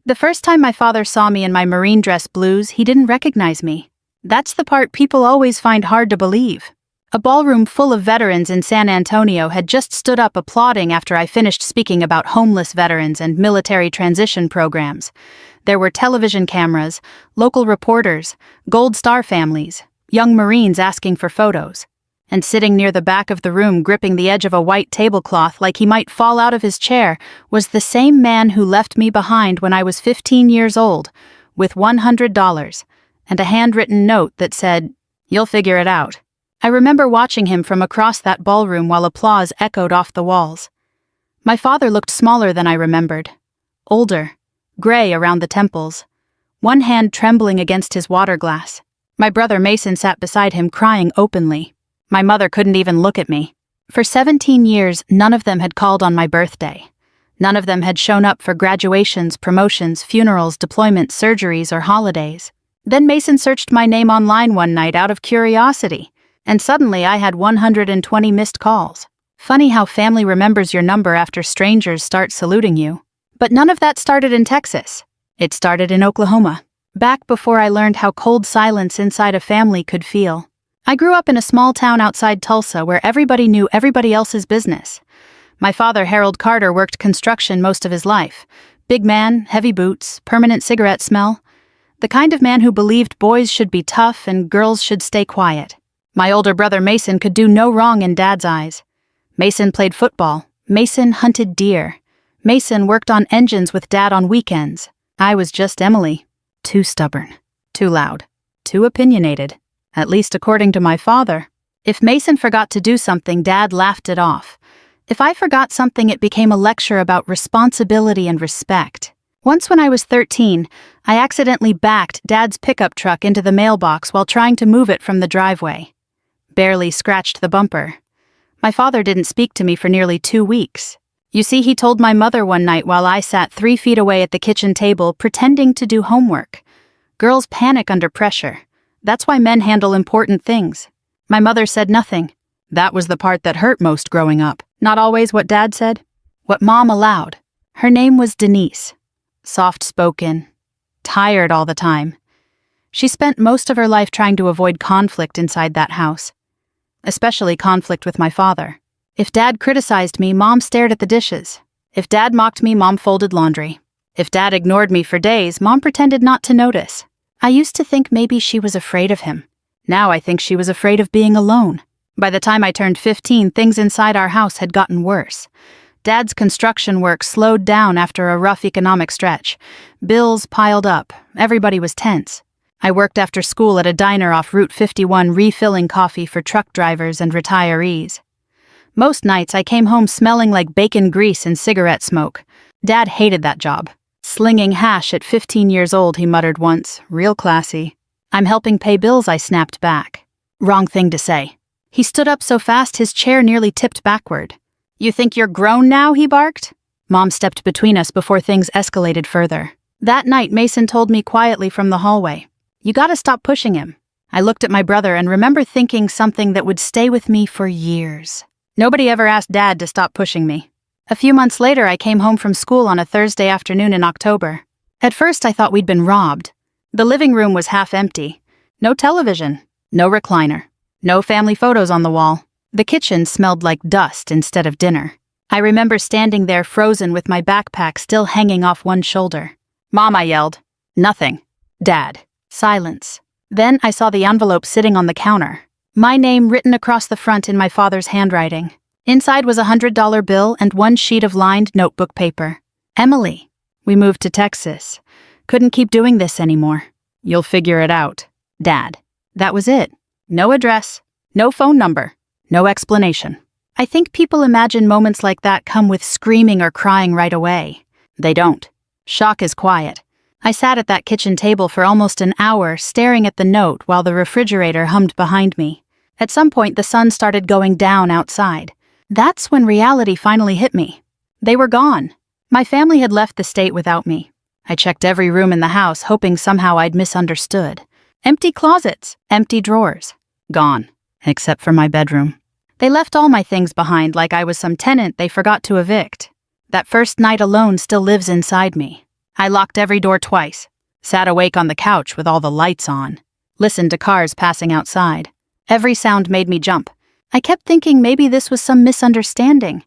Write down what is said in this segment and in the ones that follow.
The first time my father saw me in my marine dress blues, he didn't recognize me. That's the part people always find hard to believe. A ballroom full of veterans in San Antonio had just stood up applauding after I finished speaking about homeless veterans and military transition programs. There were television cameras, local reporters, Gold Star families, young Marines asking for photos. And sitting near the back of the room gripping the edge of a white tablecloth like he might fall out of his chair was the same man who left me behind when I was 15 years old, with $100, and a handwritten note that said, "You'll figure it out." I remember watching him from across that ballroom while applause echoed off the walls. My father looked smaller than I remembered. Older, gray around the temples, one hand trembling against his water glass. My brother Mason sat beside him crying openly. My mother couldn't even look at me. For 17 years, none of them had called on my birthday. None of them had shown up for graduations, promotions, funerals, deployments, surgeries, or holidays. Then Mason searched my name online one night out of curiosity, and suddenly I had 120 missed calls. Funny how family remembers your number after strangers start saluting you. But none of that started in Texas. It started in Oklahoma, back before I learned how cold silence inside a family could feel. I grew up in a small town outside Tulsa where everybody knew everybody else's business. My father, Harold Carter, worked construction most of his life. Big man, heavy boots, permanent cigarette smell. The kind of man who believed boys should be tough and girls should stay quiet. My older brother Mason could do no wrong in Dad's eyes. Mason played football. Mason hunted deer. Mason worked on engines with Dad on weekends. I was just Emily. Too stubborn. Too loud. Too opinionated. At least according to my father. If Mason forgot to do something, Dad laughed it off. If I forgot something, it became a lecture about responsibility and respect. Once when I was 13, I accidentally backed Dad's pickup truck into the mailbox while trying to move it from the driveway. Barely scratched the bumper. My father didn't speak to me for nearly 2 weeks. You see, he told my mother one night while I sat 3 feet away at the kitchen table pretending to do homework. Girls panic under pressure. That's why men handle important things. My mother said nothing. That was the part that hurt most growing up. Not always what Dad said. What Mom allowed. Her name was Denise. Soft-spoken. Tired all the time. She spent most of her life trying to avoid conflict inside that house. Especially conflict with my father. If Dad criticized me, Mom stared at the dishes. If Dad mocked me, Mom folded laundry. If Dad ignored me for days, Mom pretended not to notice. I used to think maybe she was afraid of him. Now I think she was afraid of being alone. By the time I turned 15, things inside our house had gotten worse. Dad's construction work slowed down after a rough economic stretch. Bills piled up. Everybody was tense. I worked after school at a diner off Route 51 refilling coffee for truck drivers and retirees. Most nights I came home smelling like bacon grease and cigarette smoke. Dad hated that job. Slinging hash at 15 years old, he muttered once, real classy. I'm helping pay bills, I snapped back. Wrong thing to say. He stood up so fast his chair nearly tipped backward. You think you're grown now, he barked. Mom stepped between us before things escalated further. That night, Mason told me quietly from the hallway, "You gotta stop pushing him." I looked at my brother and remember thinking something that would stay with me for years. Nobody ever asked Dad to stop pushing me. A few months later, I came home from school on a Thursday afternoon in October. At first, I thought we'd been robbed. The living room was half empty. No television. No recliner. No family photos on the wall. The kitchen smelled like dust instead of dinner. I remember standing there frozen with my backpack still hanging off one shoulder. "Mom," I yelled. "Nothing." "Dad." Silence. Then I saw the envelope sitting on the counter. My name written across the front in my father's handwriting. Inside was a $100 bill and one sheet of lined notebook paper. Emily. We moved to Texas. Couldn't keep doing this anymore. You'll figure it out. Dad. That was it. No address. No phone number. No explanation. I think people imagine moments like that come with screaming or crying right away. They don't. Shock is quiet. I sat at that kitchen table for almost an hour, staring at the note while the refrigerator hummed behind me. At some point, the sun started going down outside. That's when reality finally hit me. They were gone. My family had left the state without me. I checked every room in the house, hoping somehow I'd misunderstood. Empty closets, empty drawers. Gone, except for my bedroom. They left all my things behind like I was some tenant they forgot to evict. That first night alone still lives inside me. I locked every door twice, sat awake on the couch with all the lights on, listened to cars passing outside. Every sound made me jump. I kept thinking maybe this was some misunderstanding.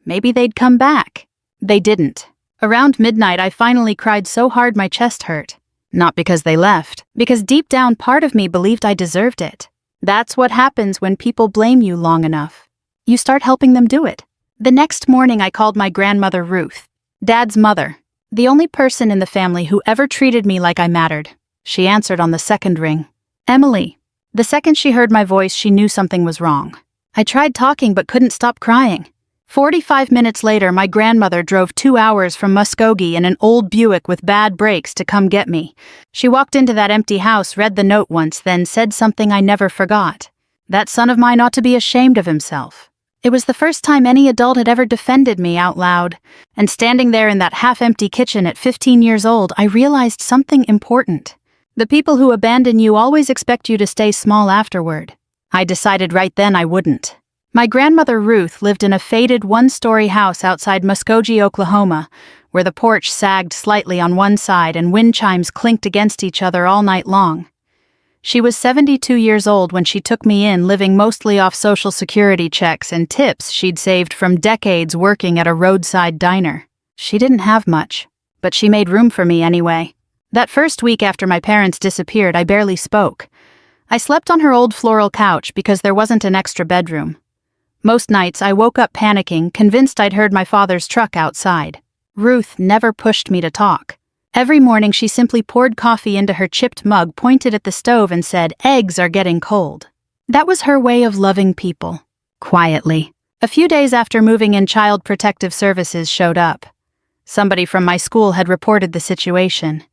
Maybe they'd come back. They didn't. Around midnight, I finally cried so hard my chest hurt. Not because they left, because deep down part of me believed I deserved it. That's what happens when people blame you long enough. You start helping them do it. The next morning, I called my grandmother Ruth, Dad's mother, the only person in the family who ever treated me like I mattered. She answered on the second ring. Emily. The second she heard my voice, she knew something was wrong. I tried talking but couldn't stop crying. 45 minutes later, my grandmother drove 2 hours from Muskogee in an old Buick with bad brakes to come get me. She walked into that empty house, read the note once, then said something I never forgot. That son of mine ought to be ashamed of himself. It was the first time any adult had ever defended me out loud. And standing there in that half-empty kitchen at 15 years old, I realized something important. The people who abandon you always expect you to stay small afterward. I decided right then I wouldn't. My grandmother Ruth lived in a faded one-story house outside Muskogee, Oklahoma, where the porch sagged slightly on one side and wind chimes clinked against each other all night long. She was 72 years old when she took me in, living mostly off Social Security checks and tips she'd saved from decades working at a roadside diner. She didn't have much, but she made room for me anyway. That first week after my parents disappeared, I barely spoke. I slept on her old floral couch because there wasn't an extra bedroom. Most nights, I woke up panicking, convinced I'd heard my father's truck outside. Ruth never pushed me to talk. Every morning, she simply poured coffee into her chipped mug, pointed at the stove, and said, "Eggs are getting cold." That was her way of loving people. Quietly. A few days after moving in, Child Protective Services showed up. Somebody from my school had reported the situation.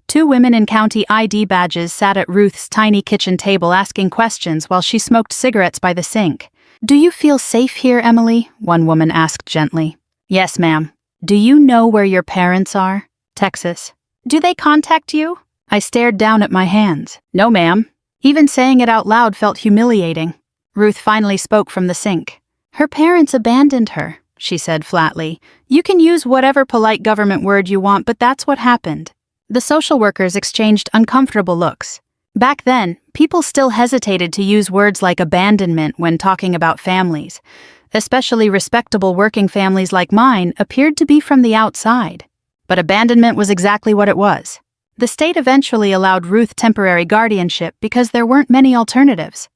2 women in county ID badges sat at Ruth's tiny kitchen table asking questions while she smoked cigarettes by the sink. "Do you feel safe here, Emily?" one woman asked gently. "Yes, ma'am." "Do you know where your parents are?" "Texas." "Do they contact you?" I stared down at my hands. "No, ma'am." Even saying it out loud felt humiliating. Ruth finally spoke from the sink. "Her parents abandoned her," she said flatly. "You can use whatever polite government word you want, but that's what happened." The social workers exchanged uncomfortable looks. Back then, people still hesitated to use words like abandonment when talking about families. Especially respectable working families like mine appeared to be from the outside. But abandonment was exactly what it was. The state eventually allowed Ruth temporary guardianship because there weren't many alternatives.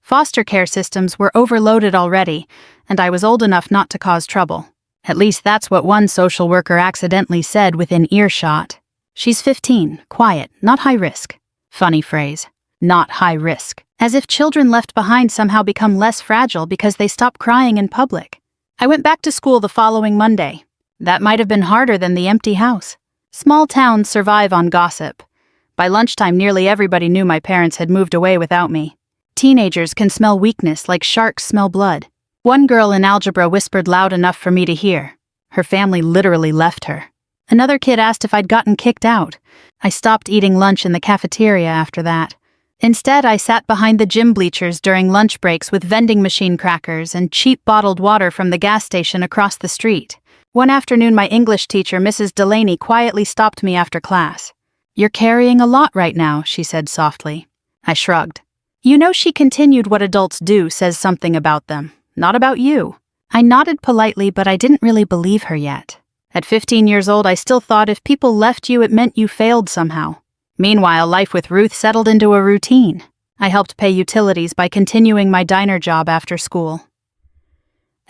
Foster care systems were overloaded already, and I was old enough not to cause trouble. At least that's what one social worker accidentally said within earshot. "She's 15, quiet, not high risk." Funny phrase. Not high risk. As if children left behind somehow become less fragile because they stop crying in public. I went back to school the following Monday. That might have been harder than the empty house. Small towns survive on gossip. By lunchtime, nearly everybody knew my parents had moved away without me. Teenagers can smell weakness like sharks smell blood. One girl in algebra whispered loud enough for me to hear. Her family literally left her. Another kid asked if I'd gotten kicked out. I stopped eating lunch in the cafeteria after that. Instead, I sat behind the gym bleachers during lunch breaks with vending machine crackers and cheap bottled water from the gas station across the street. One afternoon, my English teacher, Mrs. Delaney, quietly stopped me after class. "You're carrying a lot right now," she said softly. I shrugged. "You know, she continued, what adults do says something about them, not about you." I nodded politely, but I didn't really believe her yet. At 15 years old, I still thought if people left you, it meant you failed somehow. Meanwhile, life with Ruth settled into a routine. I helped pay utilities by continuing my diner job after school.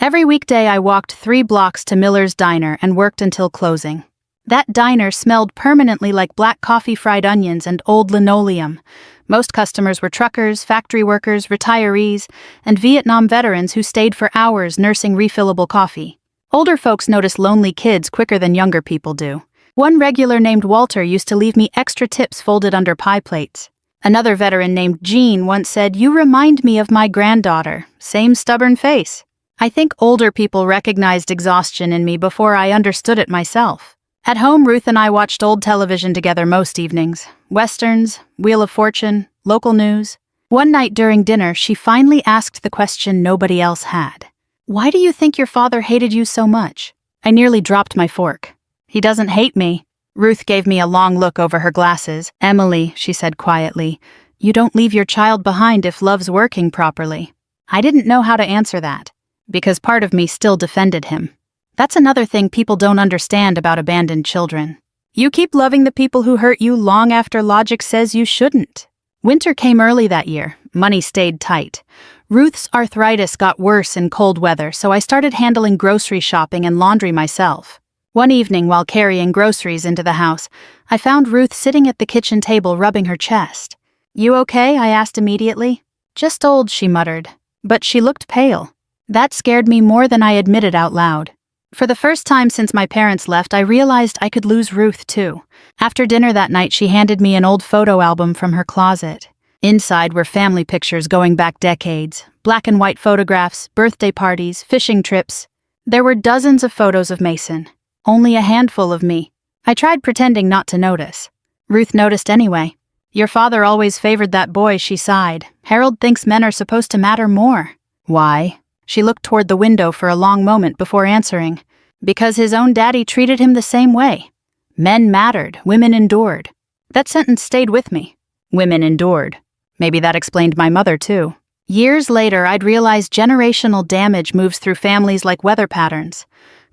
Every weekday, I walked 3 blocks to Miller's Diner and worked until closing. That diner smelled permanently like black coffee, fried onions, and old linoleum. Most customers were truckers, factory workers, retirees, and Vietnam veterans who stayed for hours nursing refillable coffee. Older folks notice lonely kids quicker than younger people do. One regular named Walter used to leave me extra tips folded under pie plates. Another veteran named Jean once said, "You remind me of my granddaughter. Same stubborn face." I think older people recognized exhaustion in me before I understood it myself. At home, Ruth and I watched old television together most evenings. Westerns, Wheel of Fortune, local news. One night during dinner, she finally asked the question nobody else had. "Why do you think your father hated you so much?" I nearly dropped my fork. "He doesn't hate me." Ruth gave me a long look over her glasses. "Emily," she said quietly, "you don't leave your child behind if love's working properly." I didn't know how to answer that, because part of me still defended him. That's another thing people don't understand about abandoned children. You keep loving the people who hurt you long after logic says you shouldn't. Winter came early that year. Money stayed tight. Ruth's arthritis got worse in cold weather, so I started handling grocery shopping and laundry myself. One evening, while carrying groceries into the house, I found Ruth sitting at the kitchen table rubbing her chest. "You okay?" I asked immediately. "Just old," she muttered. But she looked pale. That scared me more than I admitted out loud. For the first time since my parents left, I realized I could lose Ruth too. After dinner that night, she handed me an old photo album from her closet. Inside were family pictures going back decades, black and white photographs, birthday parties, fishing trips. There were dozens of photos of Mason, only a handful of me. I tried pretending not to notice. Ruth noticed anyway. "Your father always favored that boy," she sighed. "Harold thinks men are supposed to matter more." "Why?" She looked toward the window for a long moment before answering. "Because his own daddy treated him the same way. Men mattered, women endured." That sentence stayed with me. Women endured. Maybe that explained my mother too. Years later, I'd realized generational damage moves through families like weather patterns.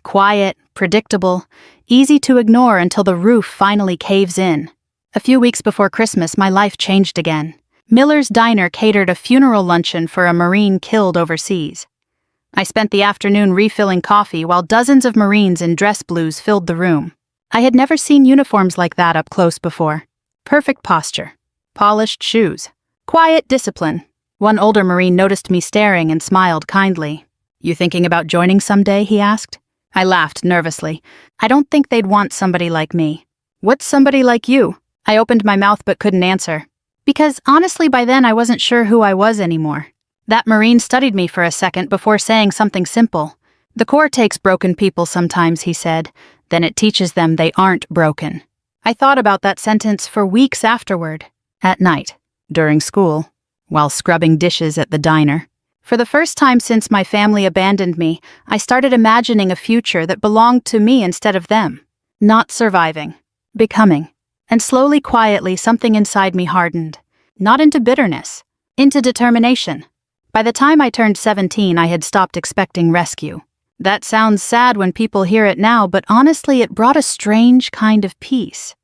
Quiet, predictable, easy to ignore until the roof finally caves in. A few weeks before Christmas, my life changed again. Miller's Diner catered a funeral luncheon for a Marine killed overseas. I spent the afternoon refilling coffee while dozens of Marines in dress blues filled the room. I had never seen uniforms like that up close before. Perfect posture. Polished shoes. Quiet discipline. One older Marine noticed me staring and smiled kindly. "You thinking about joining someday?" he asked. I laughed nervously. "I don't think they'd want somebody like me." "What's somebody like you?" I opened my mouth but couldn't answer. Because honestly, by then I wasn't sure who I was anymore. That Marine studied me for a second before saying something simple. "The Corps takes broken people sometimes," he said. "Then it teaches them they aren't broken." I thought about that sentence for weeks afterward. At night, during school, while scrubbing dishes at the diner. For the first time since my family abandoned me, I started imagining a future that belonged to me instead of them. Not surviving. Becoming. And slowly, quietly, something inside me hardened. Not into bitterness. Into determination. By the time I turned 17, I had stopped expecting rescue. That sounds sad when people hear it now, but honestly, it brought a strange kind of peace.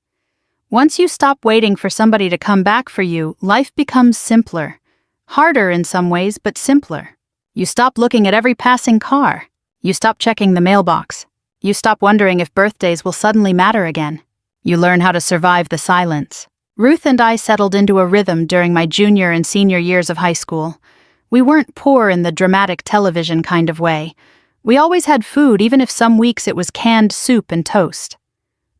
Once you stop waiting for somebody to come back for you, life becomes simpler. Harder in some ways, but simpler. You stop looking at every passing car. You stop checking the mailbox. You stop wondering if birthdays will suddenly matter again. You learn how to survive the silence. Ruth and I settled into a rhythm during my junior and senior years of high school. We weren't poor in the dramatic television kind of way. We always had food, even if some weeks it was canned soup and toast.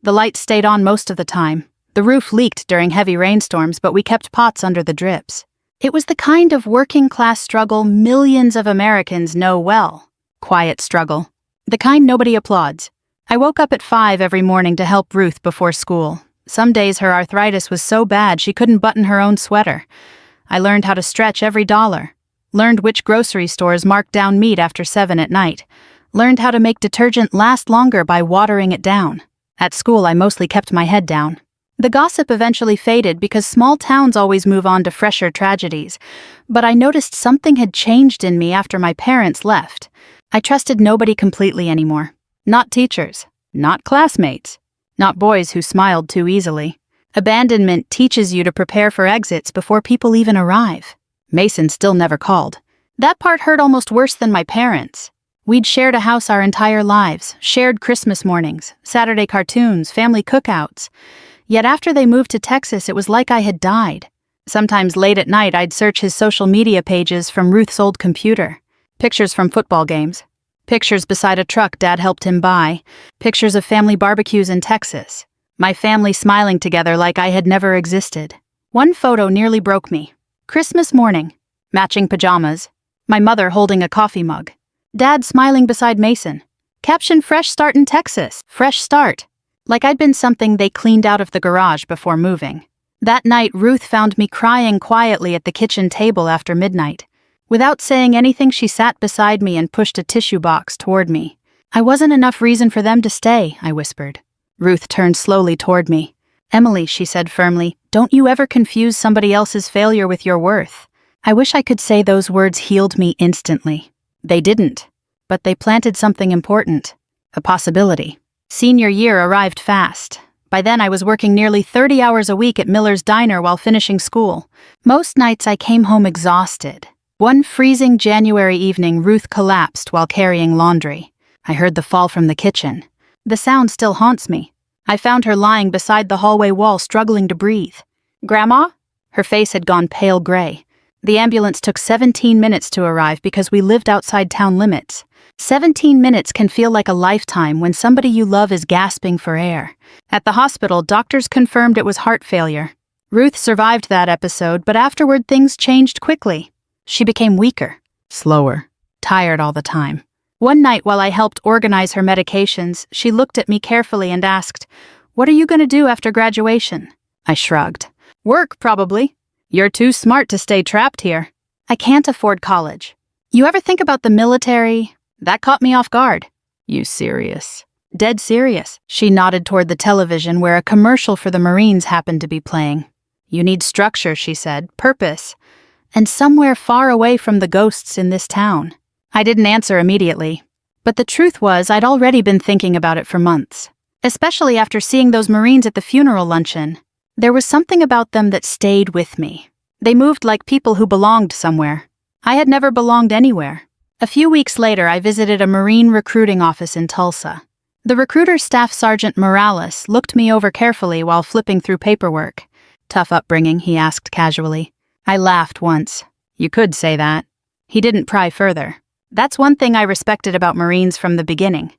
The lights stayed on most of the time. The roof leaked during heavy rainstorms, but we kept pots under the drips. It was the kind of working-class struggle millions of Americans know well. Quiet struggle. The kind nobody applauds. I woke up at 5 every morning to help Ruth before school. Some days her arthritis was so bad she couldn't button her own sweater. I learned how to stretch every dollar. Learned which grocery stores marked down meat after 7 at night. Learned how to make detergent last longer by watering it down. At school, I mostly kept my head down. The gossip eventually faded because small towns always move on to fresher tragedies. But I noticed something had changed in me after my parents left. I trusted nobody completely anymore. Not teachers. Not classmates. Not boys who smiled too easily. Abandonment teaches you to prepare for exits before people even arrive. Mason still never called. That part hurt almost worse than my parents. We'd shared a house our entire lives, shared Christmas mornings, Saturday cartoons, family cookouts. Yet after they moved to Texas, it was like I had died. Sometimes late at night, I'd search his social media pages from Ruth's old computer. Pictures from football games. Pictures beside a truck Dad helped him buy. Pictures of family barbecues in Texas. My family smiling together like I had never existed. One photo nearly broke me. Christmas morning. Matching pajamas. My mother holding a coffee mug. Dad smiling beside Mason. Caption: "Fresh start in Texas. Fresh start." Like I'd been something they cleaned out of the garage before moving. That night, Ruth found me crying quietly at the kitchen table after midnight. Without saying anything, she sat beside me and pushed a tissue box toward me. "I wasn't enough reason for them to stay," I whispered. Ruth turned slowly toward me. "Emily," she said firmly, "don't you ever confuse somebody else's failure with your worth." I wish I could say those words healed me instantly. They didn't. But they planted something important. A possibility. Senior year arrived fast. By then I was working nearly 30 hours a week at Miller's Diner while finishing school. Most nights I came home exhausted. One freezing January evening, Ruth collapsed while carrying laundry. I heard the fall from the kitchen. The sound still haunts me. I found her lying beside the hallway wall, struggling to breathe. "Grandma?" Her face had gone pale gray. The ambulance took 17 minutes to arrive because we lived outside town limits. 17 minutes can feel like a lifetime when somebody you love is gasping for air. At the hospital, doctors confirmed it was heart failure. Ruth survived that episode, but afterward things changed quickly. She became weaker, slower, tired all the time. One night while I helped organize her medications, she looked at me carefully and asked, "What are you going to do after graduation?" I shrugged. "Work, probably. You're too smart to stay trapped here." "I can't afford college." "You ever think about the military?" That caught me off guard. "You serious?" "Dead serious." She nodded toward the television where a commercial for the Marines happened to be playing. "You need structure," she said, "purpose, and somewhere far away from the ghosts in this town." I didn't answer immediately, but the truth was I'd already been thinking about it for months, especially after seeing those Marines at the funeral luncheon. There was something about them that stayed with me. They moved like people who belonged somewhere. I had never belonged anywhere. A few weeks later, I visited a Marine recruiting office in Tulsa. The recruiter, Staff Sergeant Morales, looked me over carefully while flipping through paperwork. "Tough upbringing?" he asked casually. I laughed once. "You could say that." He didn't pry further. That's one thing I respected about Marines from the beginning.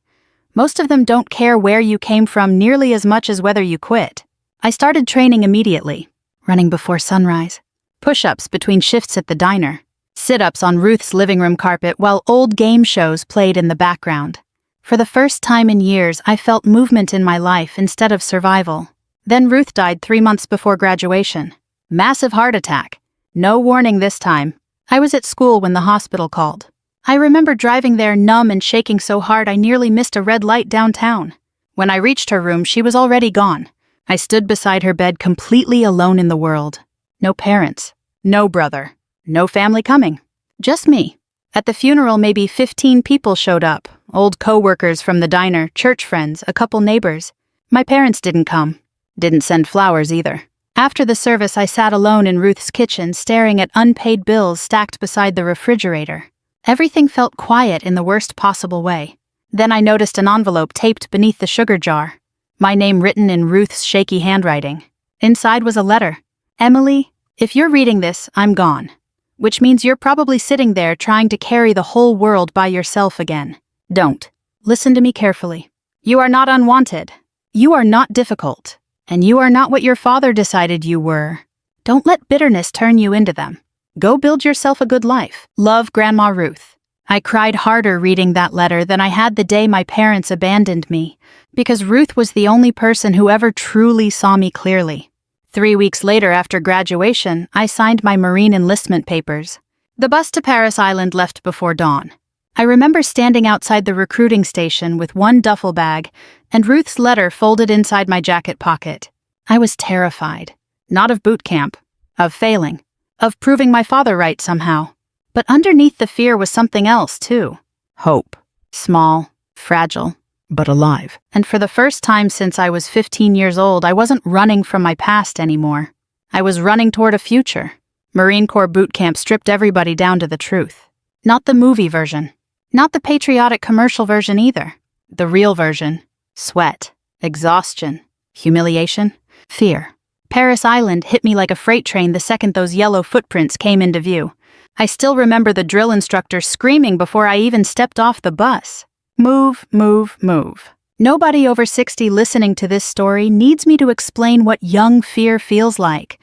Most of them don't care where you came from nearly as much as whether you quit. I started training immediately. Running before sunrise. Push-ups between shifts at the diner. Sit-ups on Ruth's living room carpet while old game shows played in the background. For the first time in years, I felt movement in my life instead of survival. Then Ruth died 3 months before graduation. Massive heart attack. No warning this time. I was at school when the hospital called. I remember driving there numb and shaking so hard I nearly missed a red light downtown. When I reached her room, she was already gone. I stood beside her bed completely alone in the world. No parents. No brother. No family coming. Just me. At the funeral, maybe 15 people showed up. Old co-workers from the diner, church friends, a couple neighbors. My parents didn't come. Didn't send flowers either. After the service, I sat alone in Ruth's kitchen, staring at unpaid bills stacked beside the refrigerator. Everything felt quiet in the worst possible way. Then I noticed an envelope taped beneath the sugar jar. My name written in Ruth's shaky handwriting. Inside was a letter. "Emily, if you're reading this, I'm gone. Which means you're probably sitting there trying to carry the whole world by yourself again. Don't. Listen to me carefully. You are not unwanted. You are not difficult. And you are not what your father decided you were. Don't let bitterness turn you into them. Go build yourself a good life. Love, Grandma Ruth." I cried harder reading that letter than I had the day my parents abandoned me, because Ruth was the only person who ever truly saw me clearly. 3 weeks later, after graduation, I signed my Marine enlistment papers. The bus to Paris Island left before dawn. I remember standing outside the recruiting station with one duffel bag and Ruth's letter folded inside my jacket pocket. I was terrified. Not of boot camp, of failing, of proving my father right somehow. But underneath the fear was something else, too. Hope. Small, fragile, but alive. And for the first time since I was 15 years old, I wasn't running from my past anymore. I was running toward a future. Marine Corps boot camp stripped everybody down to the truth. Not the movie version. Not the patriotic commercial version either. The real version. Sweat, exhaustion, humiliation, fear. Paris Island hit me like a freight train the second those yellow footprints came into view. I still remember the drill instructor screaming before I even stepped off the bus. Move, move, move. Nobody over 60 listening to this story needs me to explain what young fear feels like.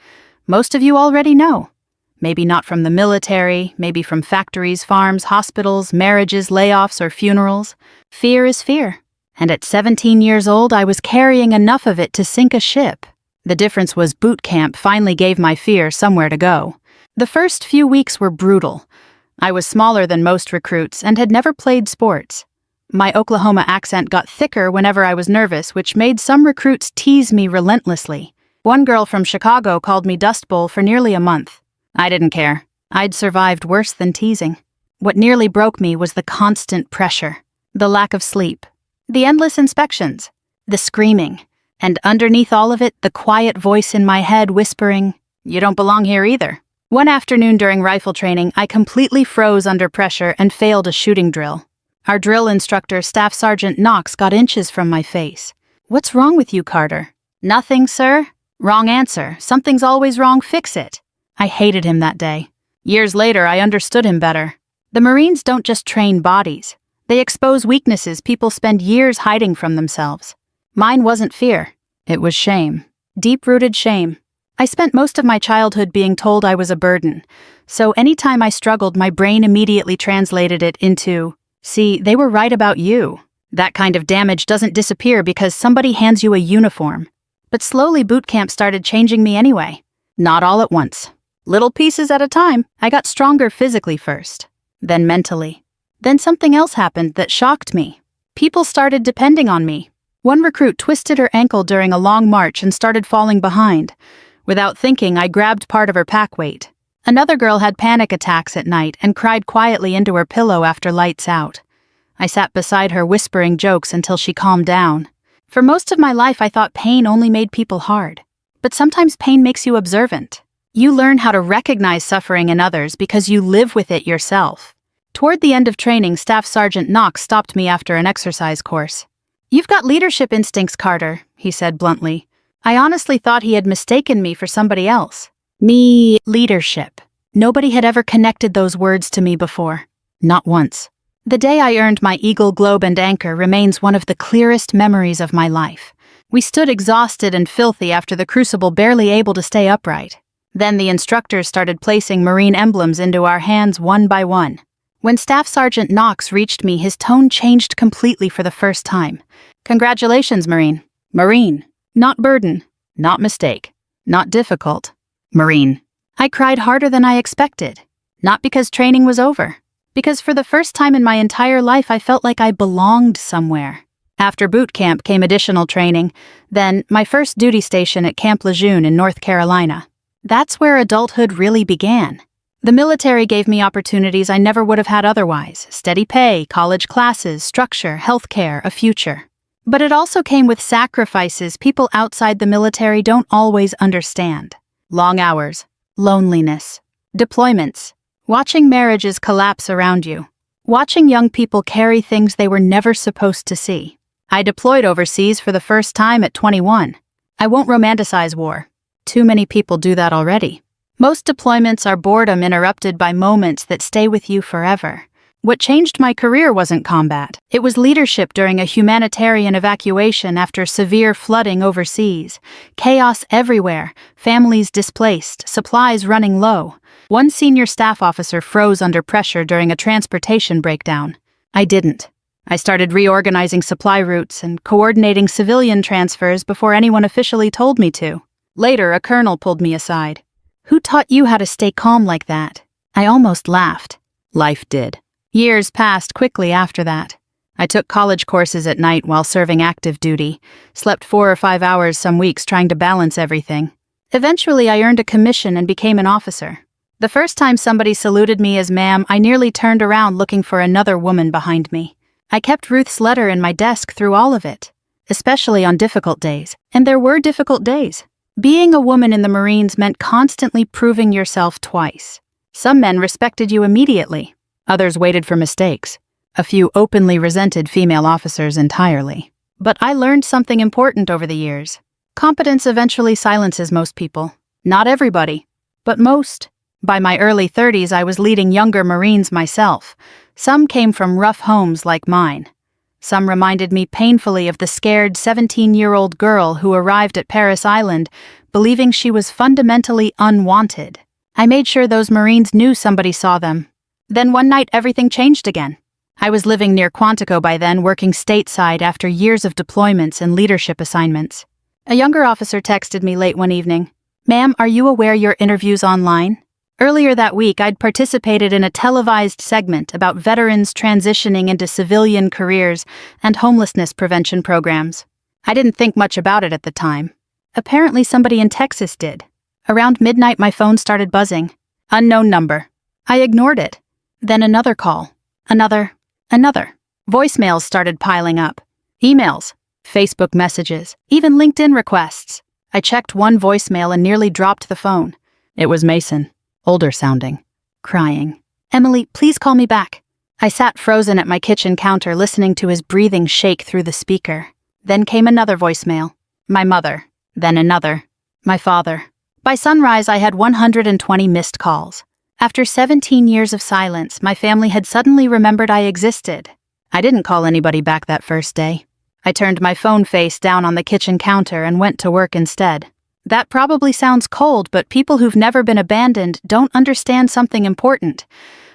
Most of you already know. Maybe not from the military, maybe from factories, farms, hospitals, marriages, layoffs, or funerals. Fear is fear. And at 17 years old, I was carrying enough of it to sink a ship. The difference was boot camp finally gave my fear somewhere to go. The first few weeks were brutal. I was smaller than most recruits and had never played sports. My Oklahoma accent got thicker whenever I was nervous, which made some recruits tease me relentlessly. One girl from Chicago called me Dust Bowl for nearly a month. I didn't care. I'd survived worse than teasing. What nearly broke me was the constant pressure, the lack of sleep, the endless inspections, the screaming, and underneath all of it, the quiet voice in my head whispering, "You don't belong here either." One afternoon during rifle training, I completely froze under pressure and failed a shooting drill. Our drill instructor, Staff Sergeant Knox, got inches from my face. "What's wrong with you, Carter?" "Nothing, sir." "Wrong answer. Something's always wrong. Fix it." I hated him that day. Years later, I understood him better. The Marines don't just train bodies. They expose weaknesses people spend years hiding from themselves. Mine wasn't fear. It was shame. Deep-rooted shame. I spent most of my childhood being told I was a burden, so anytime I struggled, my brain immediately translated it into, "See, they were right about you." That kind of damage doesn't disappear because somebody hands you a uniform. But slowly boot camp started changing me anyway. Not all at once. Little pieces at a time. I got stronger physically first, then mentally. Then something else happened that shocked me. People started depending on me. One recruit twisted her ankle during a long march and started falling behind. Without thinking, I grabbed part of her pack weight. Another girl had panic attacks at night and cried quietly into her pillow after lights out. I sat beside her whispering jokes until she calmed down. For most of my life, I thought pain only made people hard. But sometimes pain makes you observant. You learn how to recognize suffering in others because you live with it yourself. Toward the end of training, Staff Sergeant Knox stopped me after an exercise course. "You've got leadership instincts, Carter," he said bluntly. I honestly thought he had mistaken me for somebody else. Me, leadership. Nobody had ever connected those words to me before. Not once. The day I earned my Eagle Globe and Anchor remains one of the clearest memories of my life. We stood exhausted and filthy after the crucible, barely able to stay upright. Then the instructors started placing Marine emblems into our hands one by one. When Staff Sergeant Knox reached me, his tone changed completely for the first time. "Congratulations, Marine." "Marine. Not burden. Not mistake. Not difficult. Marine." I cried harder than I expected. Not because training was over. Because for the first time in my entire life, I felt like I belonged somewhere. After boot camp came additional training, then my first duty station at Camp Lejeune in North Carolina. That's where adulthood really began. The military gave me opportunities I never would have had otherwise: steady pay, college classes, structure, healthcare, a future. But it also came with sacrifices people outside the military don't always understand. Long hours, loneliness, deployments, watching marriages collapse around you, watching young people carry things they were never supposed to see. I deployed overseas for the first time at 21. I won't romanticize war. Too many people do that already. Most deployments are boredom interrupted by moments that stay with you forever. What changed my career wasn't combat. It was leadership during a humanitarian evacuation after severe flooding overseas. Chaos everywhere, families displaced, supplies running low. One senior staff officer froze under pressure during a transportation breakdown. I didn't. I started reorganizing supply routes and coordinating civilian transfers before anyone officially told me to. Later, a colonel pulled me aside. "Who taught you how to stay calm like that?" I almost laughed. Life did. Years passed quickly after that. I took college courses at night while serving active duty, slept 4 or 5 hours some weeks trying to balance everything. Eventually, I earned a commission and became an officer. The first time somebody saluted me as ma'am, I nearly turned around looking for another woman behind me. I kept Ruth's letter in my desk through all of it, especially on difficult days, and there were difficult days. Being a woman in the Marines meant constantly proving yourself twice. Some men respected you immediately. Others waited for mistakes. A few openly resented female officers entirely. But I learned something important over the years. Competence eventually silences most people. Not everybody, but most. By my early 30s, I was leading younger Marines myself. Some came from rough homes like mine. Some reminded me painfully of the scared 17-year-old girl who arrived at Paris Island, believing she was fundamentally unwanted. I made sure those Marines knew somebody saw them. Then one night, everything changed again. I was living near Quantico by then, working stateside after years of deployments and leadership assignments. A younger officer texted me late one evening. "Ma'am, are you aware your interview's online?" Earlier that week, I'd participated in a televised segment about veterans transitioning into civilian careers and homelessness prevention programs. I didn't think much about it at the time. Apparently somebody in Texas did. Around midnight, my phone started buzzing. Unknown number. I ignored it. Then another call. Another. Voicemails started piling up. Emails. Facebook messages. Even LinkedIn requests. I checked one voicemail and nearly dropped the phone. It was Mason. Older sounding. Crying. Emily, please call me back. I sat frozen at my kitchen counter listening to his breathing shake through the speaker. Then came another voicemail. My mother. Then another. My father. By sunrise, I had 120 missed calls. After 17 years of silence, my family had suddenly remembered I existed. I didn't call anybody back that first day. I turned my phone face down on the kitchen counter and went to work instead. That probably sounds cold, but people who've never been abandoned don't understand something important.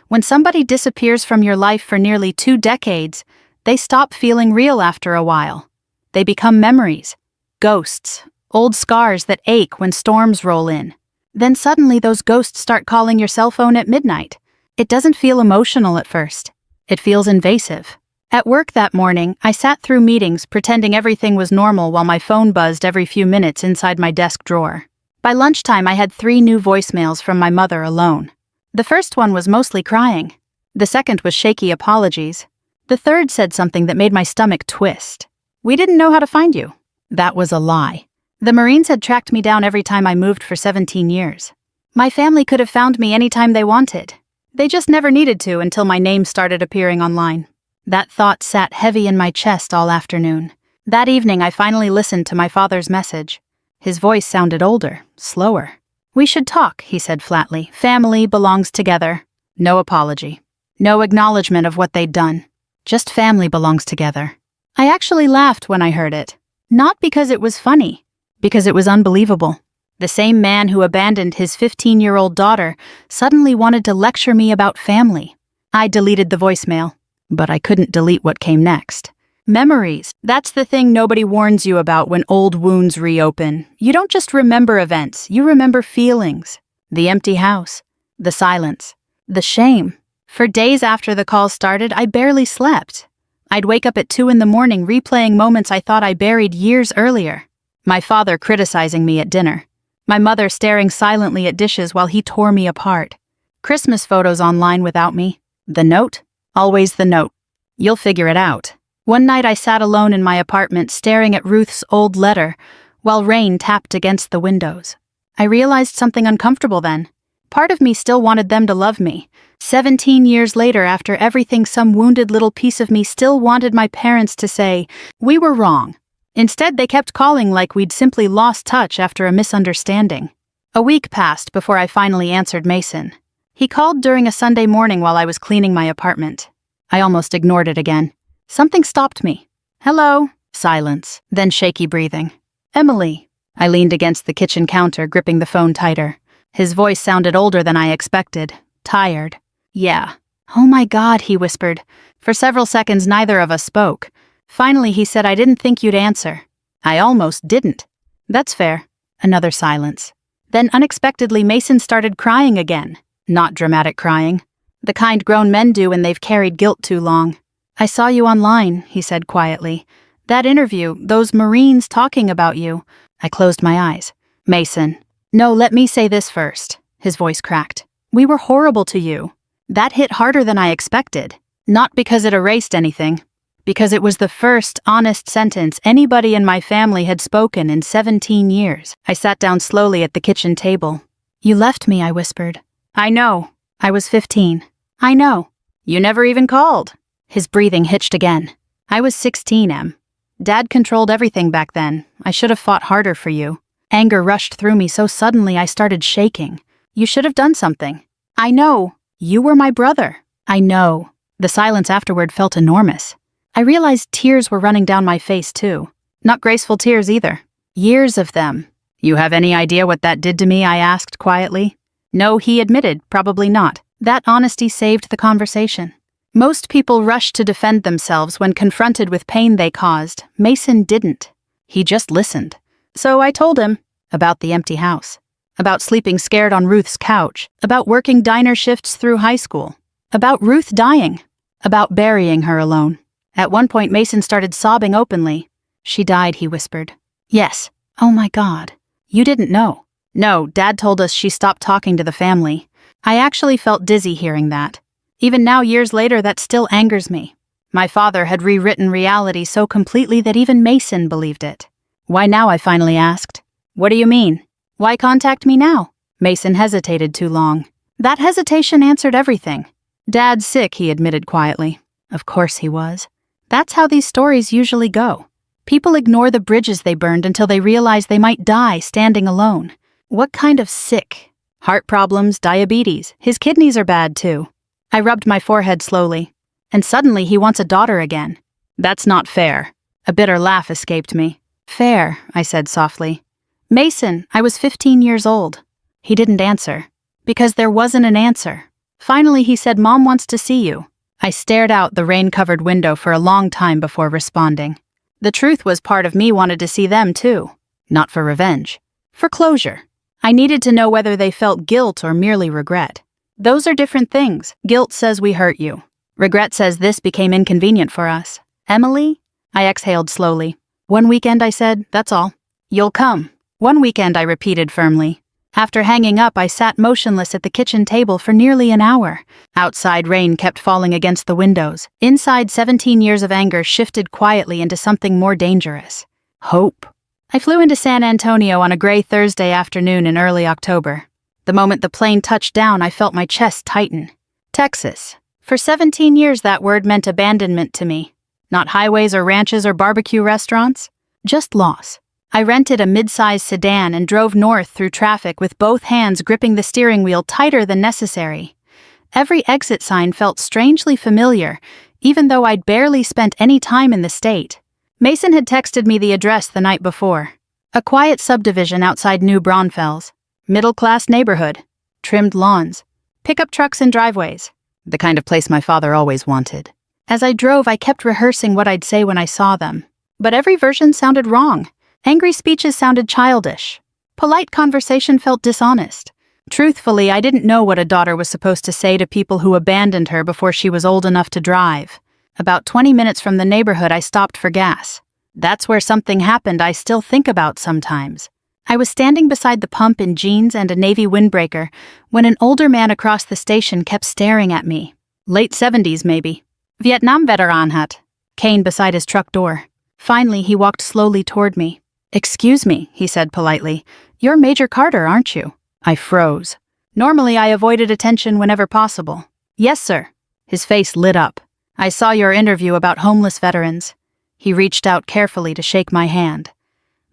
When somebody disappears from your life for nearly 2 decades, they stop feeling real after a while. They become memories, ghosts, old scars that ache when storms roll in. Then suddenly those ghosts start calling your cell phone at midnight. It doesn't feel emotional at first. It feels invasive. At work that morning, I sat through meetings pretending everything was normal while my phone buzzed every few minutes inside my desk drawer. By lunchtime, I had 3 new voicemails from my mother alone. The first one was mostly crying. The second was shaky apologies. The third said something that made my stomach twist. We didn't know how to find you. That was a lie. The Marines had tracked me down every time I moved for 17 years. My family could have found me anytime they wanted. They just never needed to until my name started appearing online. That thought sat heavy in my chest all afternoon. That evening, I finally listened to my father's message. His voice sounded older, slower. We should talk, he said flatly. Family belongs together. No apology. No acknowledgement of what they'd done. Just family belongs together. I actually laughed when I heard it. Not because it was funny, because it was unbelievable. The same man who abandoned his 15-year-old daughter suddenly wanted to lecture me about family. I deleted the voicemail. But I couldn't delete what came next. Memories. That's the thing nobody warns you about when old wounds reopen. You don't just remember events, you remember feelings. The empty house. The silence. The shame. For days after the call started, I barely slept. I'd wake up at 2 in the morning replaying moments I thought I buried years earlier. My father criticizing me at dinner. My mother staring silently at dishes while he tore me apart. Christmas photos online without me. The note? Always the note. You'll figure it out. One night I sat alone in my apartment staring at Ruth's old letter while rain tapped against the windows. I realized something uncomfortable then. Part of me still wanted them to love me. 17 years later, after everything, some wounded little piece of me still wanted my parents to say, "We were wrong." Instead, they kept calling like we'd simply lost touch after a misunderstanding. A week passed before I finally answered Mason. He called during a Sunday morning while I was cleaning my apartment. I almost ignored it again. Something stopped me. Hello. Silence, then shaky breathing. Emily. I leaned against the kitchen counter, gripping the phone tighter. His voice sounded older than I expected. Tired. Yeah. Oh my God, he whispered. For several seconds, neither of us spoke. Finally, he said, I didn't think you'd answer. I almost didn't. That's fair. Another silence. Then unexpectedly, Mason started crying again. Not dramatic crying. The kind grown men do when they've carried guilt too long. I saw you online, he said quietly. That interview, those Marines talking about you. I closed my eyes. Mason. No, let me say this first. His voice cracked. We were horrible to you. That hit harder than I expected. Not because it erased anything. Because it was the first honest sentence anybody in my family had spoken in 17 years. I sat down slowly at the kitchen table. You left me, I whispered. I know. I was 15. I know. You never even called. His breathing hitched again. I was 16, Em. Dad controlled everything back then. I should have fought harder for you. Anger rushed through me so suddenly I started shaking. You should have done something. I know. You were my brother. I know. The silence afterward felt enormous. I realized tears were running down my face too. Not graceful tears either. Years of them. You have any idea what that did to me? I asked quietly. No, he admitted, probably not. That honesty saved the conversation. Most people rush to defend themselves when confronted with pain they caused. Mason didn't. He just listened. So I told him about the empty house. About sleeping scared on Ruth's couch. About working diner shifts through high school. About Ruth dying. About burying her alone. At one point, Mason started sobbing openly. "She died," he whispered. "Yes." "Oh my God. You didn't know?" "No, Dad told us she stopped talking to the family." I actually felt dizzy hearing that. Even now, years later, that still angers me. My father had rewritten reality so completely that even Mason believed it. "Why now?" I finally asked. "What do you mean? Why contact me now?" Mason hesitated too long. That hesitation answered everything. "Dad's sick," he admitted quietly. Of course he was. That's how these stories usually go. People ignore the bridges they burned until they realize they might die standing alone. What kind of sick? Heart problems, diabetes. His kidneys are bad too. I rubbed my forehead slowly. And suddenly he wants a daughter again. That's not fair. A bitter laugh escaped me. "Fair," I said softly. "Mason, I was 15 years old." He didn't answer. Because there wasn't an answer. Finally he said, "Mom wants to see you." I stared out the rain-covered window for a long time before responding. The truth was, part of me wanted to see them too. Not for revenge. For closure. I needed to know whether they felt guilt or merely regret. Those are different things. Guilt says we hurt you. Regret says this became inconvenient for us. "Emily?" I exhaled slowly. "One weekend," I said, "that's all." "You'll come." "One weekend," I repeated firmly. After hanging up, I sat motionless at the kitchen table for nearly an hour. Outside, rain kept falling against the windows. Inside, 17 years of anger shifted quietly into something more dangerous. Hope. I flew into San Antonio on a gray Thursday afternoon in early October. The moment the plane touched down, I felt my chest tighten. Texas. For 17 years, that word meant abandonment to me. Not highways or ranches or barbecue restaurants. Just loss. I rented a mid-sized sedan and drove north through traffic with both hands gripping the steering wheel tighter than necessary. Every exit sign felt strangely familiar, even though I'd barely spent any time in the state. Mason had texted me the address the night before. A quiet subdivision outside New Braunfels. Middle-class neighborhood. Trimmed lawns. Pickup trucks and driveways. The kind of place my father always wanted. As I drove, I kept rehearsing what I'd say when I saw them. But every version sounded wrong. Angry speeches sounded childish. Polite conversation felt dishonest. Truthfully, I didn't know what a daughter was supposed to say to people who abandoned her before she was old enough to drive. About 20 minutes from the neighborhood, I stopped for gas. That's where something happened I still think about sometimes. I was standing beside the pump in jeans and a navy windbreaker when an older man across the station kept staring at me. Late 70s, maybe. Vietnam veteran hat. Cane beside his truck door. Finally, he walked slowly toward me. "Excuse me," he said politely. "You're Major Carter, aren't you?" I froze. Normally, I avoided attention whenever possible. "Yes, sir." His face lit up. "I saw your interview about homeless veterans." He reached out carefully to shake my hand.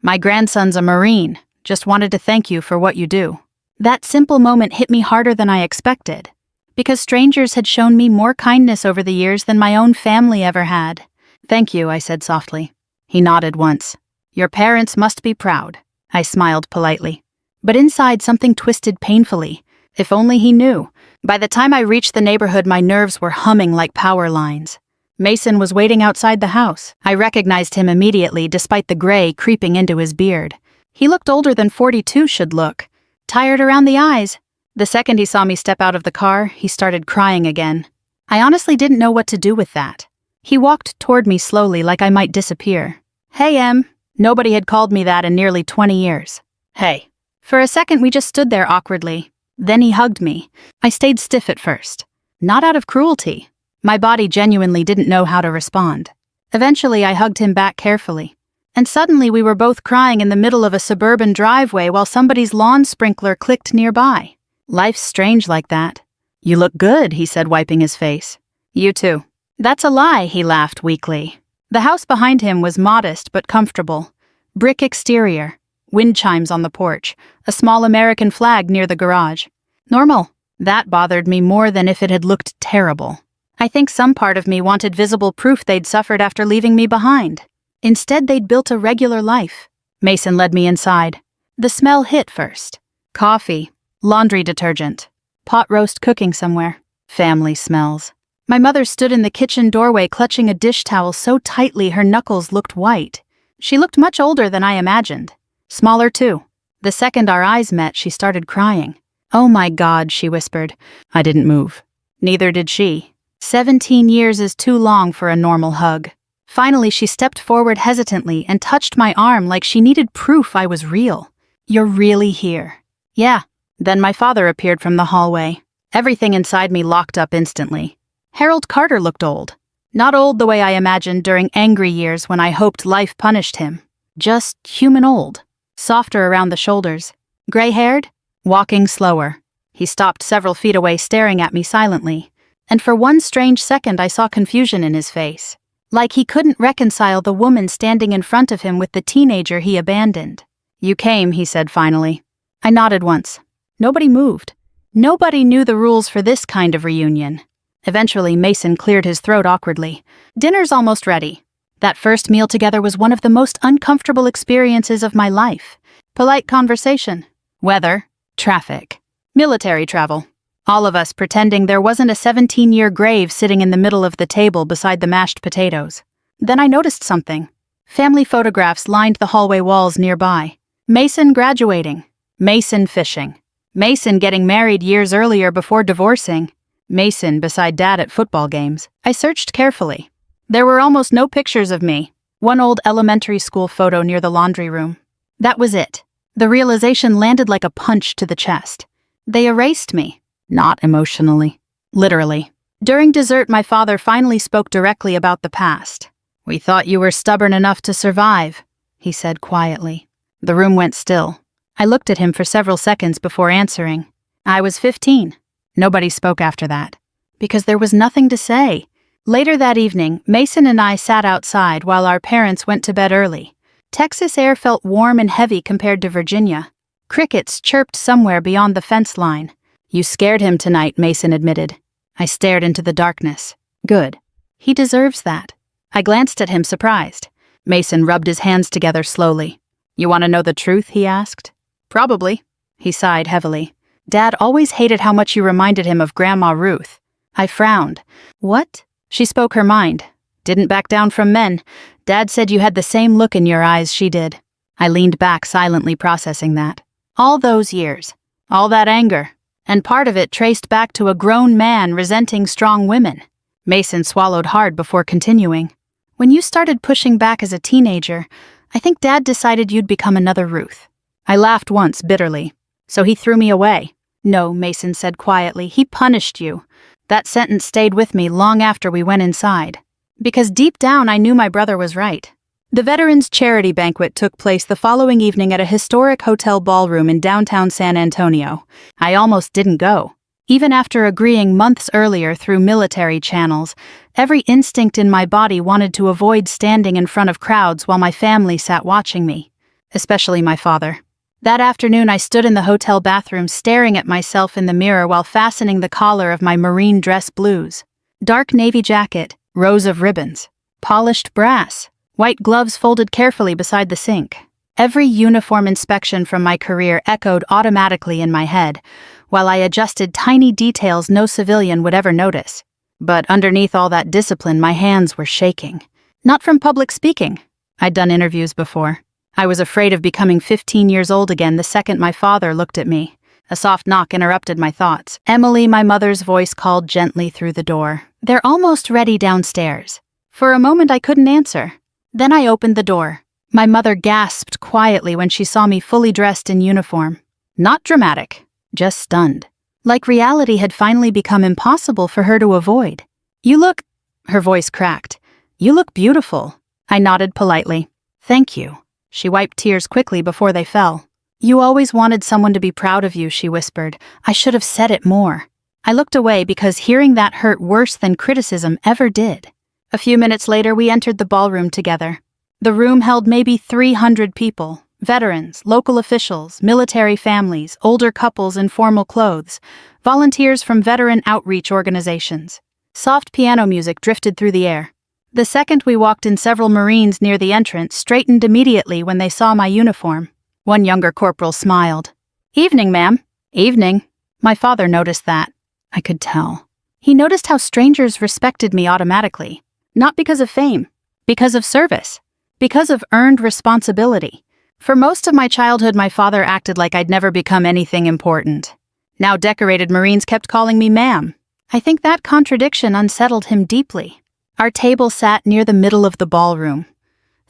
"My grandson's a Marine. Just wanted to thank you for what you do." That simple moment hit me harder than I expected. Because strangers had shown me more kindness over the years than my own family ever had. "Thank you," I said softly. He nodded once. "Your parents must be proud." I smiled politely. But inside, something twisted painfully. If only he knew. By the time I reached the neighborhood, my nerves were humming like power lines. Mason was waiting outside the house. I recognized him immediately, despite the gray creeping into his beard. He looked older than 42 should look. Tired around the eyes. The second he saw me step out of the car, he started crying again. I honestly didn't know what to do with that. He walked toward me slowly, like I might disappear. "Hey, Em." Nobody had called me that in nearly 20 years. "Hey." For a second, we just stood there awkwardly. Then he hugged me. I stayed stiff at first. Not out of cruelty. My body genuinely didn't know how to respond. Eventually, I hugged him back carefully. And suddenly, we were both crying in the middle of a suburban driveway while somebody's lawn sprinkler clicked nearby. Life's strange like that. "You look good," he said, wiping his face. "You too." "That's a lie," he laughed weakly. The house behind him was modest but comfortable. Brick exterior. Wind chimes on the porch, a small American flag near the garage. Normal. That bothered me more than if it had looked terrible. I think some part of me wanted visible proof they'd suffered after leaving me behind. Instead, they'd built a regular life. Mason led me inside. The smell hit first. Coffee, laundry detergent, pot roast cooking somewhere. Family smells. My mother stood in the kitchen doorway clutching a dish towel so tightly her knuckles looked white. She looked much older than I imagined. Smaller too. The second our eyes met, she started crying. "Oh my God," she whispered. I didn't move. Neither did she. 17 years is too long for a normal hug. Finally, she stepped forward hesitantly and touched my arm like she needed proof I was real. "You're really here?" "Yeah." Then my father appeared from the hallway. Everything inside me locked up instantly. Harold Carter looked old. Not old the way I imagined during angry years when I hoped life punished him. Just human old. Softer around the shoulders. Gray-haired? Walking slower. He stopped several feet away, staring at me silently. And for one strange second I saw confusion in his face. Like he couldn't reconcile the woman standing in front of him with the teenager he abandoned. "You came," he said finally. I nodded once. Nobody moved. Nobody knew the rules for this kind of reunion. Eventually, Mason cleared his throat awkwardly. "Dinner's almost ready." That first meal together was one of the most uncomfortable experiences of my life. Polite conversation. Weather. Traffic. Military travel. All of us pretending there wasn't a 17-year grave sitting in the middle of the table beside the mashed potatoes. Then I noticed something. Family photographs lined the hallway walls nearby. Mason graduating. Mason fishing. Mason getting married years earlier before divorcing. Mason beside Dad at football games. I searched carefully. There were almost no pictures of me. One old elementary school photo near the laundry room. That was it. The realization landed like a punch to the chest. They erased me. Not emotionally. Literally. During dessert, my father finally spoke directly about the past. "We thought you were stubborn enough to survive," he said quietly. The room went still. I looked at him for several seconds before answering. I was 15. Nobody spoke after that. Because there was nothing to say. Later that evening, Mason and I sat outside while our parents went to bed early. Texas air felt warm and heavy compared to Virginia. Crickets chirped somewhere beyond the fence line. "You scared him tonight," Mason admitted. I stared into the darkness. Good. He deserves that. I glanced at him, surprised. Mason rubbed his hands together slowly. "You want to know the truth?" he asked. "Probably." He sighed heavily. "Dad always hated how much you reminded him of Grandma Ruth." I frowned. "What?" She spoke her mind. "Didn't back down from men. Dad said you had the same look in your eyes she did." I leaned back, silently processing that. All those years. All that anger. And part of it traced back to a grown man resenting strong women. Mason swallowed hard before continuing. "When you started pushing back as a teenager, I think Dad decided you'd become another Ruth." I laughed once, bitterly. "So he threw me away." "No," Mason said quietly. "He punished you." That sentence stayed with me long after we went inside. Because deep down I knew my brother was right. The Veterans Charity Banquet took place the following evening at a historic hotel ballroom in downtown San Antonio. I almost didn't go. Even after agreeing months earlier through military channels, every instinct in my body wanted to avoid standing in front of crowds while my family sat watching me. Especially my father. That afternoon I stood in the hotel bathroom staring at myself in the mirror while fastening the collar of my marine dress blues. Dark navy jacket, rows of ribbons, polished brass, white gloves folded carefully beside the sink. Every uniform inspection from my career echoed automatically in my head, while I adjusted tiny details no civilian would ever notice. But underneath all that discipline, my hands were shaking. Not from public speaking. I'd done interviews before. I was afraid of becoming 15 years old again the second my father looked at me. A soft knock interrupted my thoughts. Emily, my mother's voice, called gently through the door. "They're almost ready downstairs." For a moment I couldn't answer. Then I opened the door. My mother gasped quietly when she saw me fully dressed in uniform. Not dramatic, just stunned. Like reality had finally become impossible for her to avoid. "You look..." Her voice cracked. "You look beautiful." I nodded politely. "Thank you." She wiped tears quickly before they fell. "You always wanted someone to be proud of you," she whispered. "I should have said it more." I looked away because hearing that hurt worse than criticism ever did. A few minutes later, we entered the ballroom together. The room held maybe 300 people. Veterans, local officials, military families, older couples in formal clothes, volunteers from veteran outreach organizations. Soft piano music drifted through the air. The second we walked in, several Marines near the entrance straightened immediately when they saw my uniform. One younger corporal smiled. "Evening, ma'am." "Evening." My father noticed that. I could tell. He noticed how strangers respected me automatically. Not because of fame, because of service, because of earned responsibility. For most of my childhood, my father acted like I'd never become anything important. Now decorated Marines kept calling me ma'am. I think that contradiction unsettled him deeply. Our table sat near the middle of the ballroom.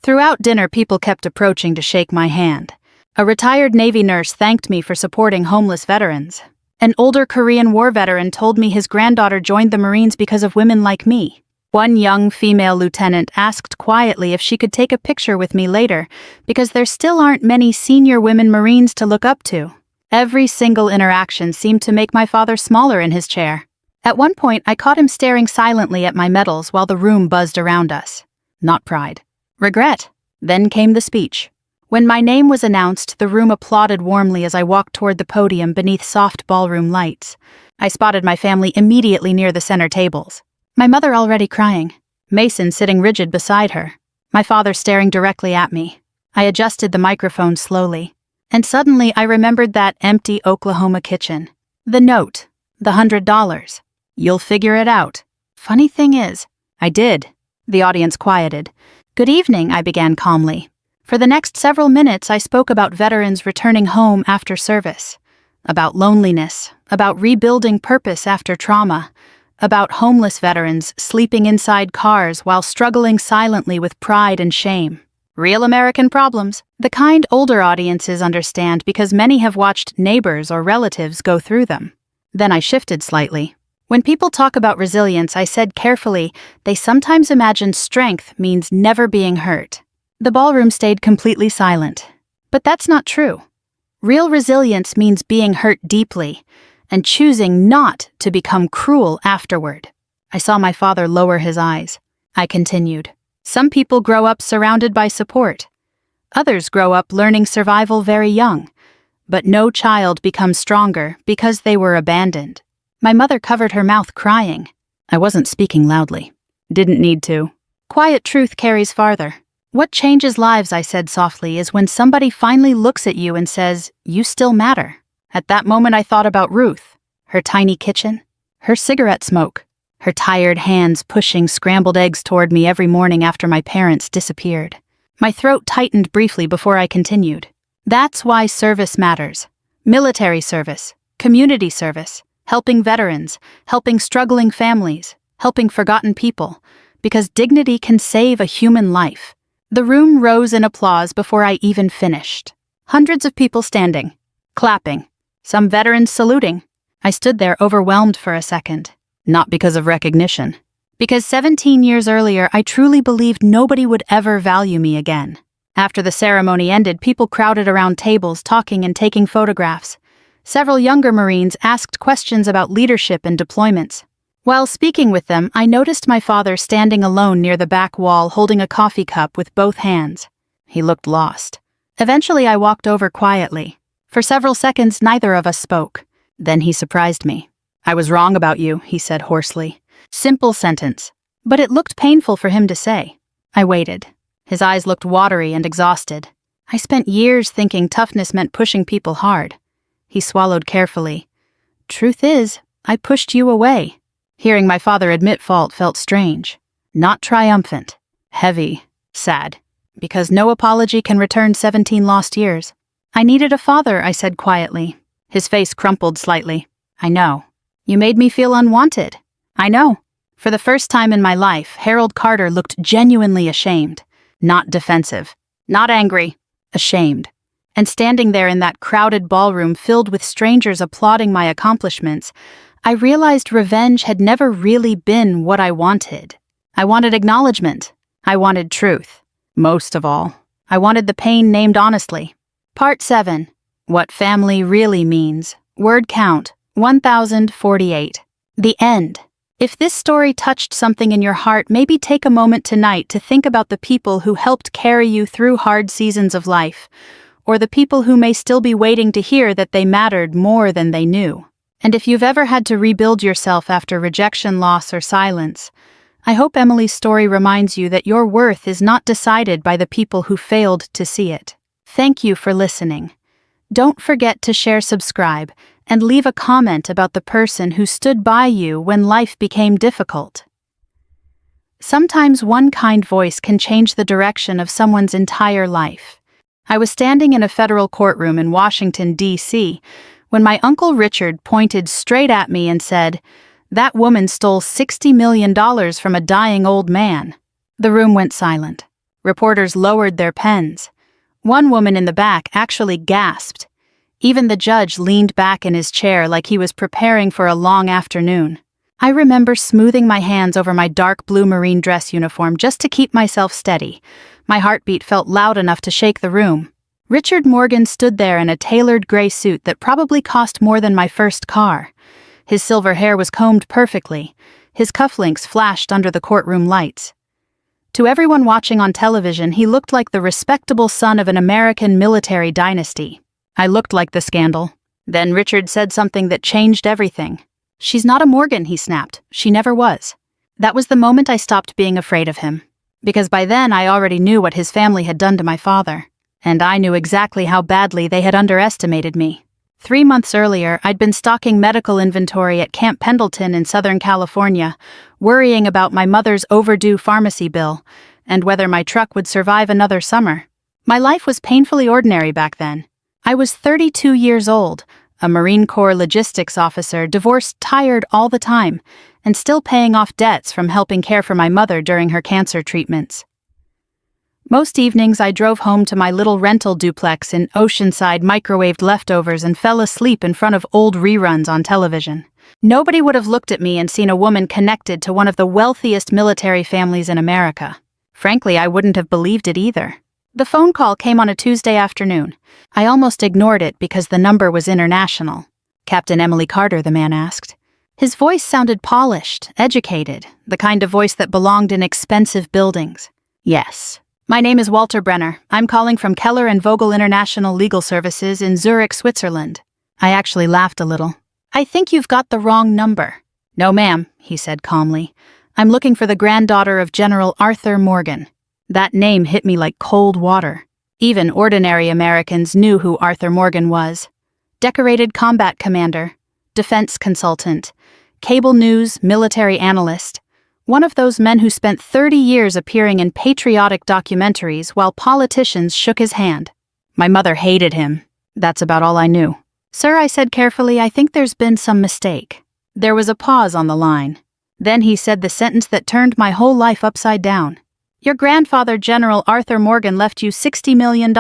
Throughout dinner, people kept approaching to shake my hand. A retired Navy nurse thanked me for supporting homeless veterans. An older Korean War veteran told me his granddaughter joined the Marines because of women like me. One young female lieutenant asked quietly if she could take a picture with me later because there still aren't many senior women Marines to look up to. Every single interaction seemed to make my father smaller in his chair. At one point, I caught him staring silently at my medals while the room buzzed around us. Not pride. Regret. Then came the speech. When my name was announced, the room applauded warmly as I walked toward the podium beneath soft ballroom lights. I spotted my family immediately near the center tables. My mother already crying, Mason sitting rigid beside her, my father staring directly at me. I adjusted the microphone slowly, and suddenly I remembered that empty Oklahoma kitchen. The note, the $100. You'll figure it out. Funny thing is, I did. The audience quieted. Good evening, I began calmly. For the next several minutes, I spoke about veterans returning home after service, about loneliness, about rebuilding purpose after trauma, about homeless veterans sleeping inside cars while struggling silently with pride and shame. Real American problems, the kind older audiences understand because many have watched neighbors or relatives go through them. Then I shifted slightly. When people talk about resilience, I said carefully, they sometimes imagine strength means never being hurt. The ballroom stayed completely silent. But that's not true. Real resilience means being hurt deeply, and choosing not to become cruel afterward. I saw my father lower his eyes. I continued. Some people grow up surrounded by support. Others grow up learning survival very young. But no child becomes stronger because they were abandoned. My mother covered her mouth crying. I wasn't speaking loudly. Didn't need to. Quiet truth carries farther. What changes lives, I said softly, is when somebody finally looks at you and says, you still matter. At that moment, I thought about Ruth, her tiny kitchen, her cigarette smoke, her tired hands pushing scrambled eggs toward me every morning after my parents disappeared. My throat tightened briefly before I continued. That's why service matters. Military service, community service, helping veterans, helping struggling families, helping forgotten people, because dignity can save a human life. The room rose in applause before I even finished. Hundreds of people standing, clapping. Some veterans saluting. I stood there overwhelmed for a second. Not because of recognition. Because 17 years earlier, I truly believed nobody would ever value me again. After the ceremony ended, people crowded around tables, talking and taking photographs. Several younger Marines asked questions about leadership and deployments. While speaking with them, I noticed my father standing alone near the back wall holding a coffee cup with both hands. He looked lost. Eventually, I walked over quietly. For several seconds, neither of us spoke. Then he surprised me. I was wrong about you, he said hoarsely. Simple sentence. But it looked painful for him to say. I waited. His eyes looked watery and exhausted. I spent years thinking toughness meant pushing people hard. He swallowed carefully. Truth is, I pushed you away. Hearing my father admit fault felt strange. Not triumphant. Heavy. Sad. Because no apology can return 17 lost years. I needed a father, I said quietly. His face crumpled slightly. I know. You made me feel unwanted. I know. For the first time in my life, Harold Carter looked genuinely ashamed. Not defensive. Not angry. Ashamed. And standing there in that crowded ballroom filled with strangers applauding my accomplishments, I realized revenge had never really been what I wanted. I wanted acknowledgement. I wanted truth. Most of all, I wanted the pain named honestly. Part 7. What family really means. Word count, 1048. The end. If this story touched something in your heart, maybe take a moment tonight to think about the people who helped carry you through hard seasons of life, or the people who may still be waiting to hear that they mattered more than they knew. And if you've ever had to rebuild yourself after rejection, loss, or silence, I hope Emily's story reminds you that your worth is not decided by the people who failed to see it. Thank you for listening. Don't forget to share, subscribe, and leave a comment about the person who stood by you when life became difficult. Sometimes one kind voice can change the direction of someone's entire life. I was standing in a federal courtroom in Washington, D.C., when my Uncle Richard pointed straight at me and said, "That woman stole $60 million from a dying old man." The room went silent. Reporters lowered their pens. One woman in the back actually gasped. Even the judge leaned back in his chair like he was preparing for a long afternoon. I remember smoothing my hands over my dark blue marine dress uniform just to keep myself steady. My heartbeat felt loud enough to shake the room. Richard Morgan stood there in a tailored gray suit that probably cost more than my first car. His silver hair was combed perfectly. His cufflinks flashed under the courtroom lights. To everyone watching on television, he looked like the respectable son of an American military dynasty. I looked like the scandal. Then Richard said something that changed everything. "She's not a Morgan," he snapped. "She never was." That was the moment I stopped being afraid of him. Because by then I already knew what his family had done to my father. And I knew exactly how badly they had underestimated me. 3 months earlier, I'd been stocking medical inventory at Camp Pendleton in Southern California, worrying about my mother's overdue pharmacy bill, and whether my truck would survive another summer. My life was painfully ordinary back then. I was 32 years old, a Marine Corps logistics officer, divorced, tired all the time, and still paying off debts from helping care for my mother during her cancer treatments. Most evenings I drove home to my little rental duplex in Oceanside, microwaved leftovers, and fell asleep in front of old reruns on television. Nobody would have looked at me and seen a woman connected to one of the wealthiest military families in America. Frankly, I wouldn't have believed it either. The phone call came on a Tuesday afternoon. I almost ignored it because the number was international. "Captain Emily Carter," the man asked. His voice sounded polished, educated, the kind of voice that belonged in expensive buildings. "Yes. My name is Walter Brenner. I'm calling from Keller and Vogel International Legal Services in Zurich, Switzerland." I actually laughed a little. "I think you've got the wrong number." "No, ma'am," he said calmly. "I'm looking for the granddaughter of General Arthur Morgan." That name hit me like cold water. Even ordinary Americans knew who Arthur Morgan was. Decorated combat commander, defense consultant, cable news military analyst. One of those men who spent 30 years appearing in patriotic documentaries while politicians shook his hand. My mother hated him. That's about all I knew. "Sir," I said carefully, "I think there's been some mistake." There was a pause on the line. Then he said the sentence that turned my whole life upside down. "Your grandfather, General Arthur Morgan, left you $60 million.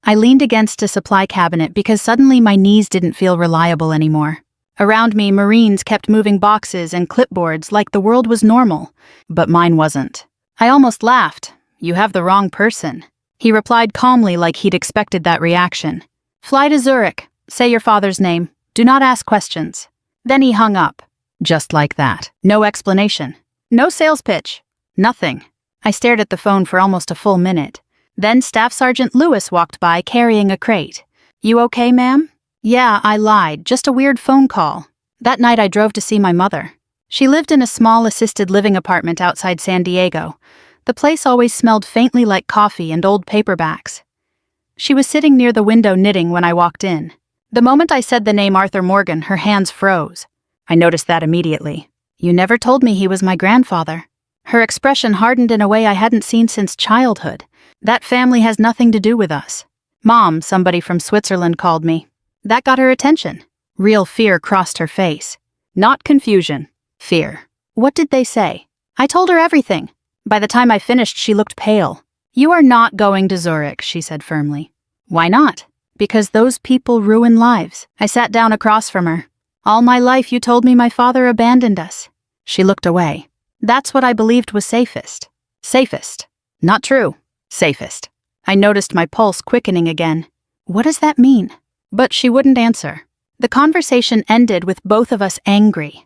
I leaned against a supply cabinet because suddenly my knees didn't feel reliable anymore. Around me, Marines kept moving boxes and clipboards like the world was normal, but mine wasn't. I almost laughed. "You have the wrong person." He replied calmly like he'd expected that reaction. "Fly to Zurich. Say your father's name. Do not ask questions." Then he hung up. Just like that. No explanation. No sales pitch. Nothing. I stared at the phone for almost a full minute. Then Staff Sergeant Lewis walked by carrying a crate. "You okay, ma'am?" "Yeah, I lied. Just a weird phone call." That night I drove to see my mother. She lived in a small assisted living apartment outside San Diego. The place always smelled faintly like coffee and old paperbacks. She was sitting near the window knitting when I walked in. The moment I said the name Arthur Morgan, her hands froze. I noticed that immediately. "You never told me he was my grandfather." Her expression hardened in a way I hadn't seen since childhood. "That family has nothing to do with us." "Mom," somebody from Switzerland called me. That got her attention. Real fear crossed her face. Not confusion. Fear. "What did they say?" I told her everything. By the time I finished, she looked pale. "You are not going to Zurich," she said firmly. "Why not?" "Because those people ruin lives." I sat down across from her. "All my life you told me my father abandoned us." She looked away. "That's what I believed was safest." Safest. Not true. Safest. I noticed my pulse quickening again. What does that mean? But she wouldn't answer. The conversation ended with both of us angry.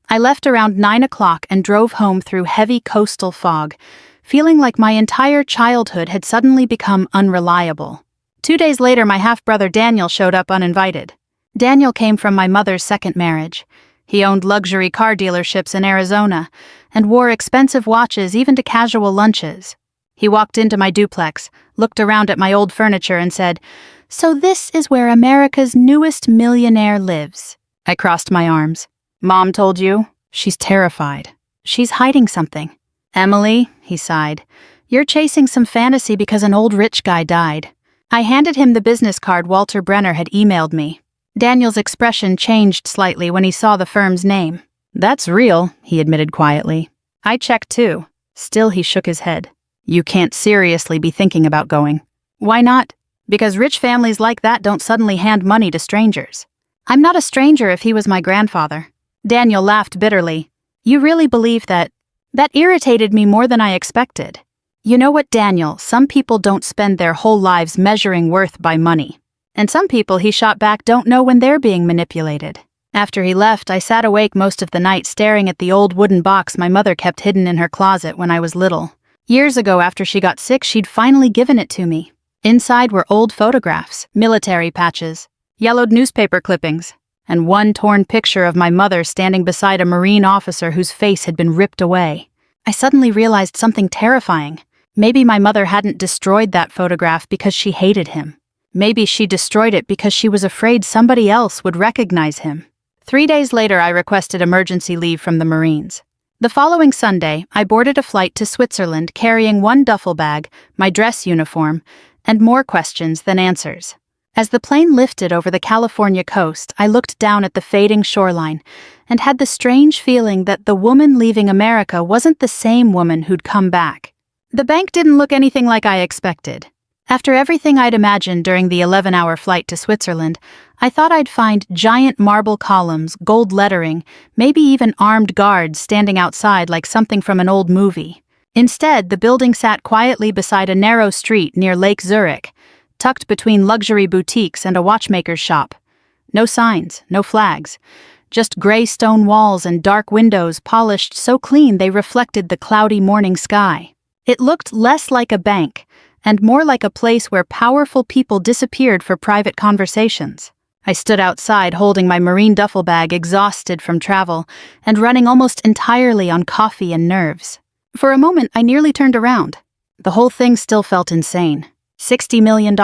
I left around 9 o'clock and drove home through heavy coastal fog, feeling like my entire childhood had suddenly become unreliable. 2 days later, my half-brother Daniel showed up uninvited. Daniel came from my mother's second marriage. He owned luxury car dealerships in Arizona and wore expensive watches even to casual lunches. He walked into my duplex, looked around at my old furniture and said, "So this is where America's newest millionaire lives." I crossed my arms. "Mom told you?" "She's terrified. She's hiding something." "Emily," he sighed, "you're chasing some fantasy because an old rich guy died. I handed him the business card Walter Brenner had emailed me. Daniel's expression changed slightly when he saw the firm's name. "That's real," he admitted quietly. "I checked too." Still he shook his head. "You can't seriously be thinking about going." "Why not?" "Because rich families like that don't suddenly hand money to strangers." "I'm not a stranger if he was my grandfather." Daniel laughed bitterly. "You really believe that?" That irritated me more than I expected. "You know what, Daniel, some people don't spend their whole lives measuring worth by money. And some people," he shot back, "don't know when they're being manipulated." After he left, I sat awake most of the night staring at the old wooden box my mother kept hidden in her closet when I was little. Years ago, after she got sick, she'd finally given it to me. Inside were old photographs, military patches, yellowed newspaper clippings, and one torn picture of my mother standing beside a Marine officer whose face had been ripped away. I suddenly realized something terrifying. Maybe my mother hadn't destroyed that photograph because she hated him. Maybe she destroyed it because she was afraid somebody else would recognize him. 3 days later, I requested emergency leave from the Marines. The following Sunday, I boarded a flight to Switzerland carrying one duffel bag, my dress uniform, and more questions than answers. As the plane lifted over the California coast, I looked down at the fading shoreline and had the strange feeling that the woman leaving America wasn't the same woman who'd come back. The bank didn't look anything like I expected. After everything I'd imagined during the 11-hour flight to Switzerland, I thought I'd find giant marble columns, gold lettering, maybe even armed guards standing outside like something from an old movie. Instead, the building sat quietly beside a narrow street near Lake Zurich, tucked between luxury boutiques and a watchmaker's shop. No signs, no flags, just gray stone walls and dark windows polished so clean they reflected the cloudy morning sky. It looked less like a bank and more like a place where powerful people disappeared for private conversations. I stood outside holding my Marine duffel bag, exhausted from travel and running almost entirely on coffee and nerves. For a moment, I nearly turned around. The whole thing still felt insane. $60 million?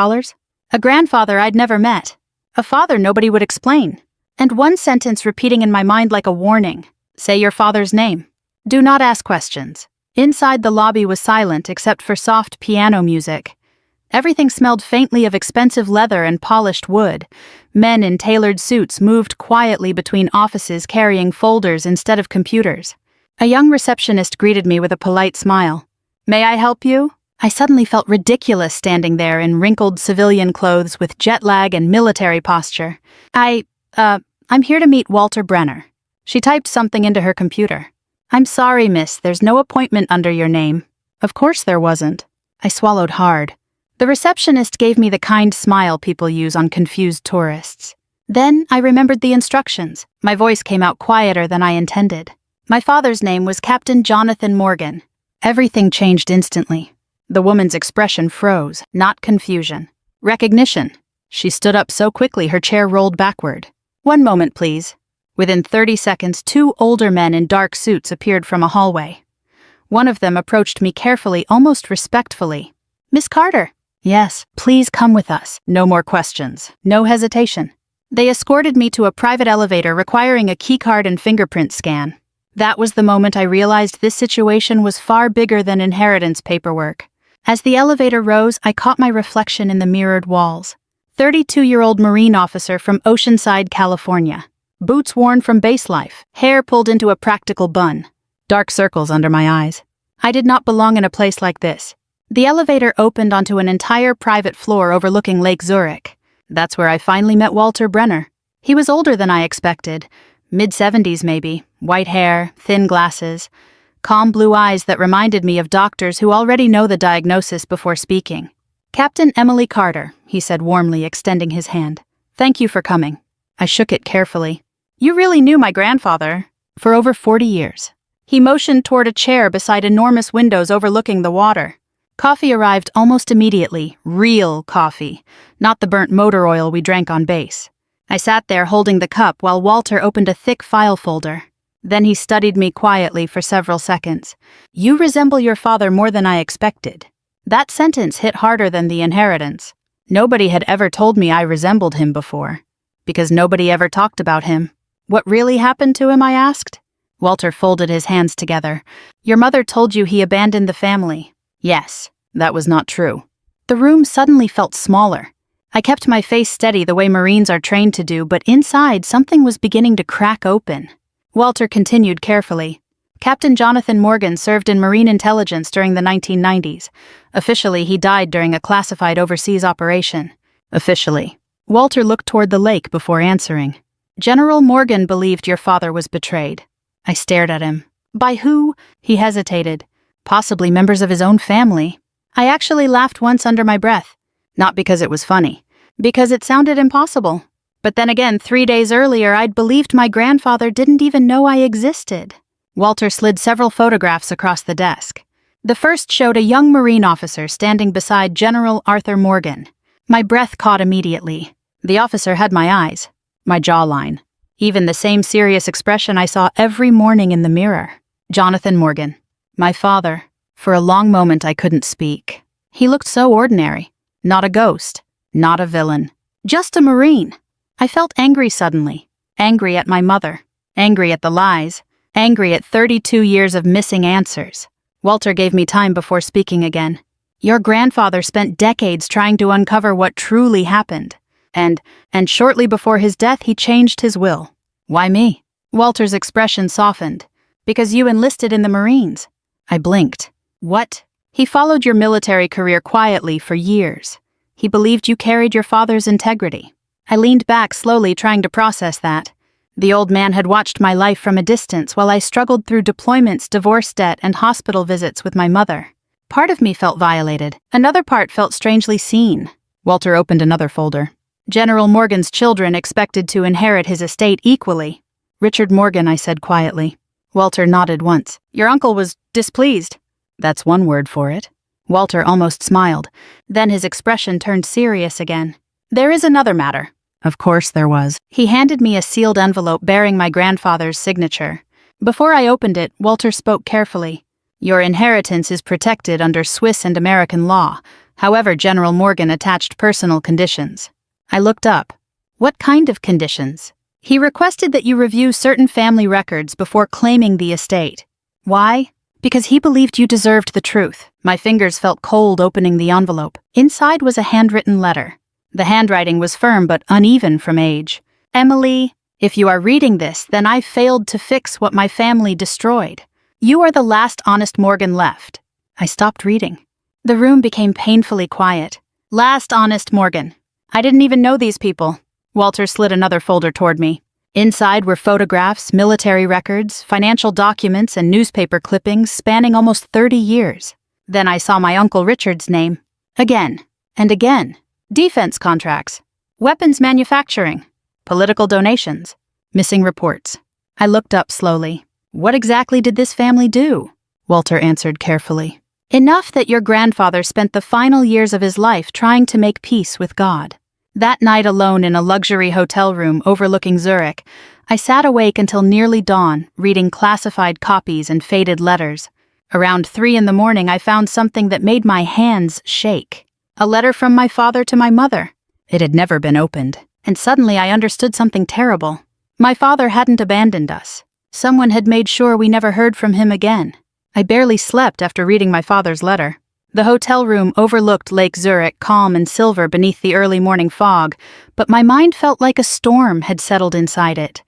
A grandfather I'd never met. A father nobody would explain. And one sentence repeating in my mind like a warning. "Say your father's name. Do not ask questions." Inside, the lobby was silent except for soft piano music. Everything smelled faintly of expensive leather and polished wood. Men in tailored suits moved quietly between offices carrying folders instead of computers. A young receptionist greeted me with a polite smile. "May I help you?" I suddenly felt ridiculous standing there in wrinkled civilian clothes with jet lag and military posture. I'm here to meet Walter Brenner." She typed something into her computer. "I'm sorry, miss, there's no appointment under your name." Of course there wasn't. I swallowed hard. The receptionist gave me the kind smile people use on confused tourists. Then I remembered the instructions. My voice came out quieter than I intended. My father's name was Captain Jonathan Morgan. Everything changed instantly. The woman's expression froze, not confusion. Recognition. She stood up so quickly her chair rolled backward. "One moment, please." Within 30 seconds, 2 older men in dark suits appeared from a hallway. One of them approached me carefully, almost respectfully. "Miss Carter." "Yes, please come with us. No more questions. No hesitation." They escorted me to a private elevator requiring a keycard and fingerprint scan. That was the moment I realized this situation was far bigger than inheritance paperwork. As the elevator rose, I caught my reflection in the mirrored walls. 32-year-old Marine officer from Oceanside, California. Boots worn from base life, hair pulled into a practical bun. Dark circles under my eyes. I did not belong in a place like this. The elevator opened onto an entire private floor overlooking Lake Zurich. That's where I finally met Walter Brenner. He was older than I expected. Mid-70s maybe, white hair, thin glasses, calm blue eyes that reminded me of doctors who already know the diagnosis before speaking. "Captain Emily Carter," he said warmly, extending his hand. "Thank you for coming." I shook it carefully. "You really knew my grandfather?" "For over 40 years." He motioned toward a chair beside enormous windows overlooking the water. Coffee arrived almost immediately, real coffee, not the burnt motor oil we drank on base. I sat there holding the cup while Walter opened a thick file folder. Then he studied me quietly for several seconds. "You resemble your father more than I expected." That sentence hit harder than the inheritance. Nobody had ever told me I resembled him before. Because nobody ever talked about him. "What really happened to him?" I asked. Walter folded his hands together. "Your mother told you he abandoned the family." "Yes, that was not true." The room suddenly felt smaller. I kept my face steady the way Marines are trained to do, but inside something was beginning to crack open. Walter continued carefully. Captain Jonathan Morgan served in Marine intelligence during the 1990s. Officially, he died during a classified overseas operation. Officially. Walter looked toward the lake before answering. General Morgan believed your father was betrayed. I stared at him. By who? He hesitated. Possibly members of his own family. I actually laughed once under my breath. Not because it was funny. Because it sounded impossible. But then again, 3 days earlier, I'd believed my grandfather didn't even know I existed. Walter slid several photographs across the desk. The first showed a young Marine officer standing beside General Arthur Morgan. My breath caught immediately. The officer had my eyes, my jawline, even the same serious expression I saw every morning in the mirror. Jonathan Morgan, my father. For a long moment I couldn't speak. He looked so ordinary. Not a ghost, not a villain, just a Marine. I felt angry suddenly. Angry at my mother. Angry at the lies. Angry at 32 years of missing answers. Walter gave me time before speaking again. Your grandfather spent decades trying to uncover what truly happened. And shortly before his death, he changed his will. Why me? Walter's expression softened. Because you enlisted in the Marines. I blinked. What? He followed your military career quietly for years. He believed you carried your father's integrity. I leaned back slowly, trying to process that. The old man had watched my life from a distance while I struggled through deployments, divorce debt, and hospital visits with my mother. Part of me felt violated. Another part felt strangely seen. Walter opened another folder. General Morgan's children expected to inherit his estate equally. Richard Morgan, I said quietly. Walter nodded once. Your uncle was displeased. That's one word for it. Walter almost smiled. Then his expression turned serious again. There is another matter. Of course there was. He handed me a sealed envelope bearing my grandfather's signature. Before I opened it, Walter spoke carefully. Your inheritance is protected under Swiss and American law. However, General Morgan attached personal conditions. I looked up. What kind of conditions? He requested that you review certain family records before claiming the estate. Why? Because he believed you deserved the truth. My fingers felt cold opening the envelope. Inside was a handwritten letter. The handwriting was firm but uneven from age. Emily, if you are reading this, then I failed to fix what my family destroyed. You are the last honest Morgan left. I stopped reading. The room became painfully quiet. Last honest Morgan. I didn't even know these people. Walter slid another folder toward me. Inside were photographs, military records, financial documents, and newspaper clippings spanning almost 30 years. Then I saw my Uncle Richard's name. Again. And again. Defense contracts. Weapons manufacturing. Political donations. Missing reports. I looked up slowly. What exactly did this family do? Walter answered carefully. Enough that your grandfather spent the final years of his life trying to make peace with God. That night alone in a luxury hotel room overlooking Zurich, I sat awake until nearly dawn, reading classified copies and faded letters. Around 3 a.m, I found something that made my hands shake. A letter from my father to my mother. It had never been opened, and suddenly I understood something terrible. My father hadn't abandoned us. Someone had made sure we never heard from him again. I barely slept after reading my father's letter. The hotel room overlooked Lake Zurich, calm and silver beneath the early morning fog, but my mind felt like a storm had settled inside it.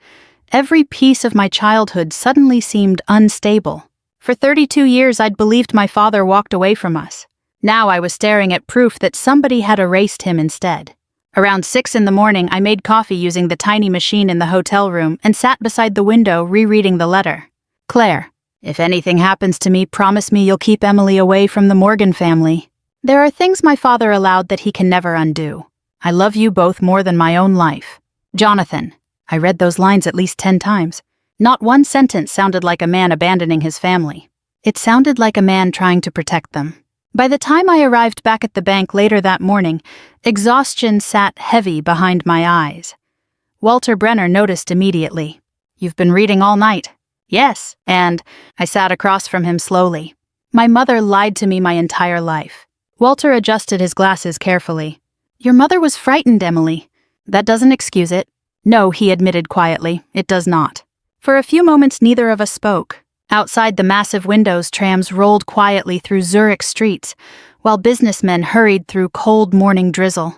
Every piece of my childhood suddenly seemed unstable. For 32 years I'd believed my father walked away from us. Now I was staring at proof that somebody had erased him instead. Around 6 a.m, I made coffee using the tiny machine in the hotel room and sat beside the window rereading the letter. Claire, if anything happens to me, promise me you'll keep Emily away from the Morgan family. There are things my father allowed that he can never undo. I love you both more than my own life. Jonathan. I read those lines at least 10 times. Not one sentence sounded like a man abandoning his family. It sounded like a man trying to protect them. By the time I arrived back at the bank later that morning, exhaustion sat heavy behind my eyes. Walter Brenner noticed immediately. You've been reading all night. Yes, and I sat across from him slowly. My mother lied to me my entire life. Walter adjusted his glasses carefully. Your mother was frightened, Emily. That doesn't excuse it. No, he admitted quietly, it does not. For a few moments neither of us spoke. Outside the massive windows, trams rolled quietly through Zurich streets. while businessmen hurried through cold morning drizzle.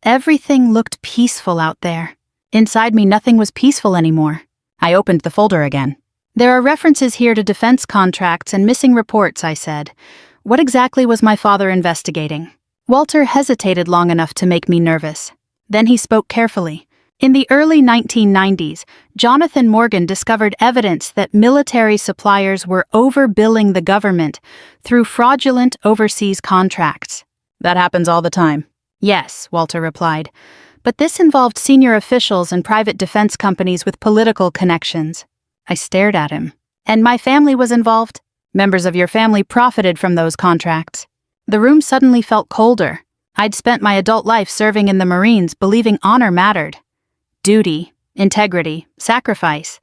Everything looked peaceful out there. Inside me, nothing was peaceful anymore. I opened the folder again. There are references here to defense contracts and missing reports, I said. What exactly was my father investigating? Walter hesitated long enough to make me nervous. Then he spoke carefully. In the early 1990s, Jonathan Morgan discovered evidence that military suppliers were overbilling the government through fraudulent overseas contracts. That happens all the time. Yes, Walter replied. But this involved senior officials and private defense companies with political connections. I stared at him. And my family was involved? Members of your family profited from those contracts. The room suddenly felt colder. I'd spent my adult life serving in the Marines, believing honor mattered. Duty, integrity, sacrifice.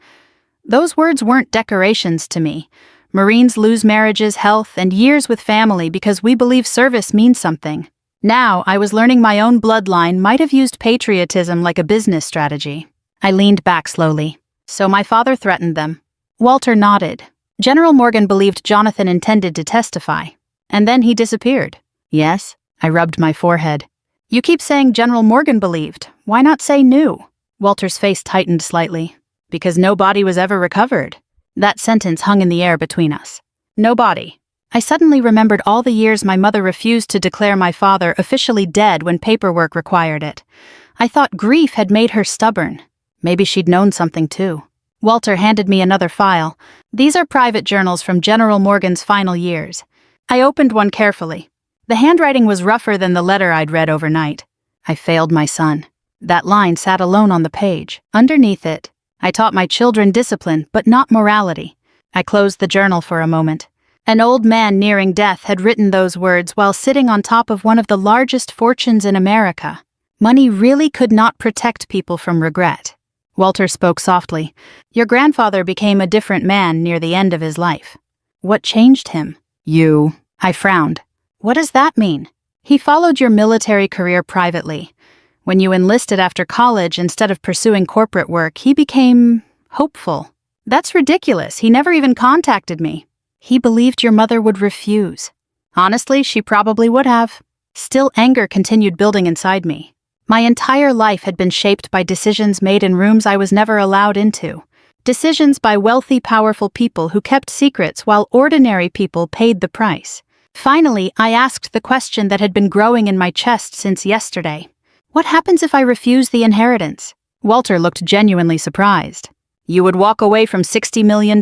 Those words weren't decorations to me. Marines lose marriages, health, and years with family because we believe service means something. Now, I was learning my own bloodline might have used patriotism like a business strategy. I leaned back slowly. So my father threatened them. Walter nodded. General Morgan believed Jonathan intended to testify. And then he disappeared. Yes? I rubbed my forehead. You keep saying General Morgan believed. Why not say knew? Walter's face tightened slightly. Because no body was ever recovered. That sentence hung in the air between us. No body. I suddenly remembered all the years my mother refused to declare my father officially dead when paperwork required it. I thought grief had made her stubborn. Maybe she'd known something too. Walter handed me another file. These are private journals from General Morgan's final years. I opened one carefully. The handwriting was rougher than the letter I'd read overnight. I failed my son. That line sat alone on the page. Underneath it, I taught my children discipline, but not morality. I closed the journal for a moment. An old man nearing death had written those words while sitting on top of one of the largest fortunes in America. Money really could not protect people from regret. Walter spoke softly. Your grandfather became a different man near the end of his life. What changed him? You. I frowned. What does that mean? He followed your military career privately. When you enlisted after college instead of pursuing corporate work, he became hopeful. That's ridiculous. He never even contacted me. He believed your mother would refuse. Honestly, she probably would have. Still, anger continued building inside me. My entire life had been shaped by decisions made in rooms I was never allowed into. Decisions by wealthy, powerful people who kept secrets while ordinary people paid the price. Finally, I asked the question that had been growing in my chest since yesterday. What happens if I refuse the inheritance? Walter looked genuinely surprised. You would walk away from $60 million?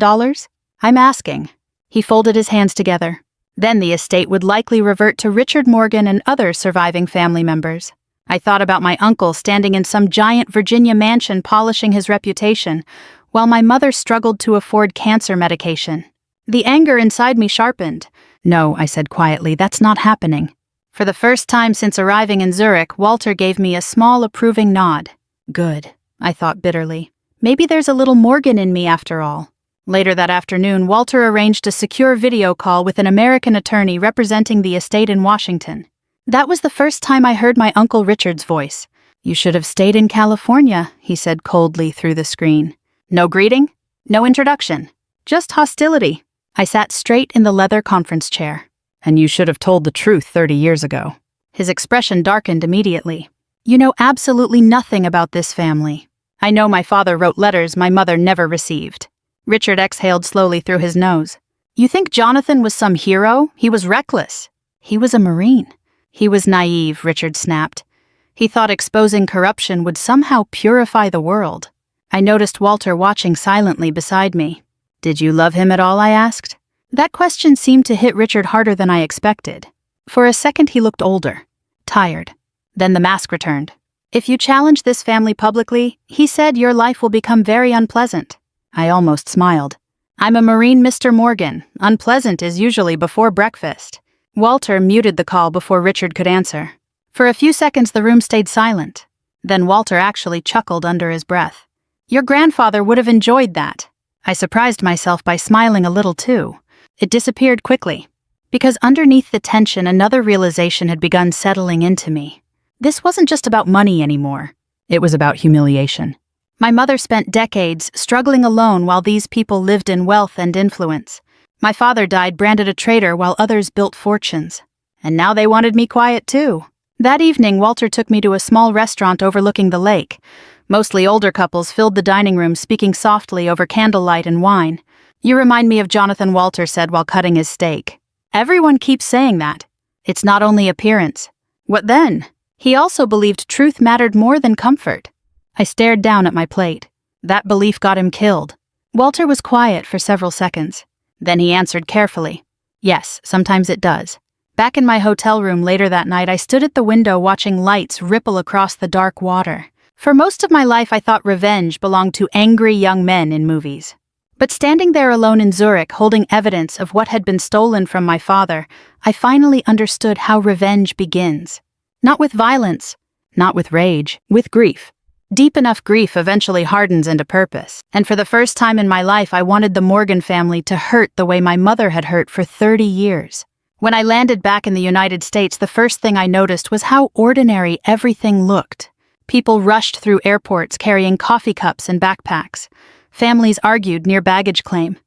I'm asking. He folded his hands together. Then the estate would likely revert to Richard Morgan and other surviving family members. I thought about my uncle standing in some giant Virginia mansion polishing his reputation, while my mother struggled to afford cancer medication. The anger inside me sharpened. No, I said quietly, that's not happening. For the first time since arriving in Zurich, Walter gave me a small approving nod. Good, I thought bitterly. Maybe there's a little Morgan in me after all. Later that afternoon, Walter arranged a secure video call with an American attorney representing the estate in Washington. That was the first time I heard my Uncle Richard's voice. You should have stayed in California, he said coldly through the screen. No greeting? No introduction? Just hostility. I sat straight in the leather conference chair. And you should have told the truth 30 years ago. His expression darkened immediately. You know absolutely nothing about this family. I know my father wrote letters my mother never received. Richard exhaled slowly through his nose. You think Jonathan was some hero? He was reckless. He was a Marine. He was naive, Richard snapped. He thought exposing corruption would somehow purify the world. I noticed Walter watching silently beside me. Did you love him at all, I asked. That question seemed to hit Richard harder than I expected. For a second he looked older, tired. Then the mask returned. If you challenge this family publicly, he said your life will become very unpleasant. I almost smiled. I'm a Marine, Mr. Morgan. Unpleasant is usually before breakfast. Walter muted the call before Richard could answer. For a few seconds the room stayed silent. Then Walter actually chuckled under his breath. Your grandfather would have enjoyed that. I surprised myself by smiling a little too. It disappeared quickly. Because underneath the tension another realization had begun settling into me. This wasn't just about money anymore. It was about humiliation. My mother spent decades struggling alone while these people lived in wealth and influence. My father died branded a traitor while others built fortunes. And now they wanted me quiet too. That evening, Walter took me to a small restaurant overlooking the lake. Mostly older couples filled the dining room, speaking softly over candlelight and wine. "You remind me of Jonathan," Walter said while cutting his steak. "Everyone keeps saying that. It's not only appearance." "What then?" "He also believed truth mattered more than comfort." I stared down at my plate. "That belief got him killed." Walter was quiet for several seconds. Then he answered carefully, "Yes, sometimes it does." Back in my hotel room later that night, I stood at the window watching lights ripple across the dark water. For most of my life, I thought revenge belonged to angry young men in movies. But standing there alone in Zurich, holding evidence of what had been stolen from my father, I finally understood how revenge begins. Not with violence, not with rage, with grief. Deep enough grief eventually hardens into purpose. And for the first time in my life, I wanted the Morgan family to hurt the way my mother had hurt for 30 years. When I landed back in the United States, the first thing I noticed was how ordinary everything looked. People rushed through airports carrying coffee cups and backpacks. Families argued near baggage claim.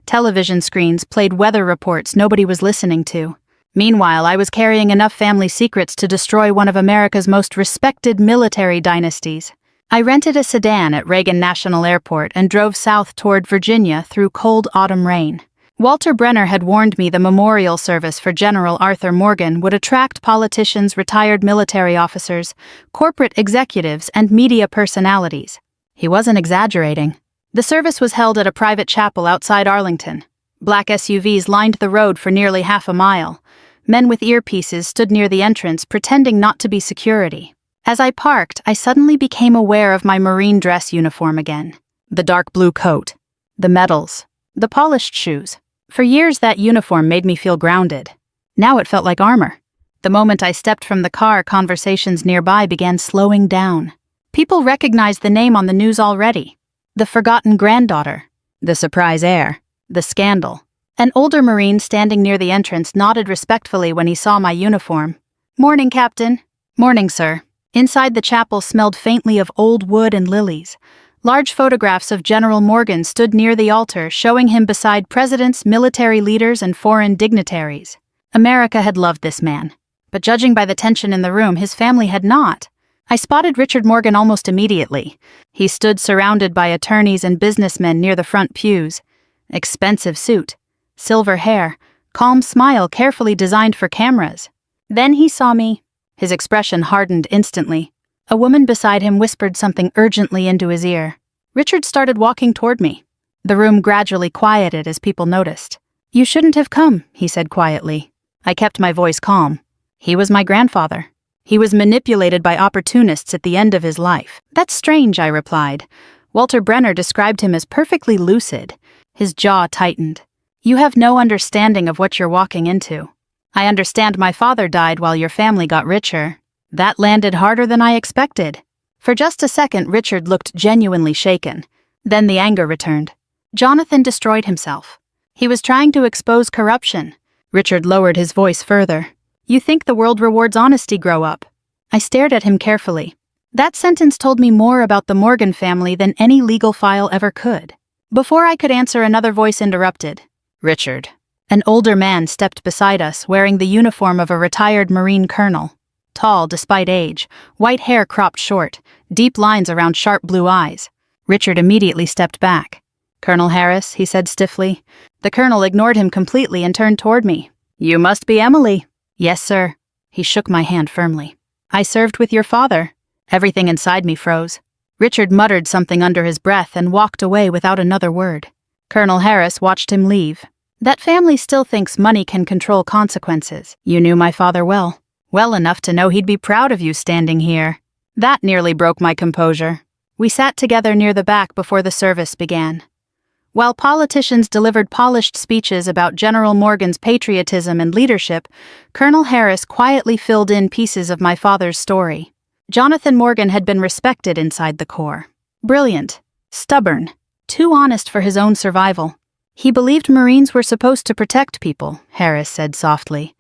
Television screens played weather reports nobody was listening to. Meanwhile, I was carrying enough family secrets to destroy one of America's most respected military dynasties. I rented a sedan at Reagan National Airport and drove south toward Virginia through cold autumn rain. Walter Brenner had warned me the memorial service for General Arthur Morgan would attract politicians, retired military officers, corporate executives, and media personalities. He wasn't exaggerating. The service was held at a private chapel outside Arlington. Black SUVs lined the road for nearly half a mile. Men with earpieces stood near the entrance, pretending not to be security. As I parked, I suddenly became aware of my Marine dress uniform again. The dark blue coat, the medals, the polished shoes. For years, that uniform made me feel grounded. Now it felt like armor. The moment I stepped from the car, conversations nearby began slowing down. People recognized the name on the news already. The forgotten granddaughter, the surprise heir, the scandal. An older Marine standing near the entrance nodded respectfully when he saw my uniform. "Morning, Captain." "Morning, sir." Inside the chapel smelled faintly of old wood and lilies. Large photographs of General Morgan stood near the altar, showing him beside presidents, military leaders, and foreign dignitaries. America had loved this man. But judging by the tension in the room, his family had not. I spotted Richard Morgan almost immediately. He stood surrounded by attorneys and businessmen near the front pews. Expensive suit, silver hair, calm smile carefully designed for cameras. Then he saw me. His expression hardened instantly. A woman beside him whispered something urgently into his ear. Richard started walking toward me. The room gradually quieted as people noticed. "You shouldn't have come," he said quietly. I kept my voice calm. He was my grandfather. He was manipulated by opportunists at the end of his life. "That's strange," I replied. Walter Brenner described him as perfectly lucid. His jaw tightened. "You have no understanding of what you're walking into. I understand my father died while your family got richer." That landed harder than I expected. For just a second, Richard looked genuinely shaken. Then the anger returned. Jonathan destroyed himself. He was trying to expose corruption. Richard lowered his voice further. "You think the world rewards honesty, grow up." I stared at him carefully. That sentence told me more about the Morgan family than any legal file ever could. Before I could answer, another voice interrupted. "Richard." An older man stepped beside us, wearing the uniform of a retired Marine colonel. Tall despite age, white hair cropped short, deep lines around sharp blue eyes. Richard immediately stepped back. "Colonel Harris," he said stiffly. The colonel ignored him completely and turned toward me. "You must be Emily." "Yes, sir." He shook my hand firmly. "I served with your father." Everything inside me froze. Richard muttered something under his breath and walked away without another word. Colonel Harris watched him leave. "That family still thinks money can control consequences. You knew my father well. Well enough to know he'd be proud of you standing here." That nearly broke my composure. We sat together near the back before the service began. While politicians delivered polished speeches about General Morgan's patriotism and leadership, Colonel Harris quietly filled in pieces of my father's story. Jonathan Morgan had been respected inside the Corps. Brilliant, stubborn, too honest for his own survival. He believed Marines were supposed to protect people, Harris said softly,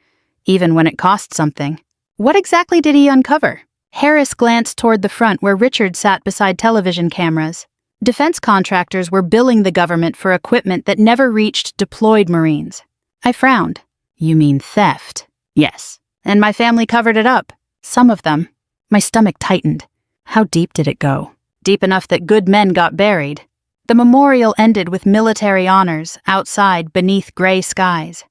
even when it cost something. What exactly did he uncover? Harris glanced toward the front where Richard sat beside television cameras. Defense contractors were billing the government for equipment that never reached deployed Marines. I frowned. "You mean theft?" "Yes. And my family covered it up. Some of them. My stomach tightened. How deep did it go? Deep enough that good men got buried. The memorial ended with military honors outside beneath gray skies.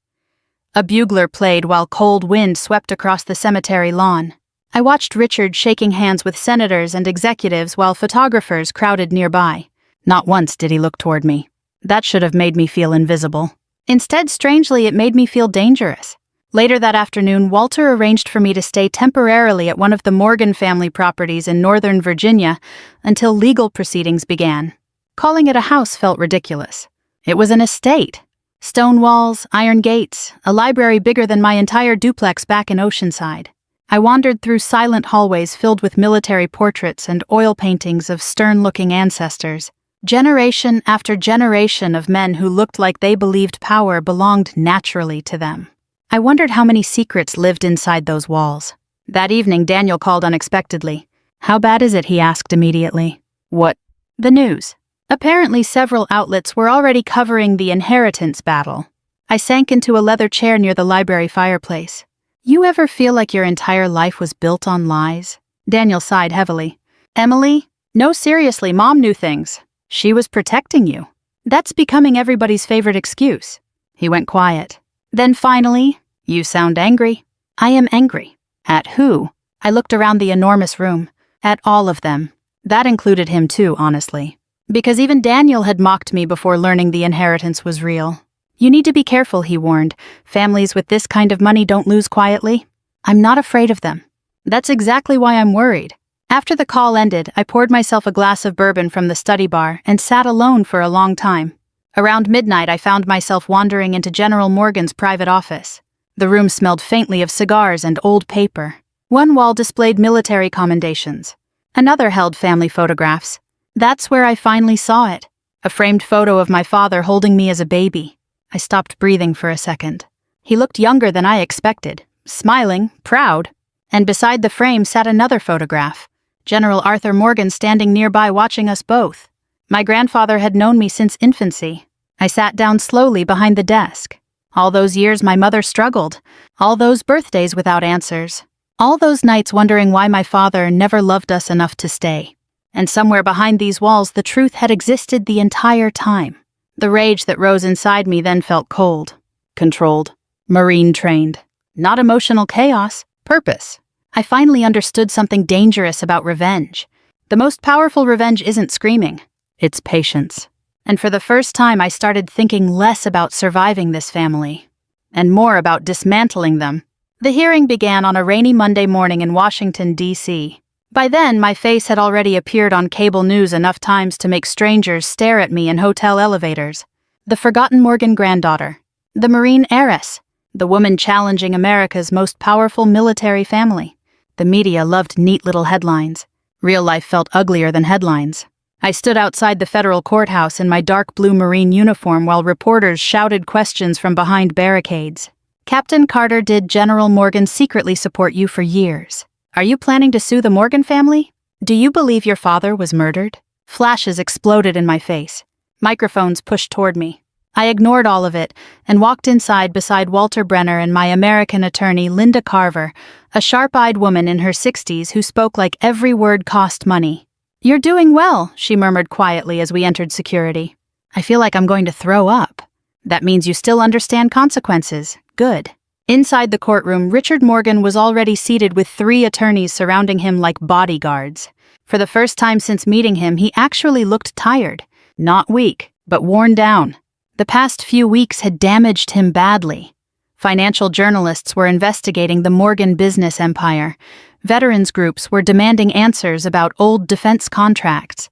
A bugler played while cold wind swept across the cemetery lawn. I watched Richard shaking hands with senators and executives while photographers crowded nearby. Not once did he look toward me. That should have made me feel invisible. Instead, strangely, it made me feel dangerous. Later that afternoon, Walter arranged for me to stay temporarily at one of the Morgan family properties in Northern Virginia until legal proceedings began. Calling it a house felt ridiculous. It was an estate. Stone walls, iron gates, a library bigger than my entire duplex back in Oceanside. I wandered through silent hallways filled with military portraits and oil paintings of stern-looking ancestors. Generation after generation of men who looked like they believed power belonged naturally to them. I wondered how many secrets lived inside those walls. That evening, Daniel called unexpectedly. "How bad is it?" he asked immediately. "What?" "The news." Apparently, several outlets were already covering the inheritance battle. I sank into a leather chair near the library fireplace. "You ever feel like your entire life was built on lies?" Daniel sighed heavily. "Emily? No, seriously, Mom knew things. She was protecting you. That's becoming everybody's favorite excuse." He went quiet. Then finally, "You sound angry." "I am angry." "At who?" I looked around the enormous room. At all of them. That included him too, honestly. Because even Daniel had mocked me before learning the inheritance was real. "You need to be careful," he warned. "Families with this kind of money don't lose quietly." "I'm not afraid of them." "That's exactly why I'm worried." After the call ended, I poured myself a glass of bourbon from the study bar and sat alone for a long time. Around midnight, I found myself wandering into General Morgan's private office. The room smelled faintly of cigars and old paper. One wall displayed military commendations. Another held family photographs. That's where I finally saw it. A framed photo of my father holding me as a baby. I stopped breathing for a second. He looked younger than I expected, smiling, proud. And beside the frame sat another photograph. General Arthur Morgan standing nearby watching us both. My grandfather had known me since infancy. I sat down slowly behind the desk. All those years my mother struggled. All those birthdays without answers. All those nights wondering why my father never loved us enough to stay. And somewhere behind these walls the truth had existed the entire time. The rage that rose inside me then felt cold, controlled, Marine-trained. Not emotional chaos, purpose. I finally understood something dangerous about revenge. The most powerful revenge isn't screaming. It's patience. And for the first time I started thinking less about surviving this family, and more about dismantling them. The hearing began on a rainy Monday morning in Washington, D.C. By then, my face had already appeared on cable news enough times to make strangers stare at me in hotel elevators. The forgotten Morgan granddaughter. The Marine heiress. The woman challenging America's most powerful military family. The media loved neat little headlines. Real life felt uglier than headlines. I stood outside the federal courthouse in my dark blue Marine uniform while reporters shouted questions from behind barricades. "Captain Carter, did General Morgan secretly support you for years? Are you planning to sue the Morgan family? Do you believe your father was murdered?" Flashes exploded in my face. Microphones pushed toward me. I ignored all of it and walked inside beside Walter Brenner and my American attorney Linda Carver, a sharp-eyed woman in her 60s who spoke like every word cost money. "You're doing well," she murmured quietly as we entered security. "I feel like I'm going to throw up." "That means you still understand consequences. Good." Inside the courtroom, Richard Morgan was already seated with 3 attorneys surrounding him like bodyguards. For the first time since meeting him, he actually looked tired. Not weak, but worn down. The past few weeks had damaged him badly. Financial journalists were investigating the Morgan business empire. Veterans groups were demanding answers about old defense contracts.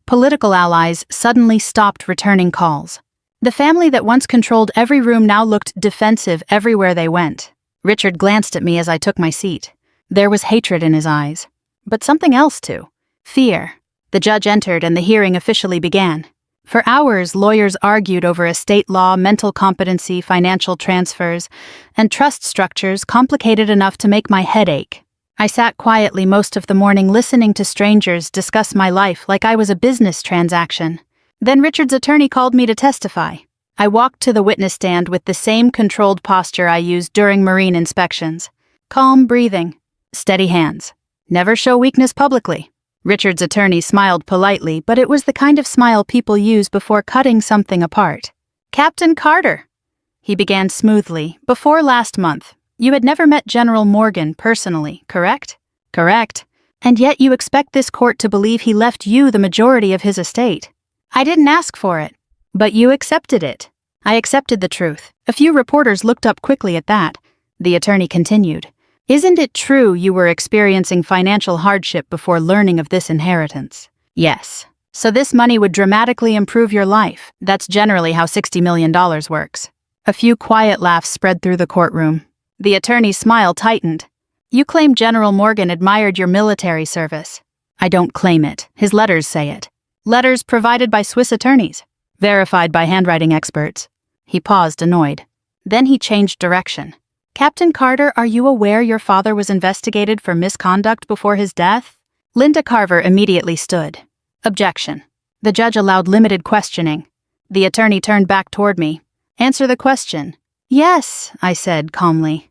Political allies suddenly stopped returning calls. The family that once controlled every room now looked defensive everywhere they went. Richard glanced at me as I took my seat. There was hatred in his eyes. But something else too. Fear. The judge entered and the hearing officially began. For hours, lawyers argued over estate law, mental competency, financial transfers, and trust structures complicated enough to make my head ache. I sat quietly most of the morning listening to strangers discuss my life like I was a business transaction. Then Richard's attorney called me to testify. I walked to the witness stand with the same controlled posture I used during Marine inspections. Calm breathing. Steady hands. Never show weakness publicly. Richard's attorney smiled politely, but it was the kind of smile people use before cutting something apart. Captain Carter, he began smoothly, before last month, you had never met General Morgan personally, correct? Correct. And yet you expect this court to believe he left you the majority of his estate. I didn't ask for it. But you accepted it. I accepted the truth. A few reporters looked up quickly at that. The attorney continued. Isn't it true you were experiencing financial hardship before learning of this inheritance? Yes. So this money would dramatically improve your life. That's generally how $60 million works. A few quiet laughs spread through the courtroom. The attorney's smile tightened. You claim General Morgan admired your military service. I don't claim it. His letters say it. Letters provided by Swiss attorneys. Verified by handwriting experts. He paused, annoyed. Then he changed direction. Captain Carter, are you aware your father was investigated for misconduct before his death? Linda Carver immediately stood. Objection. The judge allowed limited questioning. The attorney turned back toward me. Answer the question. Yes, I said calmly.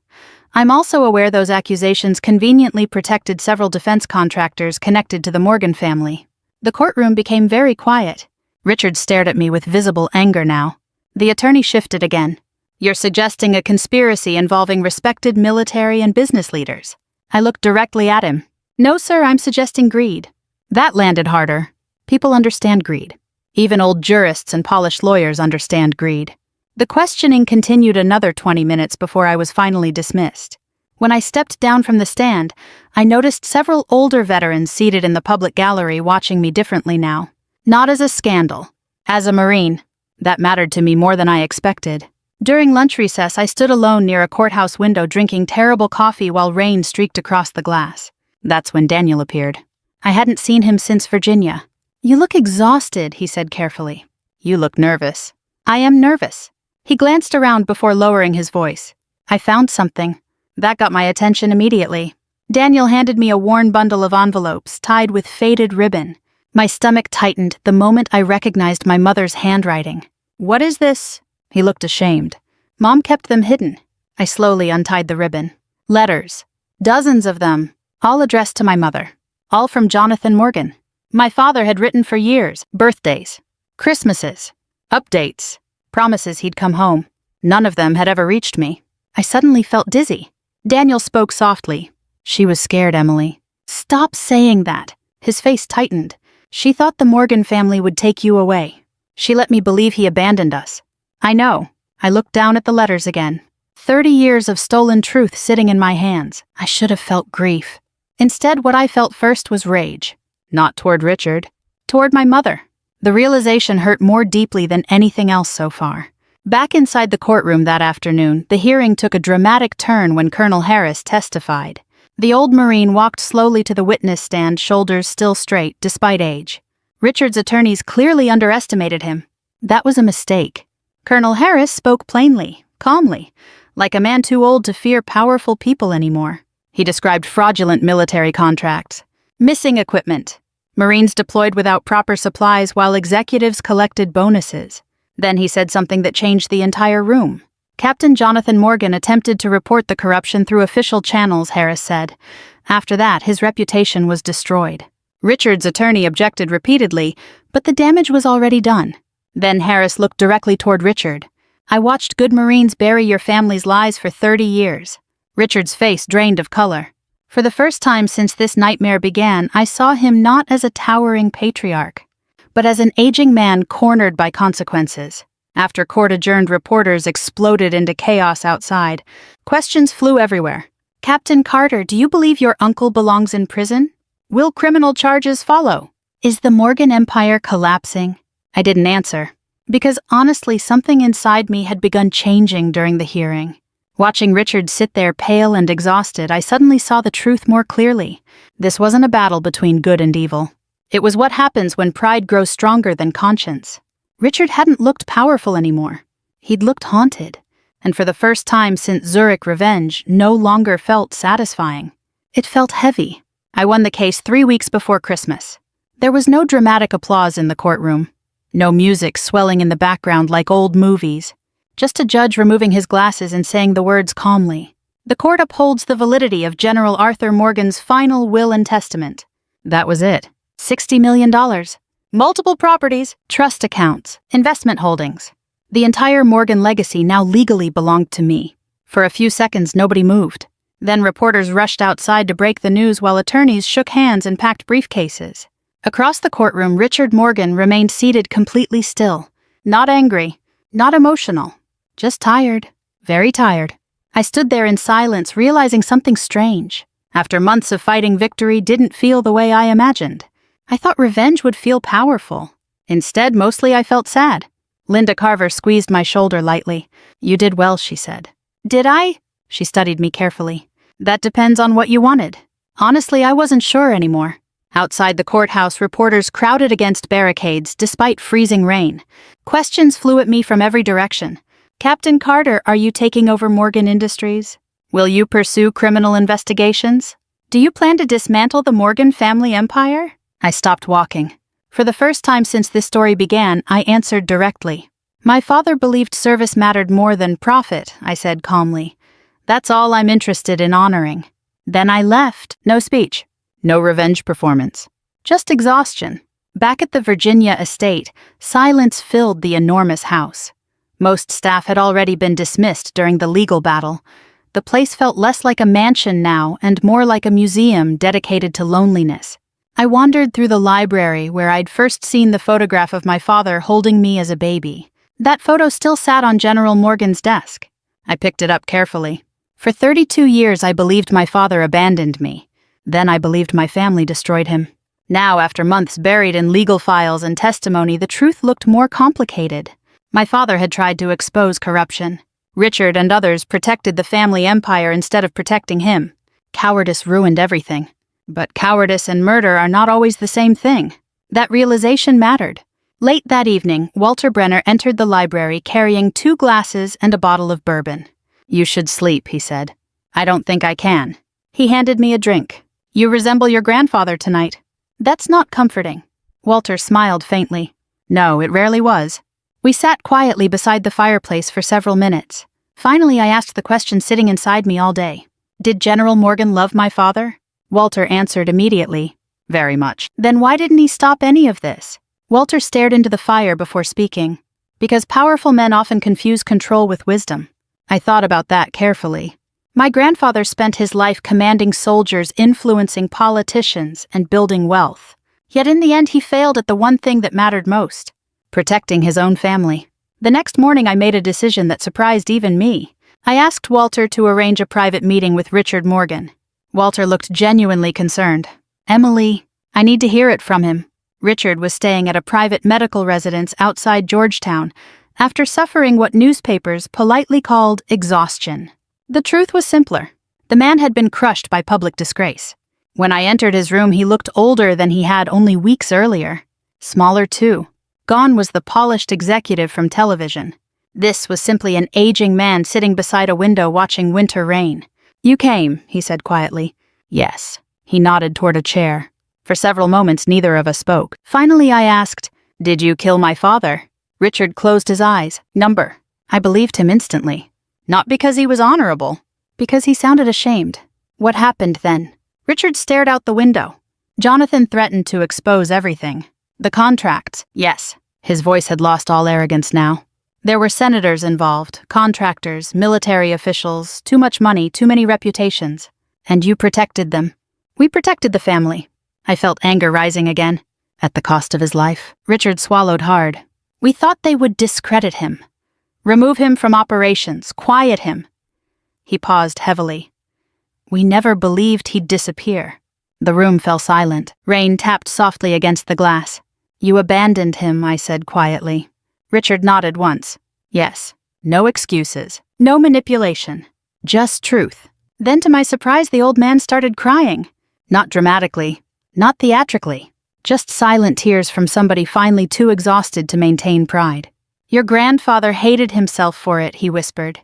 I'm also aware those accusations conveniently protected several defense contractors connected to the Morgan family. The courtroom became very quiet. Richard stared at me with visible anger now. The attorney shifted again. You're suggesting a conspiracy involving respected military and business leaders. I looked directly at him. No, sir, I'm suggesting greed. That landed harder. People understand greed. Even old jurists and polished lawyers understand greed. The questioning continued another 20 minutes before I was finally dismissed. When I stepped down from the stand, I noticed several older veterans seated in the public gallery watching me differently now. Not as a scandal. As a Marine. That mattered to me more than I expected. During lunch recess, I stood alone near a courthouse window drinking terrible coffee while rain streaked across the glass. That's when Daniel appeared. I hadn't seen him since Virginia. You look exhausted, he said carefully. You look nervous. I am nervous. He glanced around before lowering his voice. I found something. That got my attention immediately. Daniel handed me a worn bundle of envelopes tied with faded ribbon. My stomach tightened the moment I recognized my mother's handwriting. What is this? He looked ashamed. Mom kept them hidden. I slowly untied the ribbon. Letters. Dozens of them. All addressed to my mother. All from Jonathan Morgan. My father had written for years. Birthdays. Christmases. Updates. Promises he'd come home. None of them had ever reached me. I suddenly felt dizzy. Daniel spoke softly. She was scared, Emily. Stop saying that. His face tightened. She thought the Morgan family would take you away. She let me believe he abandoned us. I know. I looked down at the letters again. 30 years of stolen truth sitting in my hands. I should have felt grief. Instead, what I felt first was rage. Not toward Richard. Toward my mother. The realization hurt more deeply than anything else so far. Back inside the courtroom that afternoon, the hearing took a dramatic turn when Colonel Harris testified. The old Marine walked slowly to the witness stand, shoulders still straight, despite age. Richard's attorneys clearly underestimated him. That was a mistake. Colonel Harris spoke plainly, calmly, like a man too old to fear powerful people anymore. He described fraudulent military contracts, missing equipment, Marines deployed without proper supplies while executives collected bonuses. Then he said something that changed the entire room. Captain Jonathan Morgan attempted to report the corruption through official channels, Harris said. After that, his reputation was destroyed. Richard's attorney objected repeatedly, but the damage was already done. Then Harris looked directly toward Richard. I watched good Marines bury your family's lies for 30 years. Richard's face drained of color. For the first time since this nightmare began, I saw him not as a towering patriarch, but as an aging man cornered by consequences. After court-adjourned, reporters exploded into chaos outside. Questions flew everywhere. Captain Carter, do you believe your uncle belongs in prison? Will criminal charges follow? Is the Morgan Empire collapsing? I didn't answer, because honestly something inside me had begun changing during the hearing. Watching Richard sit there pale and exhausted, I suddenly saw the truth more clearly. This wasn't a battle between good and evil. It was what happens when pride grows stronger than conscience. Richard hadn't looked powerful anymore. He'd looked haunted, and for the first time since Juniper Revenge, no longer felt satisfying. It felt heavy. I won the case 3 weeks before Christmas. There was no dramatic applause in the courtroom. No music swelling in the background like old movies. Just a judge removing his glasses and saying the words calmly. The court upholds the validity of General Arthur Morgan's final will and testament. That was it. $60 million. Multiple properties, trust accounts, investment holdings. The entire Morgan legacy now legally belonged to me. For a few seconds, nobody moved. Then reporters rushed outside to break the news while attorneys shook hands and packed briefcases. Across the courtroom, Richard Morgan remained seated completely still. Not angry, not emotional, just tired, very tired. I stood there in silence, realizing something strange. After months of fighting, victory didn't feel the way I imagined. I thought revenge would feel powerful. Instead, mostly I felt sad. Linda Carver squeezed my shoulder lightly. "You did well," she said. "Did I?" She studied me carefully. "That depends on what you wanted." Honestly, I wasn't sure anymore. Outside the courthouse, reporters crowded against barricades despite freezing rain. Questions flew at me from every direction. "Captain Carter, are you taking over Morgan Industries? Will you pursue criminal investigations? Do you plan to dismantle the Morgan family empire?" I stopped walking. For the first time since this story began, I answered directly. "My father believed service mattered more than profit," I said calmly. "That's all I'm interested in honoring." Then I left. No speech. No revenge performance. Just exhaustion. Back at the Virginia estate, silence filled the enormous house. Most staff had already been dismissed during the legal battle. The place felt less like a mansion now and more like a museum dedicated to loneliness. I wandered through the library where I'd first seen the photograph of my father holding me as a baby. That photo still sat on General Morgan's desk. I picked it up carefully. For 32 years, I believed my father abandoned me. Then I believed my family destroyed him. Now, after months buried in legal files and testimony, the truth looked more complicated. My father had tried to expose corruption. Richard and others protected the family empire instead of protecting him. Cowardice ruined everything. But cowardice and murder are not always the same thing. That realization mattered. Late that evening, Walter Brenner entered the library carrying 2 glasses and a bottle of bourbon. "You should sleep," he said. "I don't think I can." He handed me a drink. "You resemble your grandfather tonight." "That's not comforting." Walter smiled faintly. "No, it rarely was." We sat quietly beside the fireplace for several minutes. Finally, I asked the question sitting inside me all day. "Did General Morgan love my father?" Walter answered immediately. "Very much." "Then why didn't he stop any of this?" Walter stared into the fire before speaking. "Because powerful men often confuse control with wisdom." I thought about that carefully. My grandfather spent his life commanding soldiers, influencing politicians, and building wealth. Yet in the end, he failed at the one thing that mattered most: protecting his own family. The next morning, I made a decision that surprised even me. I asked Walter to arrange a private meeting with Richard Morgan. Walter looked genuinely concerned. "Emily, I need to hear it from him." Richard was staying at a private medical residence outside Georgetown after suffering what newspapers politely called exhaustion. The truth was simpler. The man had been crushed by public disgrace. When I entered his room, he looked older than he had only weeks earlier. Smaller, too. Gone was the polished executive from television. This was simply an aging man sitting beside a window watching winter rain. "You came," he said quietly. "Yes." He nodded toward a chair. For several moments, neither of us spoke. Finally, I asked, "Did you kill my father?" Richard closed his eyes. Number. I believed him instantly. Not because he was honorable, because he sounded ashamed. What happened then? Richard stared out the window. Jonathan threatened to expose everything. The contracts, yes. His voice had lost all arrogance now. There were senators involved, contractors, military officials, too much money, too many reputations. And you protected them. We protected the family. I felt anger rising again. At the cost of his life. Richard swallowed hard. We thought they would discredit him. Remove him from operations, quiet him. He paused heavily. We never believed he'd disappear. The room fell silent. Rain tapped softly against the glass. You abandoned him, I said quietly. Richard nodded once. Yes. No excuses. No manipulation. Just truth. Then to my surprise, the old man started crying. Not dramatically. Not theatrically. Just silent tears from somebody finally too exhausted to maintain pride. Your grandfather hated himself for it, he whispered.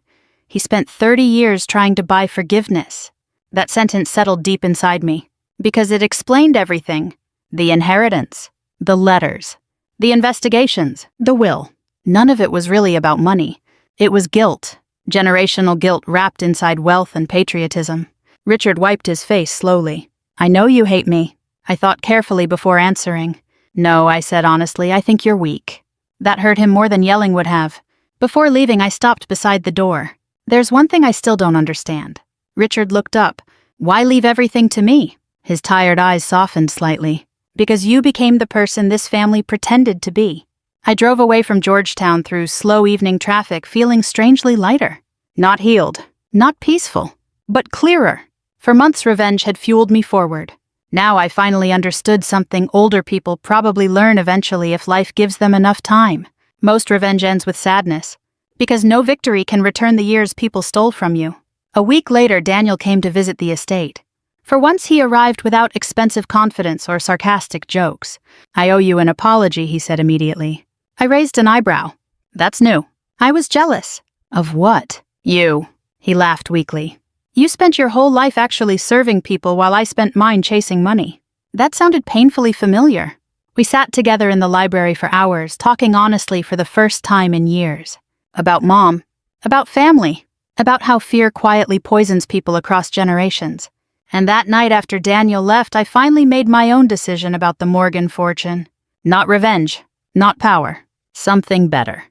He spent 30 years trying to buy forgiveness. That sentence settled deep inside me, because it explained everything. The inheritance, the letters, the investigations, the will. None of it was really about money. It was guilt. Generational guilt wrapped inside wealth and patriotism. Richard wiped his face slowly. I know you hate me. I thought carefully before answering. No, I said honestly, I think you're weak. That hurt him more than yelling would have. Before leaving, I stopped beside the door. There's one thing I still don't understand. Richard looked up. Why leave everything to me? His tired eyes softened slightly. Because you became the person this family pretended to be. I drove away from Georgetown through slow evening traffic, feeling strangely lighter. Not healed, not peaceful, but clearer. For months, revenge had fueled me forward. Now I finally understood something older people probably learn eventually if life gives them enough time. Most revenge ends with sadness, because no victory can return the years people stole from you. A week later, Daniel came to visit the estate. For once, he arrived without expensive confidence or sarcastic jokes. I owe you an apology, he said immediately. I raised an eyebrow. That's new. I was jealous. Of what? You. He laughed weakly. You spent your whole life actually serving people while I spent mine chasing money. That sounded painfully familiar. We sat together in the library for hours, talking honestly for the first time in years. About Mom. About family. About how fear quietly poisons people across generations. And that night after Daniel left, I finally made my own decision about the Morgan fortune. Not revenge. Not power. Something better.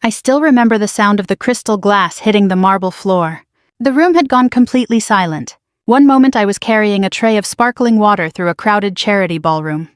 I still remember the sound of the crystal glass hitting the marble floor. The room had gone completely silent. One moment I was carrying a tray of sparkling water through a crowded charity ballroom.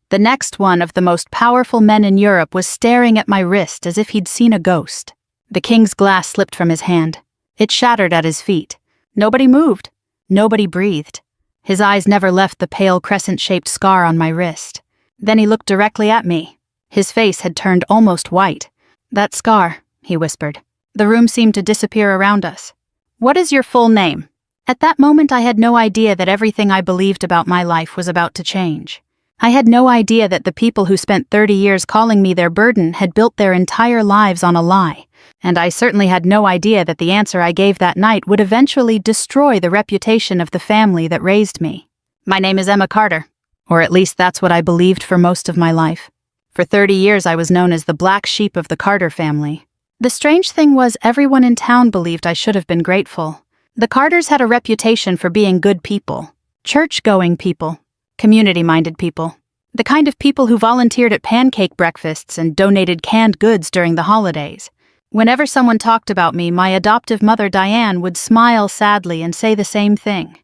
The next, one of the most powerful men in Europe was staring at my wrist as if he'd seen a ghost. The king's glass slipped from his hand. It shattered at his feet. Nobody moved. Nobody breathed. His eyes never left the pale crescent-shaped scar on my wrist. Then he looked directly at me. His face had turned almost white. That scar, he whispered. The room seemed to disappear around us. What is your full name? At that moment, I had no idea that everything I believed about my life was about to change. I had no idea that the people who spent 30 years calling me their burden had built their entire lives on a lie. And I certainly had no idea that the answer I gave that night would eventually destroy the reputation of the family that raised me. My name is Emma Carter, or at least that's what I believed for most of my life. For 30 years, I was known as the black sheep of the Carter family. The strange thing was everyone in town believed I should have been grateful. The Carters had a reputation for being good people, church-going people, community-minded people, the kind of people who volunteered at pancake breakfasts and donated canned goods during the holidays. Whenever someone talked about me, my adoptive mother Diane would smile sadly and say the same thing.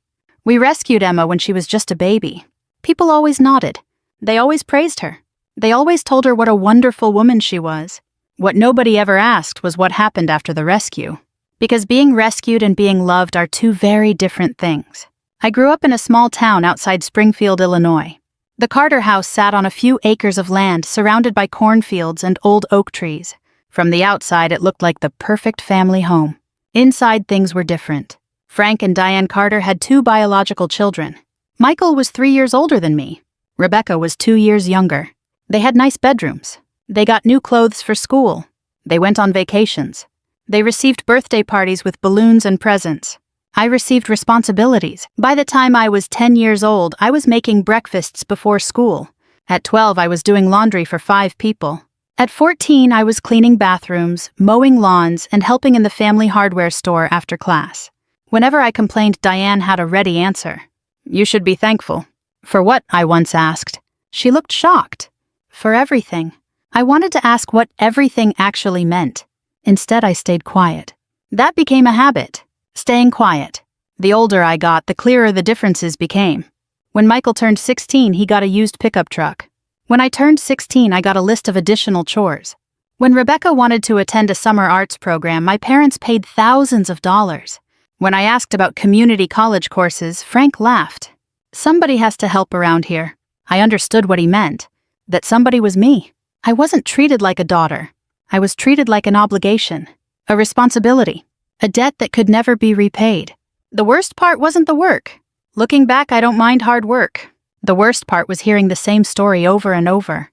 We rescued Emma when she was just a baby. People always nodded. They always praised her. They always told her what a wonderful woman she was. What nobody ever asked was what happened after the rescue. Because being rescued and being loved are two very different things. I grew up in a small town outside Springfield, Illinois. The Carter house sat on a few acres of land surrounded by cornfields and old oak trees. From the outside, it looked like the perfect family home. Inside, things were different. Frank and Diane Carter had 2 biological children. Michael was 3 years older than me. Rebecca was 2 years younger. They had nice bedrooms. They got new clothes for school. They went on vacations. They received birthday parties with balloons and presents. I received responsibilities. By the time I was 10 years old, I was making breakfasts before school. At 12, I was doing laundry for 5 people. At 14, I was cleaning bathrooms, mowing lawns, and helping in the family hardware store after class. Whenever I complained, Diane had a ready answer. You should be thankful. For what? I once asked. She looked shocked. For everything. I wanted to ask what everything actually meant. Instead, I stayed quiet. That became a habit. Staying quiet. The older I got, the clearer the differences became. When Michael turned 16, he got a used pickup truck. When I turned 16, I got a list of additional chores. When Rebecca wanted to attend a summer arts program, my parents paid thousands of dollars. When I asked about community college courses, Frank laughed. Somebody has to help around here. I understood what he meant. That somebody was me. I wasn't treated like a daughter. I was treated like an obligation, a responsibility, a debt that could never be repaid. The worst part wasn't the work. Looking back, I don't mind hard work. The worst part was hearing the same story over and over.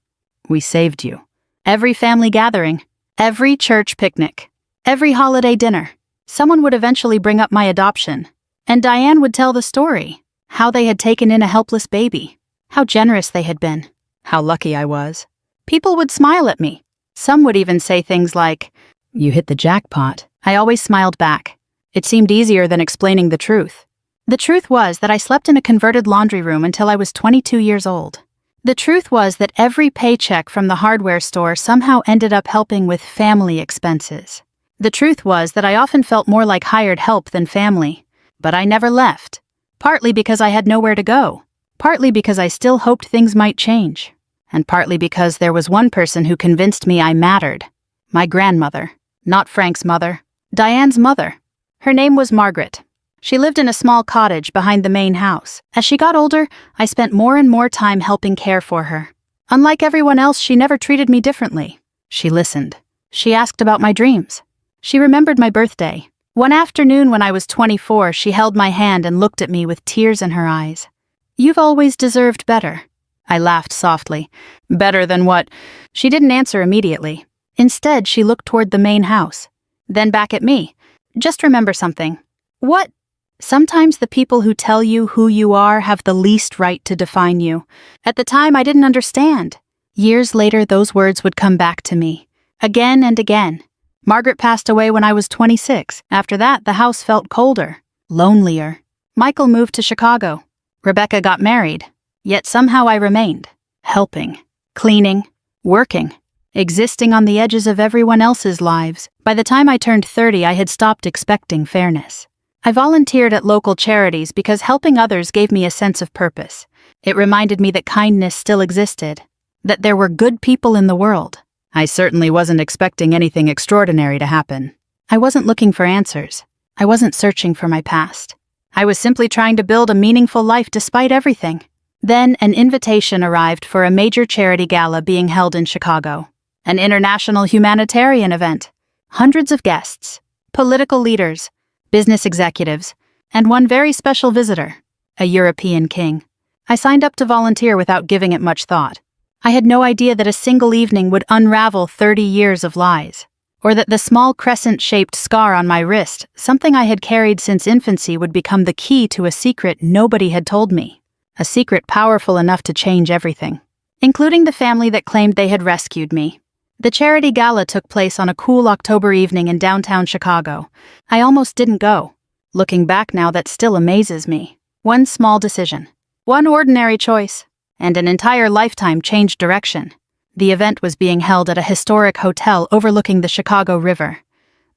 We saved you. Every family gathering, every church picnic, every holiday dinner, someone would eventually bring up my adoption. And Diane would tell the story, how they had taken in a helpless baby, how generous they had been, how lucky I was. People would smile at me. Some would even say things like, You hit the jackpot. I always smiled back. It seemed easier than explaining the truth. The truth was that I slept in a converted laundry room until I was 22 years old. The truth was that every paycheck from the hardware store somehow ended up helping with family expenses. The truth was that I often felt more like hired help than family. But I never left. Partly because I had nowhere to go. Partly because I still hoped things might change. And partly because there was one person who convinced me I mattered. My grandmother. Not Frank's mother. Diane's mother. Her name was Margaret. She lived in a small cottage behind the main house. As she got older, I spent more and more time helping care for her. Unlike everyone else, she never treated me differently. She listened. She asked about my dreams. She remembered my birthday. One afternoon when I was 24, she held my hand and looked at me with tears in her eyes. "You've always deserved better." I laughed softly. "Better than what?" She didn't answer immediately. Instead, she looked toward the main house. Then back at me. "Just remember something." "What?" "Sometimes the people who tell you who you are have the least right to define you. At the time, I didn't understand. Years later, those words would come back to me. Again and again. Margaret passed away when I was 26. After that, the house felt colder, lonelier. Michael moved to Chicago. Rebecca got married. Yet somehow I remained. Helping. Cleaning. Working. Existing on the edges of everyone else's lives. By the time I turned 30, I had stopped expecting fairness. I volunteered at local charities because helping others gave me a sense of purpose. It reminded me that kindness still existed, that there were good people in the world. I certainly wasn't expecting anything extraordinary to happen. I wasn't looking for answers. I wasn't searching for my past. I was simply trying to build a meaningful life despite everything. Then an invitation arrived for a major charity gala being held in Chicago. An international humanitarian event. Hundreds of guests, political leaders, business executives, and one very special visitor, a European king. I signed up to volunteer without giving it much thought. I had no idea that a single evening would unravel 30 years of lies, or that the small crescent-shaped scar on my wrist, something I had carried since infancy, would become the key to a secret nobody had told me, a secret powerful enough to change everything, including the family that claimed they had rescued me. The charity gala took place on a cool October evening in downtown Chicago. I almost didn't go. Looking back now, that still amazes me. One small decision, one ordinary choice, and an entire lifetime changed direction. The event was being held at a historic hotel overlooking the Chicago River.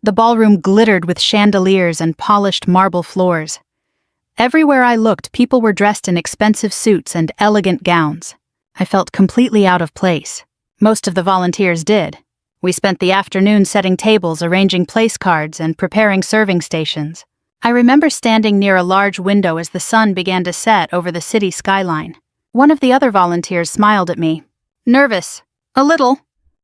The ballroom glittered with chandeliers and polished marble floors. Everywhere I looked, people were dressed in expensive suits and elegant gowns. I felt completely out of place. Most of the volunteers did. We spent the afternoon setting tables, arranging place cards, and preparing serving stations. I remember standing near a large window as the sun began to set over the city skyline. One of the other volunteers smiled at me. "Nervous? A little."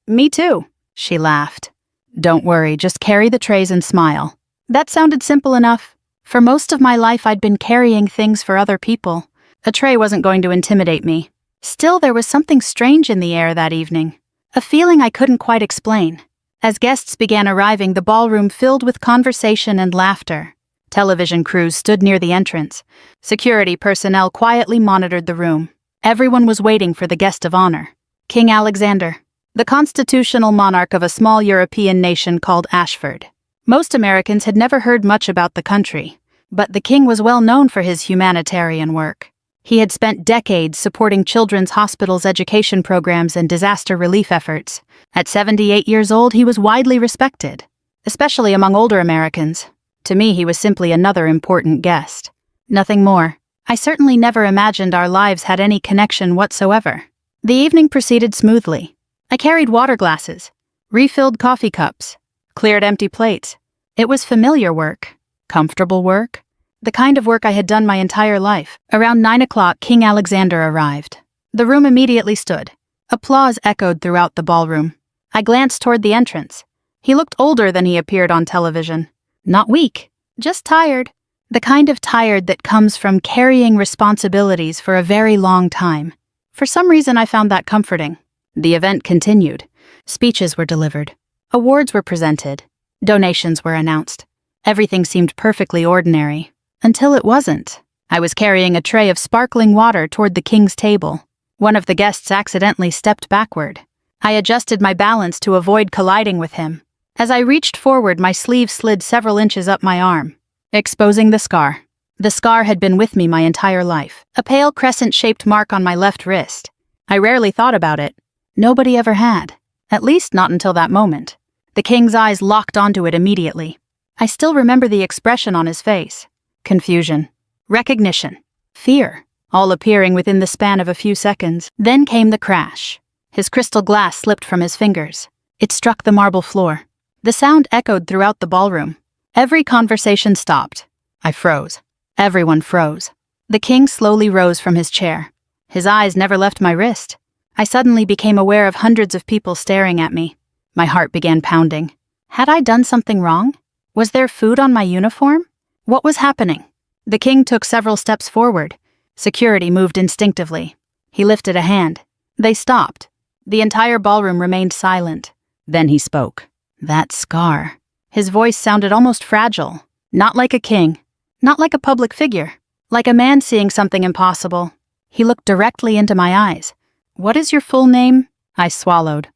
"Me too," she laughed. "Don't worry, just carry the trays and smile." That sounded simple enough. For most of my life, I'd been carrying things for other people. A tray wasn't going to intimidate me. Still, there was something strange in the air that evening, a feeling I couldn't quite explain. As guests began arriving, the ballroom filled with conversation and laughter. Television crews stood near the entrance. Security personnel quietly monitored the room. Everyone was waiting for the guest of honor, King Alexander, the constitutional monarch of a small European nation called Ashford. Most Americans had never heard much about the country, but the king was well known for his humanitarian work. He had spent decades supporting children's hospitals' education programs and disaster relief efforts. At 78 years old, he was widely respected, especially among older Americans. To me, he was simply another important guest. Nothing more. I certainly never imagined our lives had any connection whatsoever. The evening proceeded smoothly. I carried water glasses, refilled coffee cups, cleared empty plates. It was familiar work, comfortable work, the kind of work I had done my entire life. Around 9 o'clock, King Alexander arrived. The room immediately stood. Applause echoed throughout the ballroom. I glanced toward the entrance. He looked older than he appeared on television. Not weak, just tired. The kind of tired that comes from carrying responsibilities for a very long time. For some reason, I found that comforting. The event continued. Speeches were delivered. Awards were presented. Donations were announced. Everything seemed perfectly ordinary. Until it wasn't. I was carrying a tray of sparkling water toward the king's table. One of the guests accidentally stepped backward. I adjusted my balance to avoid colliding with him. As I reached forward, my sleeve slid several inches up my arm, exposing the scar. The scar had been with me my entire life, a pale crescent-shaped mark on my left wrist. I rarely thought about it. Nobody ever had, at least not until that moment. The king's eyes locked onto it immediately. I still remember the expression on his face. Confusion, recognition, fear, all appearing within the span of a few seconds. Then came the crash. His crystal glass slipped from his fingers. It struck the marble floor. The sound echoed throughout the ballroom. Every conversation stopped. I froze. Everyone froze. The king slowly rose from his chair. His eyes never left my wrist. I suddenly became aware of hundreds of people staring at me. My heart began pounding. Had I done something wrong? Was there food on my uniform? What was happening? The king took several steps forward. Security moved instinctively. He lifted a hand. They stopped. The entire ballroom remained silent. Then he spoke. That scar. His voice sounded almost fragile. Not like a king. Not like a public figure. Like a man seeing something impossible. He looked directly into my eyes. "What is your full name?" I swallowed.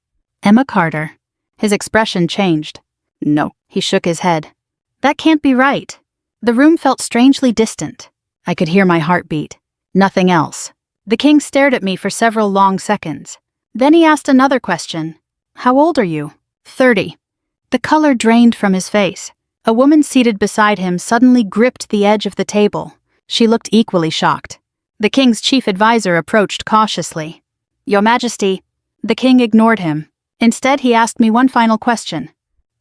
"Emma Carter." His expression changed. "No." He shook his head. "That can't be right." The room felt strangely distant. I could hear my heartbeat. Nothing else. The king stared at me for several long seconds. Then he asked another question. "How old are you?" 30. The color drained from his face. A woman seated beside him suddenly gripped the edge of the table. She looked equally shocked. The king's chief advisor approached cautiously. "Your Majesty." The king ignored him. Instead, he asked me one final question.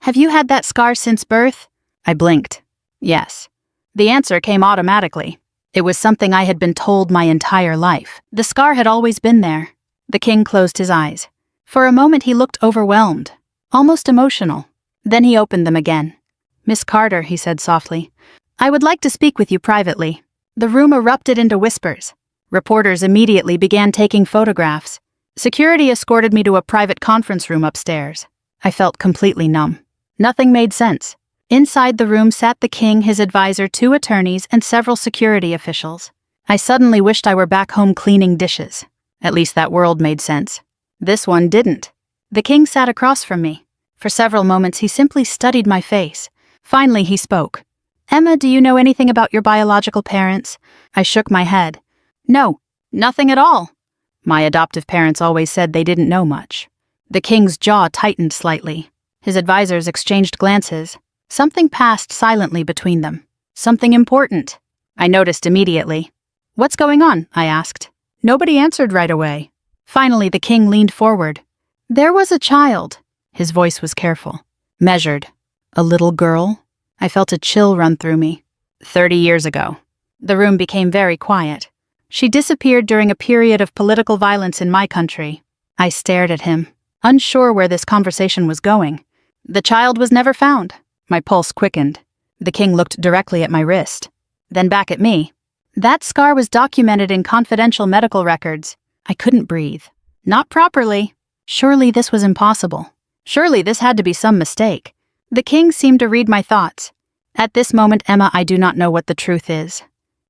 "Have you had that scar since birth?" I blinked. Yes. The answer came automatically. It was something I had been told my entire life. The scar had always been there. The king closed his eyes. For a moment he looked overwhelmed, almost emotional. Then he opened them again. "Miss Carter," he said softly, "I would like to speak with you privately." The room erupted into whispers. Reporters immediately began taking photographs. Security escorted me to a private conference room upstairs. I felt completely numb. Nothing made sense. Inside the room sat the king, his advisor, 2 attorneys, and several security officials. I suddenly wished I were back home cleaning dishes. At least that world made sense. This one didn't. The king sat across from me. For several moments he simply studied my face. Finally he spoke. "Emma, do you know anything about your biological parents?" I shook my head. "No, nothing at all." My adoptive parents always said they didn't know much. The king's jaw tightened slightly. His advisors exchanged glances. Something passed silently between them. Something important. I noticed immediately. "What's going on?" I asked. Nobody answered right away. Finally, the king leaned forward. "There was a child." His voice was careful, measured. "A little girl?" I felt a chill run through me. 30 years ago. The room became very quiet. She disappeared during a period of political violence in my country. I stared at him, unsure where this conversation was going. The child was never found. My pulse quickened. The king looked directly at my wrist, then back at me. That scar was documented in confidential medical records. I couldn't breathe. Not properly. Surely this was impossible. Surely this had to be some mistake. The king seemed to read my thoughts. "At this moment, Emma, I do not know what the truth is."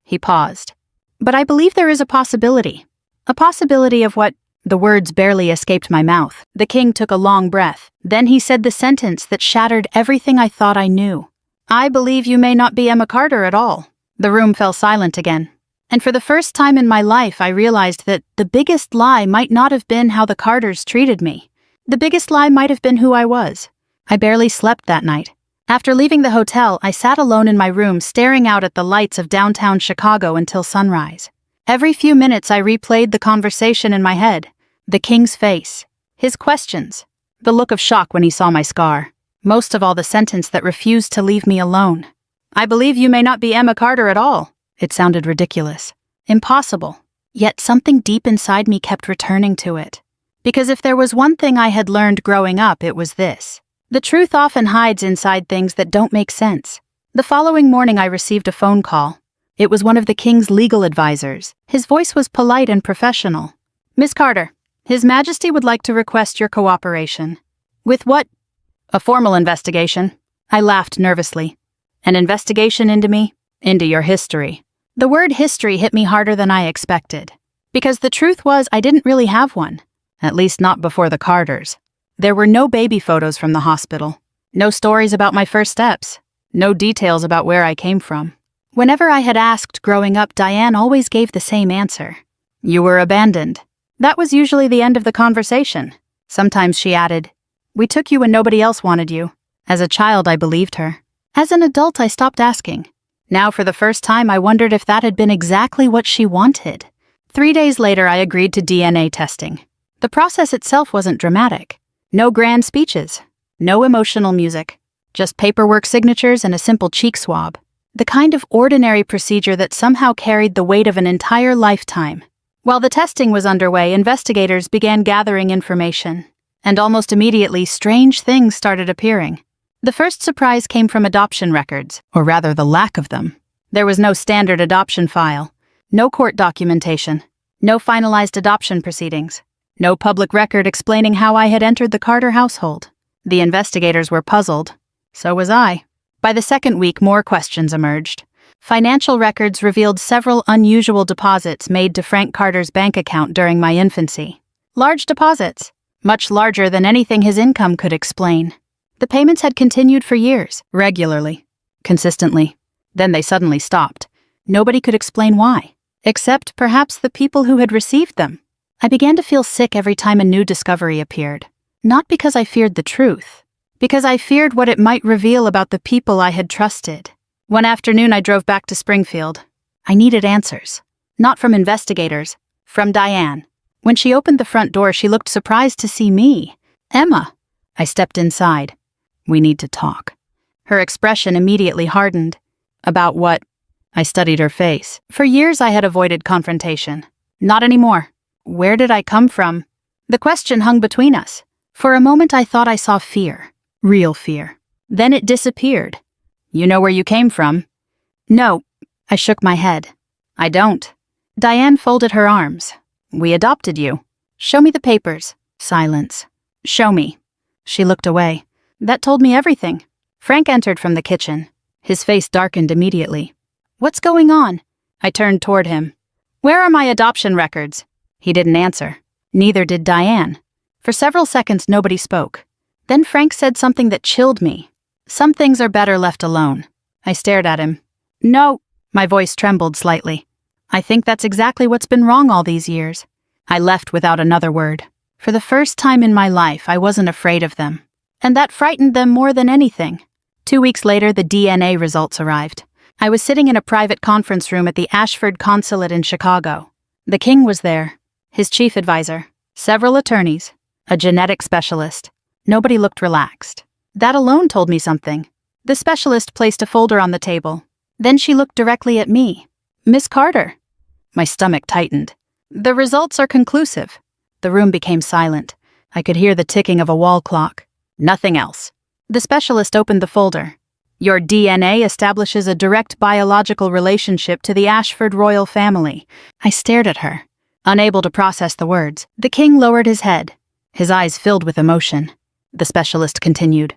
He paused. "But I believe there is a possibility. A possibility of what?" The words barely escaped my mouth. The king took a long breath. Then he said the sentence that shattered everything I thought I knew. "I believe you may not be Emma Carter at all." The room fell silent again. And for the first time in my life, I realized that the biggest lie might not have been how the Carters treated me. The biggest lie might have been who I was. I barely slept that night. After leaving the hotel, I sat alone in my room staring out at the lights of downtown Chicago until sunrise. Every few minutes I replayed the conversation in my head. The king's face. His questions. The look of shock when he saw my scar. Most of all, the sentence that refused to leave me alone. "I believe you may not be Emma Carter at all." It sounded ridiculous. Impossible. Yet something deep inside me kept returning to it. Because if there was one thing I had learned growing up, it was this. The truth often hides inside things that don't make sense. The following morning I received a phone call. It was one of the king's legal advisors. His voice was polite and professional. "Miss Carter, His Majesty would like to request your cooperation." "With what?" "A formal investigation." I laughed nervously. "An investigation into me?" "Into your history." The word history hit me harder than I expected. Because the truth was I didn't really have one. At least not before the Carters. There were no baby photos from the hospital. No stories about my first steps. No details about where I came from. Whenever I had asked growing up, Diane always gave the same answer. You were abandoned. That was usually the end of the conversation. Sometimes she added, we took you when nobody else wanted you. As a child, I believed her. As an adult, I stopped asking. Now, for the first time, I wondered if that had been exactly what she wanted. 3 days later, I agreed to DNA testing. The process itself wasn't dramatic. No grand speeches. No emotional music. Just paperwork signatures and a simple cheek swab. The kind of ordinary procedure that somehow carried the weight of an entire lifetime. While the testing was underway, investigators began gathering information. And almost immediately, strange things started appearing. The first surprise came from adoption records, or rather the lack of them. There was no standard adoption file, no court documentation, no finalized adoption proceedings, no public record explaining how I had entered the Carter household. The investigators were puzzled. So was I. By the second week, more questions emerged. Financial records revealed several unusual deposits made to Frank Carter's bank account during my infancy. Large deposits, much larger than anything his income could explain. The payments had continued for years, regularly, consistently. Then they suddenly stopped. Nobody could explain why, except perhaps the people who had received them. I began to feel sick every time a new discovery appeared. Not because I feared the truth, because I feared what it might reveal about the people I had trusted. One afternoon, I drove back to Springfield. I needed answers. Not from investigators, from Diane. When she opened the front door, she looked surprised to see me. Emma. I stepped inside. We need to talk. Her expression immediately hardened. About what? I studied her face. For years, I had avoided confrontation. Not anymore. Where did I come from? The question hung between us. For a moment, I thought I saw fear. Real fear. Then it disappeared. You know where you came from? No. I shook my head. I don't. Diane folded her arms. We adopted you. Show me the papers. Silence. Show me. She looked away. That told me everything. Frank entered from the kitchen. His face darkened immediately. What's going on? I turned toward him. Where are my adoption records? He didn't answer. Neither did Diane. For several seconds, nobody spoke. Then Frank said something that chilled me. Some things are better left alone. I stared at him. No. My voice trembled slightly. I think that's exactly what's been wrong all these years. I left without another word. For the first time in my life, I wasn't afraid of them. And that frightened them more than anything. 2 weeks later, the DNA results arrived. I was sitting in a private conference room at the Ashford Consulate in Chicago. The king was there, his chief advisor, several attorneys, a genetic specialist. Nobody looked relaxed. That alone told me something. The specialist placed a folder on the table. Then she looked directly at me. Miss Carter. My stomach tightened. The results are conclusive. The room became silent. I could hear the ticking of a wall clock. Nothing else. The specialist opened the folder. Your DNA establishes a direct biological relationship to the Ashford royal family. I stared at her, unable to process the words. The king lowered his head. His eyes filled with emotion. The specialist continued.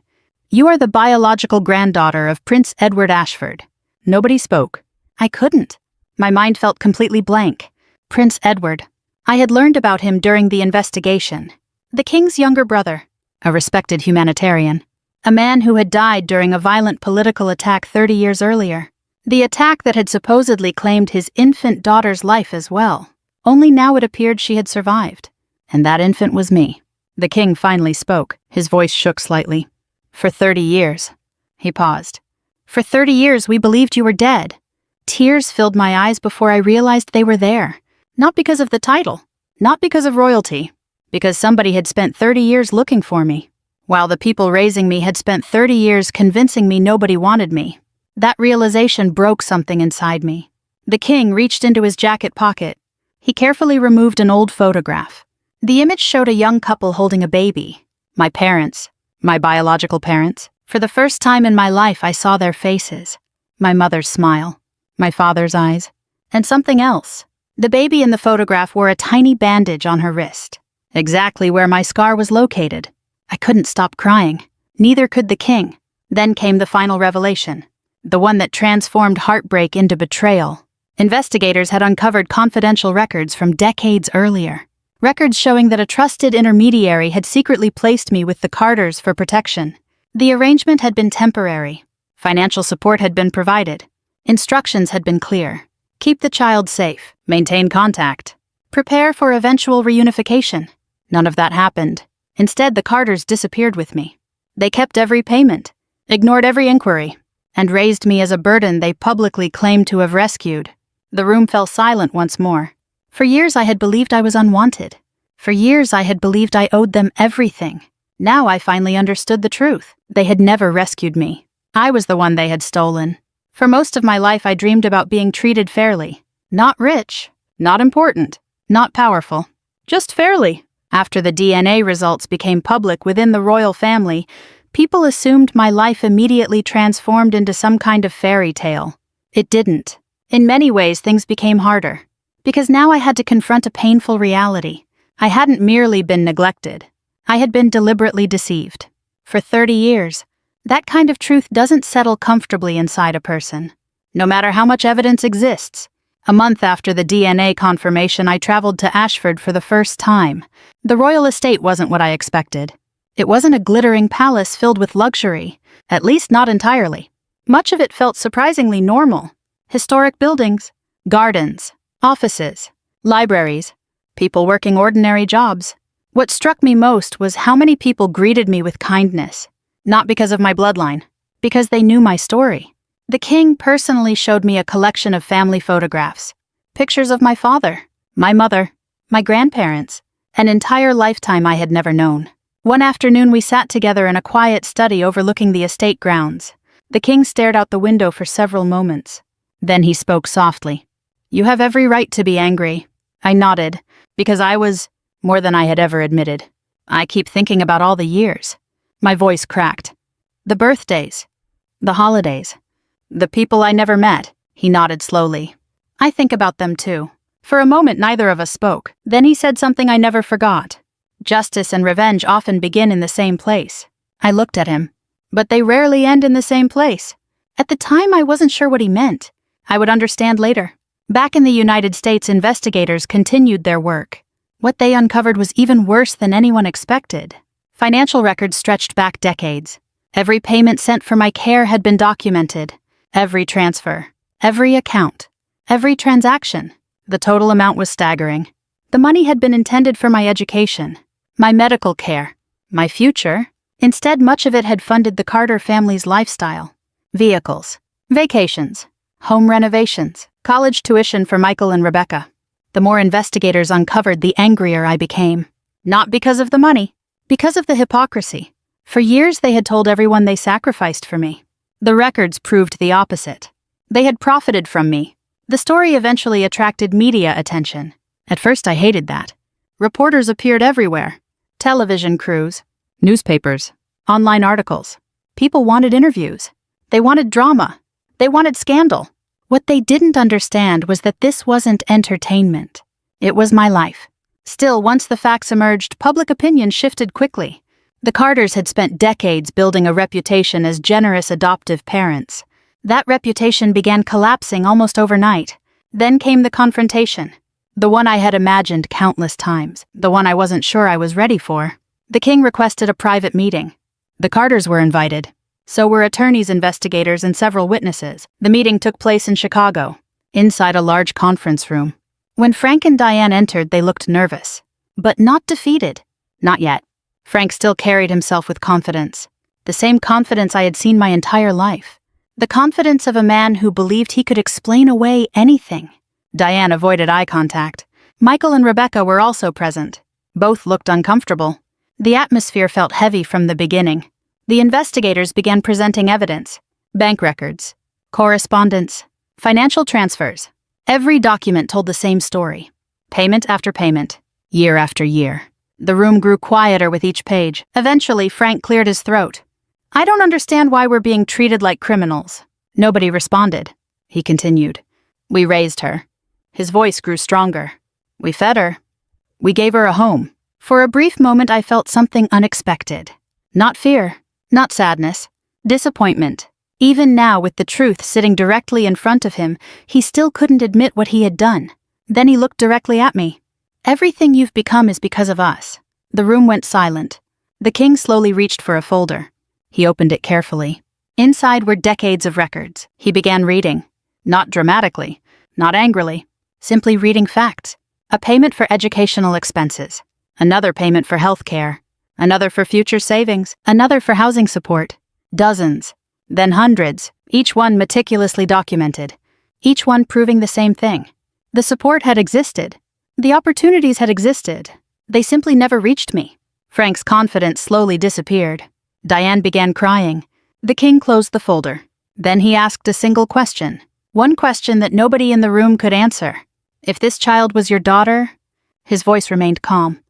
You are the biological granddaughter of Prince Edward Ashford. Nobody spoke. I couldn't. My mind felt completely blank. Prince Edward. I had learned about him during the investigation. The king's younger brother, a respected humanitarian. A man who had died during a violent political attack 30 years earlier. The attack that had supposedly claimed his infant daughter's life as well. Only now it appeared she had survived. And that infant was me. The king finally spoke. His voice shook slightly. For 30 years. He paused. For 30 years we believed you were dead. Tears filled my eyes before I realized they were there. Not because of the title. Not because of royalty. Because somebody had spent 30 years looking for me. While the people raising me had spent 30 years convincing me nobody wanted me. That realization broke something inside me. The king reached into his jacket pocket. He carefully removed an old photograph. The image showed a young couple holding a baby. My parents. My biological parents. For the first time in my life, I saw their faces. My mother's smile. My father's eyes. And something else. The baby in the photograph wore a tiny bandage on her wrist. Exactly where my scar was located. I couldn't stop crying. Neither could the king. Then came the final revelation. The one that transformed heartbreak into betrayal. Investigators had uncovered confidential records from decades earlier. Records showing that a trusted intermediary had secretly placed me with the Carters for protection. The arrangement had been temporary. Financial support had been provided. Instructions had been clear. Keep the child safe. Maintain contact. Prepare for eventual reunification. None of that happened. Instead, the Carters disappeared with me. They kept every payment, ignored every inquiry, and raised me as a burden they publicly claimed to have rescued. The room fell silent once more. For years I had believed I was unwanted. For years I had believed I owed them everything. Now I finally understood the truth. They had never rescued me. I was the one they had stolen. For most of my life I dreamed about being treated fairly. Not rich, not important, not powerful. Just fairly. After the DNA results became public within the royal family, people assumed my life immediately transformed into some kind of fairy tale. It didn't. In many ways, things became harder. Because now I had to confront a painful reality. I hadn't merely been neglected. I had been deliberately deceived. For 30 years. That kind of truth doesn't settle comfortably inside a person. No matter how much evidence exists. A month after the DNA confirmation, I traveled to Ashford for the first time. The royal estate wasn't what I expected. It wasn't a glittering palace filled with luxury, at least not entirely. Much of it felt surprisingly normal. Historic buildings, gardens, offices, libraries, people working ordinary jobs. What struck me most was how many people greeted me with kindness. Not because of my bloodline, because they knew my story. The king personally showed me a collection of family photographs, pictures of my father, my mother, my grandparents, an entire lifetime I had never known. One afternoon we sat together in a quiet study overlooking the estate grounds. The king stared out the window for several moments. Then he spoke softly. "You have every right to be angry." I nodded, because I was more than I had ever admitted. I keep thinking about all the years. My voice cracked. The birthdays, the holidays, the people I never met. He nodded slowly. I think about them too. For a moment neither of us spoke. Then he said something I never forgot. Justice and revenge often begin in the same place. I looked at him. But they rarely end in the same place. At the time I wasn't sure what he meant. I would understand later. Back in the United States, investigators continued their work. What they uncovered was even worse than anyone expected. Financial records stretched back decades. Every payment sent for my care had been documented. Every transfer, every account, every transaction. The total amount was staggering. The money had been intended for my education, my medical care, my future. Instead, much of it had funded the Carter family's lifestyle. Vehicles, vacations, home renovations, college tuition for Michael and Rebecca. The more investigators uncovered, the angrier I became. Not because of the money. Because of the hypocrisy. For years they had told everyone they sacrificed for me. The records proved the opposite. They had profited from me. The story eventually attracted media attention. At first I hated that. Reporters appeared everywhere. Television crews, newspapers, online articles. People wanted interviews. They wanted drama. They wanted scandal. What they didn't understand was that this wasn't entertainment. It was my life. Still, once the facts emerged, public opinion shifted quickly. The Carters had spent decades building a reputation as generous adoptive parents. That reputation began collapsing almost overnight. Then came the confrontation. The one I had imagined countless times. The one I wasn't sure I was ready for. The king requested a private meeting. The Carters were invited. So were attorneys, investigators, and several witnesses. The meeting took place in Chicago, inside a large conference room. When Frank and Diane entered, they looked nervous. But not defeated. Not yet. Frank still carried himself with confidence. The same confidence I had seen my entire life. The confidence of a man who believed he could explain away anything. Diane avoided eye contact. Michael and Rebecca were also present. Both looked uncomfortable. The atmosphere felt heavy from the beginning. The investigators began presenting evidence. Bank records, correspondence, financial transfers. Every document told the same story. Payment after payment, year after year. The room grew quieter with each page. Eventually, Frank cleared his throat. "I don't understand why we're being treated like criminals." Nobody responded. He continued. "We raised her." His voice grew stronger. "We fed her. We gave her a home." For a brief moment, I felt something unexpected. Not fear, not sadness, disappointment. Even now, with the truth sitting directly in front of him, he still couldn't admit what he had done. Then he looked directly at me. "Everything you've become is because of us." The room went silent. The king slowly reached for a folder. He opened it carefully. Inside were decades of records. He began reading. Not dramatically, not angrily, simply reading facts. A payment for educational expenses, another payment for health care, another for future savings, another for housing support. Dozens, then hundreds, each one meticulously documented, each one proving the same thing. The support had existed. The opportunities had existed. They simply never reached me. Frank's confidence slowly disappeared. Diane began crying. The king closed the folder. Then he asked a single question. One question that nobody in the room could answer. If this child was your daughter? His voice remained calm.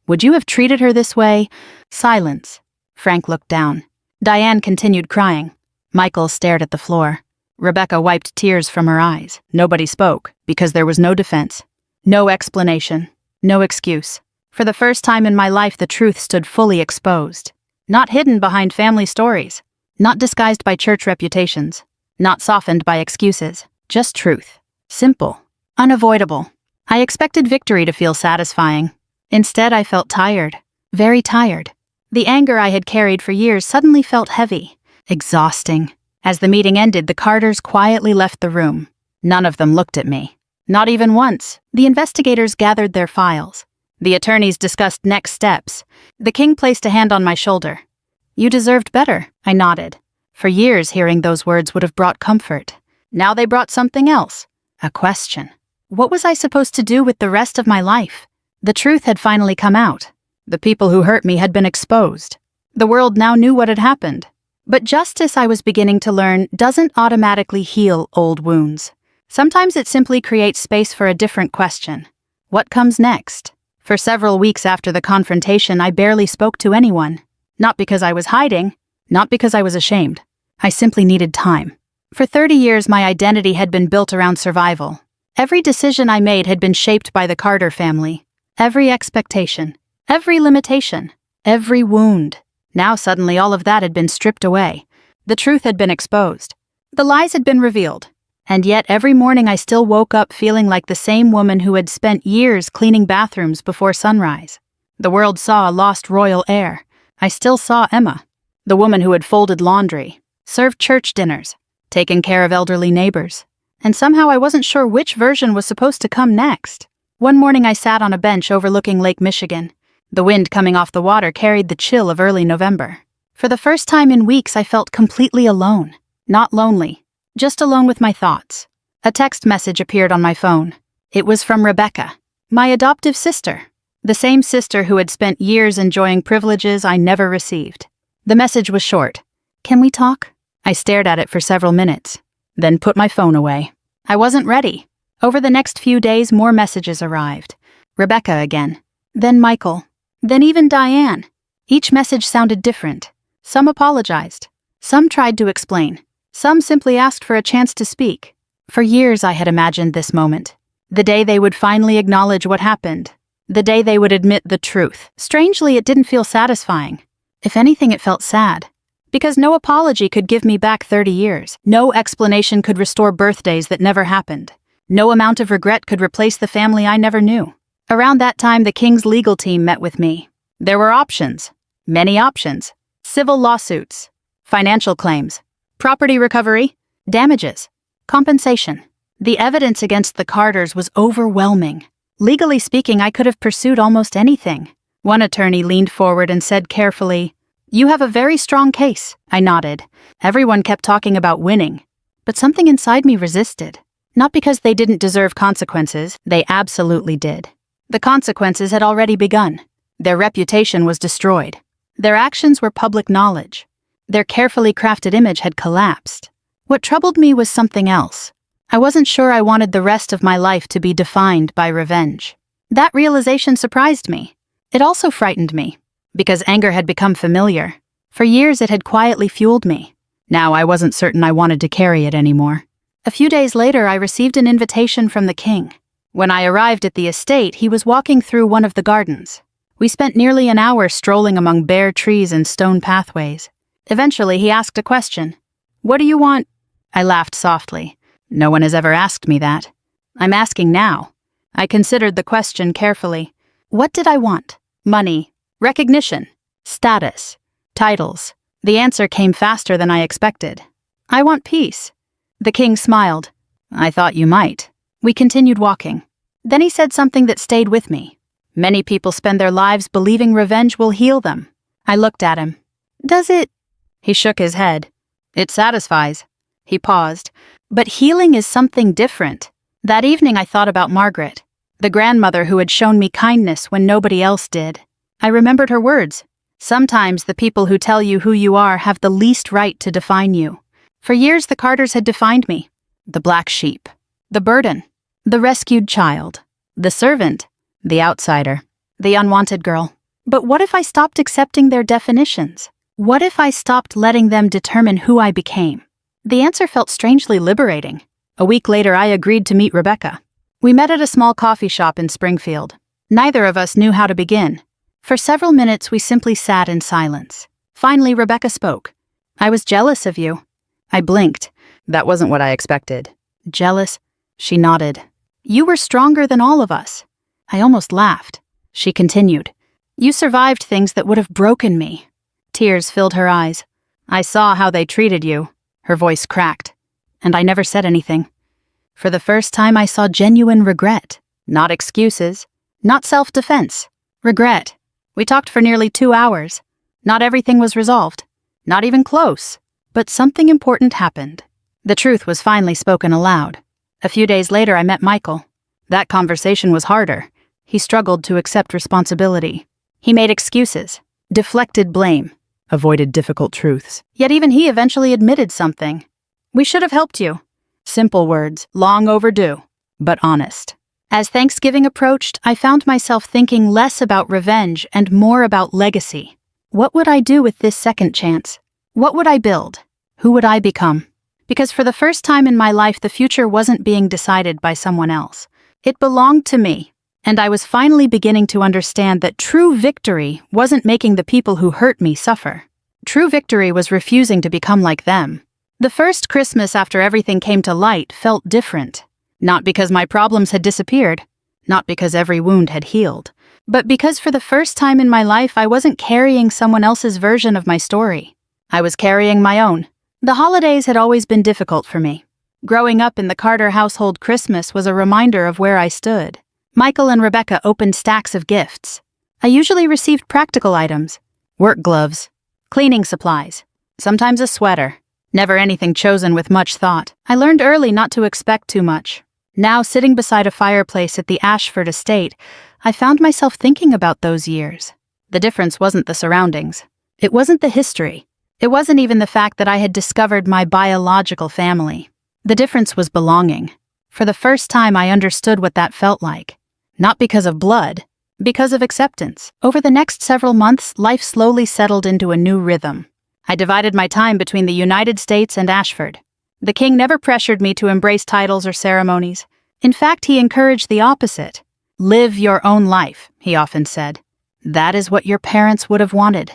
Would you have treated her this way? Silence. Frank looked down. Diane continued crying. Michael stared at the floor. Rebecca wiped tears from her eyes. Nobody spoke, because there was no defense. No explanation. No excuse. For the first time in my life, the truth stood fully exposed. Not hidden behind family stories. Not disguised by church reputations. Not softened by excuses. Just truth. Simple. Unavoidable. I expected victory to feel satisfying. Instead, I felt tired. Very tired. The anger I had carried for years suddenly felt heavy. Exhausting. As the meeting ended, the Carters quietly left the room. None of them looked at me. Not even once. The investigators gathered their files. The attorneys discussed next steps. The king placed a hand on my shoulder. You deserved better, I nodded. For years, hearing those words would have brought comfort. Now they brought something else. A question. What was I supposed to do with the rest of my life? The truth had finally come out. The people who hurt me had been exposed. The world now knew what had happened. But justice, I was beginning to learn, doesn't automatically heal old wounds. Sometimes it simply creates space for a different question. What comes next? For several weeks after the confrontation, I barely spoke to anyone. Not because I was hiding, not because I was ashamed. I simply needed time. For 30 years, my identity had been built around survival. Every decision I made had been shaped by the Carter family. Every expectation, every limitation, every wound. Now suddenly all of that had been stripped away. The truth had been exposed. The lies had been revealed. And yet every morning I still woke up feeling like the same woman who had spent years cleaning bathrooms before sunrise. The world saw a lost royal heir. I still saw Emma, the woman who had folded laundry, served church dinners, taken care of elderly neighbors. And somehow I wasn't sure which version was supposed to come next. One morning I sat on a bench overlooking Lake Michigan. The wind coming off the water carried the chill of early November. For the first time in weeks, I felt completely alone. Not lonely, just alone with my thoughts. A text message appeared on my phone. It was from Rebecca, my adoptive sister. The same sister who had spent years enjoying privileges I never received. The message was short. Can we talk? I stared at it for several minutes, then put my phone away. I wasn't ready. Over the next few days, more messages arrived. Rebecca again. Then Michael. Then even Diane. Each message sounded different. Some apologized. Some tried to explain. Some simply asked for a chance to speak. For years I had imagined this moment. The day they would finally acknowledge what happened. The day they would admit the truth. Strangely, it didn't feel satisfying. If anything, it felt sad. Because no apology could give me back 30 years. No explanation could restore birthdays that never happened. No amount of regret could replace the family I never knew. Around that time, the king's legal team met with me. There were options. Many options. Civil lawsuits. Financial claims. Property recovery. Damages. Compensation. The evidence against the Carters was overwhelming. Legally speaking, I could have pursued almost anything. One attorney leaned forward and said carefully, "You have a very strong case." I nodded. Everyone kept talking about winning. But something inside me resisted. Not because they didn't deserve consequences, they absolutely did. The consequences had already begun. Their reputation was destroyed. Their actions were public knowledge. Their carefully crafted image had collapsed. What troubled me was something else. I wasn't sure I wanted the rest of my life to be defined by revenge. That realization surprised me. It also frightened me, because anger had become familiar. For years it had quietly fueled me. Now I wasn't certain I wanted to carry it anymore. A few days later, I received an invitation from the king. When I arrived at the estate, he was walking through one of the gardens. We spent nearly an hour strolling among bare trees and stone pathways. Eventually, he asked a question. "What do you want?" I laughed softly. No one has ever asked me that. I'm asking now. I considered the question carefully. What did I want? Money, recognition, status, titles. The answer came faster than I expected. I want peace. The king smiled. I thought you might. We continued walking. Then he said something that stayed with me. Many people spend their lives believing revenge will heal them. I looked at him. Does it? He shook his head. It satisfies. He paused. But healing is something different. That evening I thought about Margaret, the grandmother who had shown me kindness when nobody else did. I remembered her words. Sometimes the people who tell you who you are have the least right to define you. For years the Carters had defined me. The black sheep. The burden. The rescued child. The servant. The outsider. The unwanted girl. But what if I stopped accepting their definitions? What if I stopped letting them determine who I became? The answer felt strangely liberating. A week later, I agreed to meet Rebecca. We met at a small coffee shop in Springfield. Neither of us knew how to begin. For several minutes, we simply sat in silence. Finally, Rebecca spoke. I was jealous of you. I blinked. That wasn't what I expected. Jealous? She nodded. You were stronger than all of us. I almost laughed. She continued. You survived things that would have broken me. Tears filled her eyes. I saw how they treated you. Her voice cracked. And I never said anything. For the first time, I saw genuine regret. Not excuses. Not self-defense. Regret. We talked for nearly 2 hours. Not everything was resolved. Not even close. But something important happened. The truth was finally spoken aloud. A few days later, I met Michael. That conversation was harder. He struggled to accept responsibility. He made excuses, deflected blame, avoided difficult truths. Yet even he eventually admitted something. We should have helped you. Simple words, long overdue, but honest. As Thanksgiving approached, I found myself thinking less about revenge and more about legacy. What would I do with this second chance? What would I build? Who would I become? Because for the first time in my life, the future wasn't being decided by someone else. It belonged to me. And I was finally beginning to understand that true victory wasn't making the people who hurt me suffer. True victory was refusing to become like them. The first Christmas after everything came to light felt different. Not because my problems had disappeared, not because every wound had healed, but because for the first time in my life I wasn't carrying someone else's version of my story. I was carrying my own. The holidays had always been difficult for me. Growing up in the Carter household, Christmas was a reminder of where I stood. Michael and Rebecca opened stacks of gifts. I usually received practical items, work gloves, cleaning supplies, sometimes a sweater, never anything chosen with much thought. I learned early not to expect too much. Now, sitting beside a fireplace at the Ashford estate, I found myself thinking about those years. The difference wasn't the surroundings. It wasn't the history. It wasn't even the fact that I had discovered my biological family. The difference was belonging. For the first time, I understood what that felt like. Not because of blood, because of acceptance. Over the next several months, life slowly settled into a new rhythm. I divided my time between the United States and Ashford. The king never pressured me to embrace titles or ceremonies. In fact, he encouraged the opposite. Live your own life, he often said. That is what your parents would have wanted.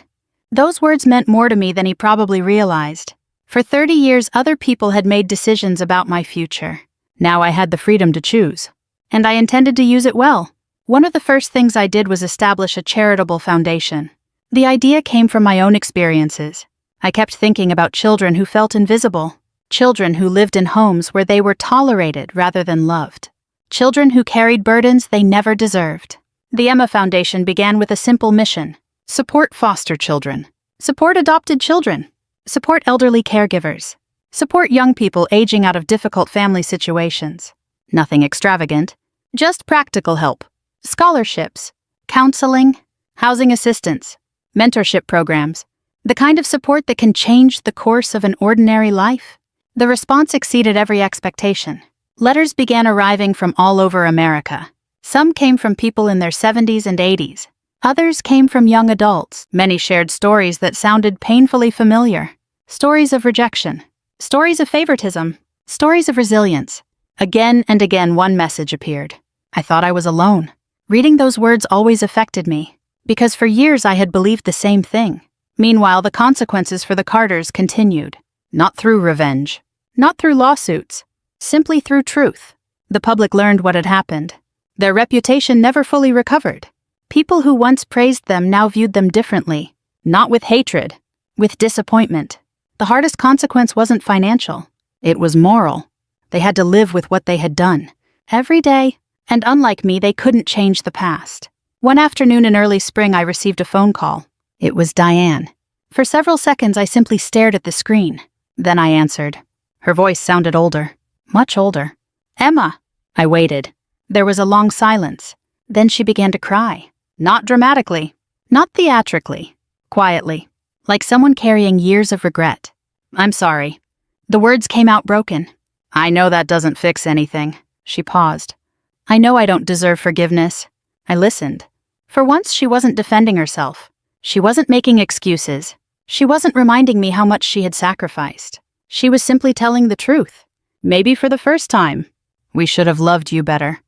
Those words meant more to me than he probably realized. For 30 years, other people had made decisions about my future. Now I had the freedom to choose. And I intended to use it well. One of the first things I did was establish a charitable foundation. The idea came from my own experiences. I kept thinking about children who felt invisible, children who lived in homes where they were tolerated rather than loved, children who carried burdens they never deserved. The Emma Foundation began with a simple mission: support foster children, support adopted children, support elderly caregivers, support young people aging out of difficult family situations. Nothing extravagant. Just practical help, scholarships, counseling, housing assistance, mentorship programs, the kind of support that can change the course of an ordinary life. The response exceeded every expectation. Letters began arriving from all over America. Some came from people in their 70s and 80s. Others came from young adults. Many shared stories that sounded painfully familiar. Stories of rejection, stories of favoritism, stories of resilience. Again and again, one message appeared. I thought I was alone. Reading those words always affected me, because for years I had believed the same thing. Meanwhile, the consequences for the Carters continued. Not through revenge, not through lawsuits, simply through truth. The public learned what had happened. Their reputation never fully recovered. People who once praised them now viewed them differently, not with hatred, with disappointment. The hardest consequence wasn't financial. It was moral. They had to live with what they had done every day, and unlike me, they couldn't change the past. One afternoon in early spring, I received a phone call. It was Diane. For several seconds, I simply stared at the screen. Then I answered. Her voice sounded older, much older. Emma! I waited. There was a long silence. Then she began to cry. Not dramatically, not theatrically, quietly, like someone carrying years of regret. I'm sorry. The words came out broken. I know that doesn't fix anything. She paused. I know I don't deserve forgiveness. I listened. For once, she wasn't defending herself. She wasn't making excuses. She wasn't reminding me how much she had sacrificed. She was simply telling the truth. Maybe for the first time. We should have loved you better.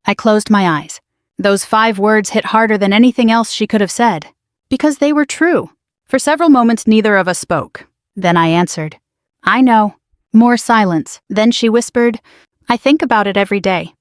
I closed my eyes. Those 5 words hit harder than anything else she could have said. Because they were true. For several moments, neither of us spoke. Then I answered. I know. More silence. Then she whispered, I think about it every day.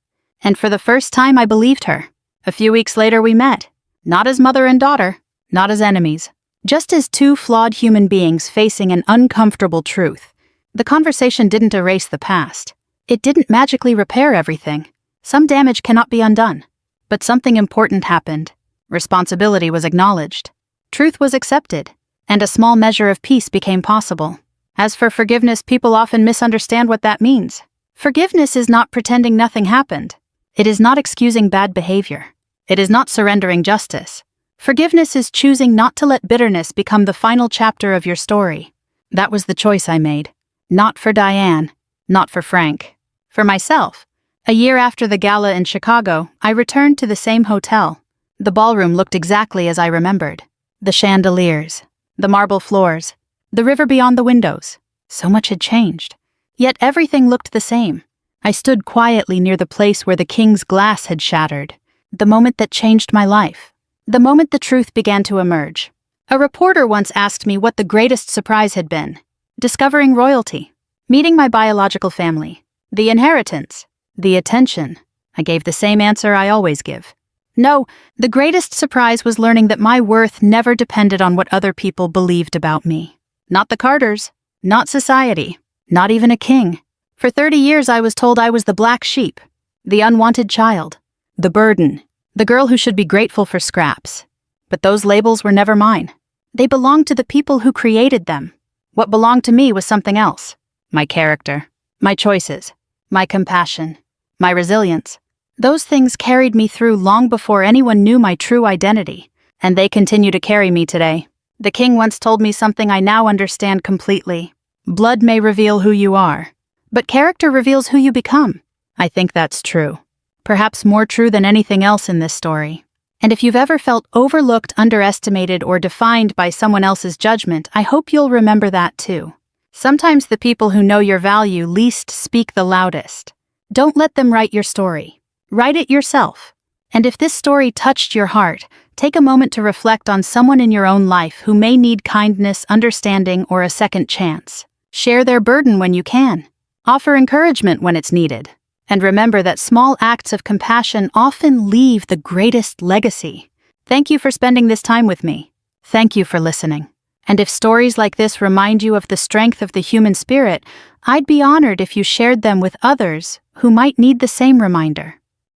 And for the first time, I believed her. A few weeks later, we met. Not as mother and daughter. Not as enemies. Just as 2 flawed human beings facing an uncomfortable truth. The conversation didn't erase the past. It didn't magically repair everything. Some damage cannot be undone. But something important happened. Responsibility was acknowledged. Truth was accepted. And a small measure of peace became possible. As for forgiveness, people often misunderstand what that means. Forgiveness is not pretending nothing happened. It is not excusing bad behavior. It is not surrendering justice. Forgiveness is choosing not to let bitterness become the final chapter of your story. That was the choice I made. Not for Diane. Not for Frank. For myself. A year after the gala in Chicago, I returned to the same hotel. The ballroom looked exactly as I remembered. The chandeliers. The marble floors. The river beyond the windows. So much had changed. Yet everything looked the same. I stood quietly near the place where the king's glass had shattered. The moment that changed my life. The moment the truth began to emerge. A reporter once asked me what the greatest surprise had been. Discovering royalty. Meeting my biological family. The inheritance. The attention. I gave the same answer I always give. No, the greatest surprise was learning that my worth never depended on what other people believed about me. Not the Carters. Not society. Not even a king. For 30 years I was told I was the black sheep. The unwanted child. The burden. The girl who should be grateful for scraps. But those labels were never mine. They belonged to the people who created them. What belonged to me was something else. My character. My choices. My compassion. My resilience. Those things carried me through long before anyone knew my true identity. And they continue to carry me today. The king once told me something I now understand completely. Blood may reveal who you are, but character reveals who you become. I think that's true. Perhaps more true than anything else in this story. And if you've ever felt overlooked, underestimated, or defined by someone else's judgment, I hope you'll remember that too. Sometimes the people who know your value least speak the loudest. Don't let them write your story. Write it yourself. And if this story touched your heart, take a moment to reflect on someone in your own life who may need kindness, understanding, or a second chance. Share their burden when you can. Offer encouragement when it's needed. And remember that small acts of compassion often leave the greatest legacy. Thank you for spending this time with me. Thank you for listening. And if stories like this remind you of the strength of the human spirit, I'd be honored if you shared them with others who might need the same reminder.